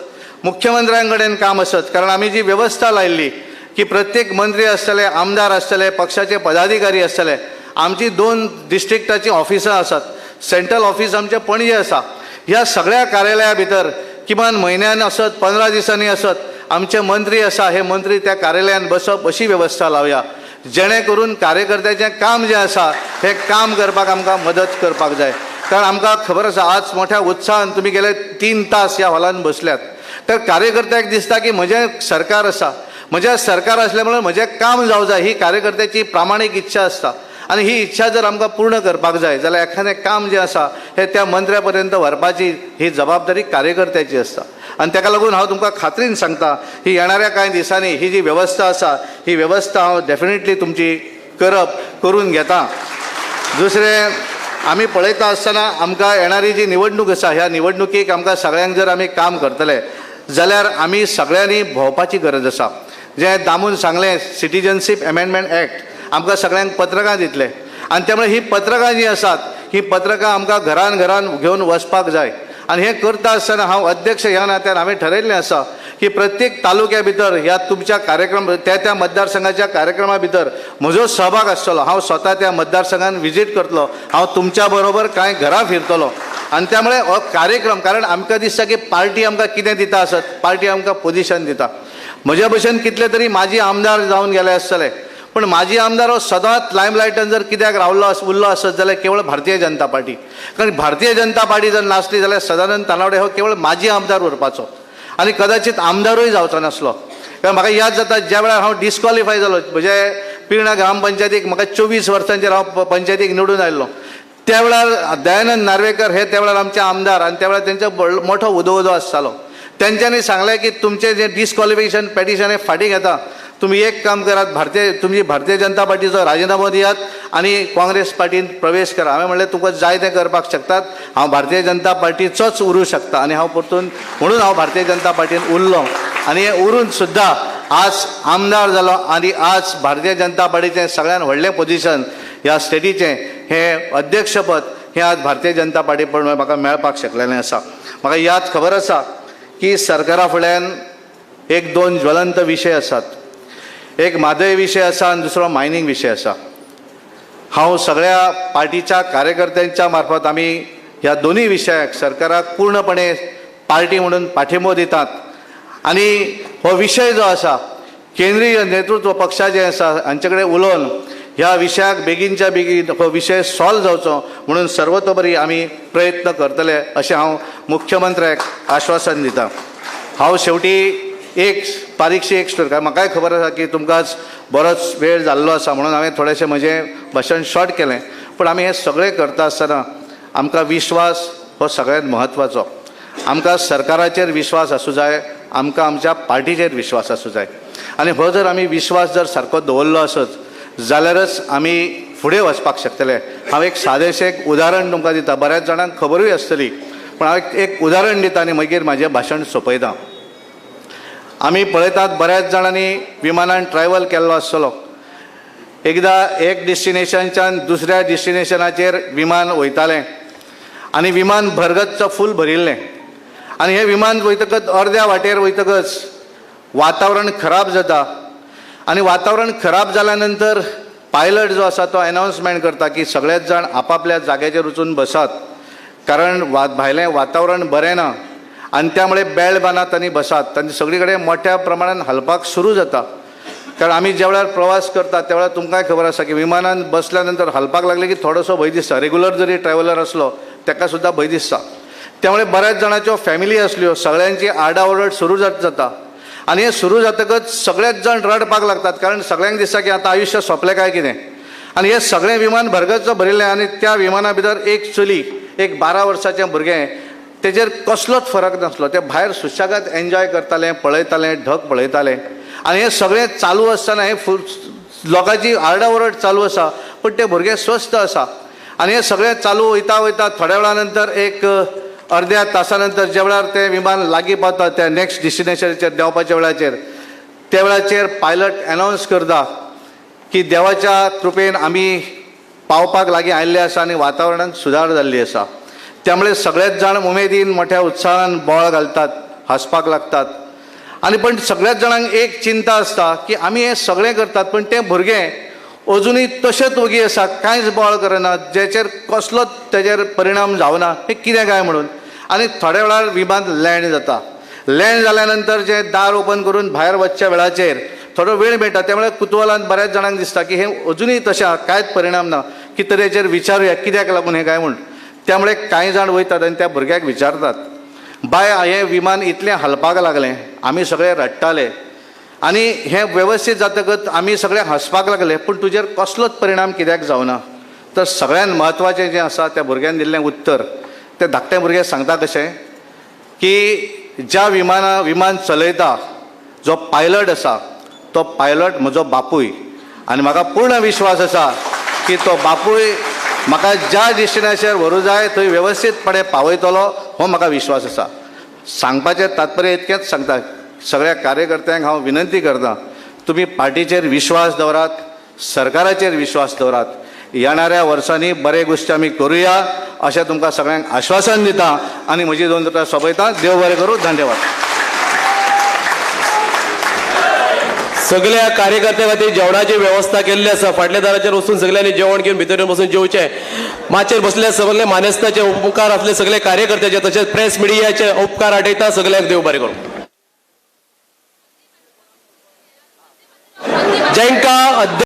मुख्यमंत्र्यां कडेन काम आसत, कारण आमी जी वेवस्था लायिल्ली की प्रत्येक मंत्री आसतले, आमदार आसतले, पक्षाचे पदाधिकारी आसतले, आमची 2 डिस्ट्रिक्टाची ऑफिसां आसात, सेंट्रल ऑफिस आमचें पणजे आसा. ह्या सगळ्या कार्यालया भितर किमान म्हयन्यान आसत, 15 दिसांनी आसत, आमचे मंत्री आसा हे मंत्री त्या कार्यालयान बसप अशी वेवस्था लावया जेणे करून कार्यकर्त्याचें काम जें आसा हें काम करपाक आमकां मदत करपाक जाय. कारण आमकां खबर आसा आज मोठ्या उत्साहान तुमी गेले 3 तास ह्या हॉलान बसल्यात. तर कार्यकर्त्याक दिसता की म्हजें सरकार आसा, म्हजें सरकार आसल्या मुळे म्हजें काम जावं जाय ही कार्यकर्त्याची प्रामाणीक इच्छा आसता. आनी ही इच्छा जर आमकां पूर्ण करपाक जाय जाल्यार एखादें काम जें आसा हें त्या मंत्र्या पर्यंत व्हरपाची ही जबाबदारी कार्यकर्त्याची आसता. आनी ताका लागून हांव तुमकां खात्रीन सांगता ही येणाऱ्या कांय दिसांनी ही जी वेवस्था आसा ही वेवस्था हांव डेफिनेटली तुमची करून घेता. दुसरें आमी पळयता आसतना आमकां येणारी जी निवडणूक आसा ह्या निवडणुकीक आमकां सगळ्यांक जर आमी काम करतले जाल्यार आमी सगळ्यांनी भोंवपाची गरज आसा. जें दामून सांगलें सिटिजनशीप अमेंडमेंट एक्ट आमकां सगळ्यांक पत्रकां दितले आनी त्यामुळे ही पत्रकां जीं आसात ही पत्रकां आमकां घरान घरान घेवन वचपाक जाय. आनी हें करता आसतना हांव अध्यक्ष ह्या नात्यान हांवें ठरयिल्लें आसा की प्रत्येक तालुक्या भितर ह्या तुमच्या कार्यक्रम त्या मतदारसंघाच्या कार्यक्रमा भितर म्हजो सहभाग आसतलो. हांव स्वता त्या मतदारसंघान विजीट करतलो, हांव तुमच्या बरोबर कांय घरां फिरतलो. आनी त्यामुळे हो कार्यक्रम कारण आमकां दिसता की पार्टी आमकां कितें दिता आसत, पार्टी आमकां पोजिशन दिता. म्हज्या भशेन कितले तरी माजी आमदार जावन गेले आसतले पण माजी आमदार हो सदांच लायमलायटान जर कित्याक उरलो आसत जाल्यार केवळ भारतीय जनता पार्टी. कारण भारतीय जनता पार्टी जर नासली जाल्यार सदानंद तानावडे हो केवळ माजी आमदार उरपाचो आनी कदाचित आमदारूय जावचो नासलो. कारण म्हाका याद जाता ज्या वेळार हांव डिस्क्वॉलिफाय जालो म्हणजे पिर्णा ग्रामपंचायतीक म्हाका 24 वर्सांचेर हांव पंचायतीक निवडून आयिल्लो त्या वेळार दयानंद नार्वेकर हे त्या वेळार आमचे आमदार आनी त्या वेळार तेंचो मोठो उदो आसतालो. तेंच्यांनी सांगलें की तुमचें जें डिस्क्वॉलिफिकेशन पेटिशन हें फाटीं घेता, तुम्ही एक काम करात तुमची भारतीय जनता पार्टीचो राजिनामो दियात आणि काँग्रेस पार्टीन प्रवेश करा. हांवें म्हणलें तुका जाय तें करपाक शकतात, हांव भारतीय जनता पार्टीचोच उरूं शकता आनी हांव परतून म्हणून हांव भारतीय जनता पार्टीन उरलो आनी हें उरून सुद्दां आज आमदार जालो आनी आज भारतीय जनता पार्टीचें सगळ्यान व्हडलें पोजिशन ह्या स्टेटीचें हें अध्यक्षपद हें आज भारतीय जनता पार्टी पळोवन म्हाका मेळपाक शकलेलें आसा. म्हाका याद खबर आसा की सरकारा फुड्यान 1-2 ज्वलंत विशय आसात. एक म्हादय विशय आसा आनी दुसरो मायनींग विशय आसा. हांव सगळ्या पार्टीच्या कार्यकर्त्यांच्या मार्फत आमी ह्या दोनूय विशयाक सरकाराक पूर्णपणे पार्टी म्हणून पाठिंबो दितात आनी हो विशय जो आसा केंद्रीय नेतृत्व पक्षा जे आसा हांचे कडेन उलोवन ह्या विशयाक बेगीनच्या बेगीन हो विशय सॉल्व जावचो म्हणून सर्वतोपरी आमी प्रयत्न करतले अशें हांव मुख्यमंत्र्याक आश्वासन दितां. हांव शेवटी बारीकशी एक स्टोरी, म्हाकाय खबर आसा की तुमकां बरोच वेळ जाल्लो आसा म्हणून हांवें थोडेशें म्हजें भाशण शॉर्ट केलें. पूण आमी हें सगळें करता आसतना आमकां विश्वास हो सगळ्यांत म्हत्वाचो. आमकां सरकाराचेर विश्वास आसूं जाय, आमकां आमच्या पार्टीचेर विश्वास आसूं जाय आनी हो जर आमी विश्वास जर सारको दवरलो आसत जाल्यारच आमी फुडें वचपाक शकतले. हांव एक सादेशें एक उदाहरण तुमकां दिता, बऱ्याच जाणांक खबरूय आसतली पण हांव एक उदाहरण दिता आनी मागीर म्हाजें भाशण सोंपयतां. आमी पळयतात बऱ्याच जाणांनी विमानान ट्रॅव्हल केल्लो आसतलो. एकदां एक डेस्टिनेशनच्यान दुसऱ्या डेस्टिनेशनाचेर विमान वयतालें आनी विमान भरगच्च फूल भरिल्लें आनी हें विमान वयतकच अर्द्या वाटेर वयतकच वातावरण खराब जाता आनी वातावरण खराब जाल्या नंतर पायलट जो आसा तो अनाउन्समेंट करता की सगळेच जाण आपापल्या जाग्याचेर वचून बसात, कारण भायलें वातावरण बरें ना आनी त्यामुळे बेल्ट बांदात आनी बसात. आनी सगळी कडेन मोठ्या प्रमाणान हलपाक सुरू जाता. कारण आमी ज्या वेळार प्रवास करता त्या वेळार तुमकांय खबर आसा की विमानान बसल्या नंतर हलपाक लागले की थोडोसो भंय दिसता. रेग्युलर जरी ट्रॅव्हलर असलो ताका सुद्दां भंय दिसता. त्यामुळे बऱ्याच जाणांच्यो फॅमिली असल्यो सगळ्यांची आरडाओरड सुरू जाता आनी हें सुरू जातकच सगळेच जाण रडपाक लागतात, कारण सगळ्यांक दिसता की आतां आयुश्य सोंपलें काय कितें. आनी हें सगळें विमान भरगच्च भरिल्लें आनी त्या विमाना भितर एक चली, एक 12 वर्साचें भुरगें, तेजेर कसलोच फरक नासलो. ते भायर सुशेगाद एन्जॉय करतालें, पळयतालें, ढग पळयतालें आनी हें सगळें चालू आसतना हें लोकांची आरडाओरड चालू आसा, पूण तें भुरगें स्वस्थ आसा. आनी हें सगळें चालू वयता वयता थोड्या वेळा नंतर एक अर्द्या तासा नंतर ज्या वेळार तें विमान लागीं पावता त्या नेक्स्ट डेस्टिनेशनाचेर देंवपाच्या वेळाचेर, त्या वेळाचेर पायलट अनाउन्स करता की देवाच्या कृपेन आमी पावपाक लागीं आयिल्ले आसा आनी वातावरणांत सुदार जाल्ली आसा. त्यामुळे सगळेच जाण उमेदीन मोठ्या उत्साहान बोळ घालतात, हांसपाक लागतात. आनी पण सगळ्याच जाणांक एक चिंता आसता की आमी हें सगळें करतात पण तें भुरगें अजुनूय तशेंच ओगी आसा, कांयच बोळ करना, जेचेर कसलोच तेजेर परिणाम जावना. हें कितें काय म्हणून. आनी थोड्या वेळार विमान लँड जाता. लँड जाल्या नंतर जें दार ओपन करून भायर वचच्या वेळाचेर थोडो वेळ मेळटा. त्यामुळे कुतुहलान बऱ्याच जाणांक दिसता की हें अजुनूय तशें आसा, कांयच परिणाम ना, कितें तरेचेर विचारुया कित्याक लागून हें काय म्हूण. त्यामुळे कांय जाण वयतात आनी त्या भुरग्याक विचारतात, बाय हें विमान इतलें हलपाक लागलें, आमी सगळे रडटाले आनी हें वेवस्थीत जातकच आमी सगळे हांसपाक लागले, पूण तुजेर कसलोच परिणाम कित्याक जावना. तर सगळ्यान म्हत्वाचें जें आसा त्या भुरग्यान दिल्लें उत्तर, तें धाकटें भुरगें सांगता कशें की ज्या विमान चलयता जो पायलट आसा तो पायलट म्हजो बापूय आनी म्हाका पूर्ण विश्वास आसा की तो बापूय म्हाका ज्या डेस्टिनेशनाचेर व्हरूं जाय थंय वेवस्थीतपणे पावयतलो, हो म्हाका विश्वास आसा. सांगपाचें तात्पर्य इतकेंच सांगता, सगळ्या कार्यकर्त्यांक हांव विनंती करतां, तुमी पार्टीचेर विश्वास दवरात, सरकाराचेर विश्वास दवरात. येणाऱ्या वर्सांनी बरे गोश्टी आमी करुया अशें तुमकां सगळ्यांक आश्वासन दिता आनी म्हजी 2 उतरां सोंपयतां. देव बरें करूं. धन्यवाद. सगळ्या कार्यकर्त्यां खातीर जेवणाची वेवस्था केल्ली आसा. फाटल्या दाराचेर वचून सगळ्यांनी जेवण घेवन भितर येवन बसून जेवचें. माचयेर बसले सगळे मानेस्ताचे उपकार आसले सगळे कार्यकर्त्याचे, तशेंच प्रेस मिडियाचे उपकार आठयता. सगळ्यांक देव बरें करूं. जेंका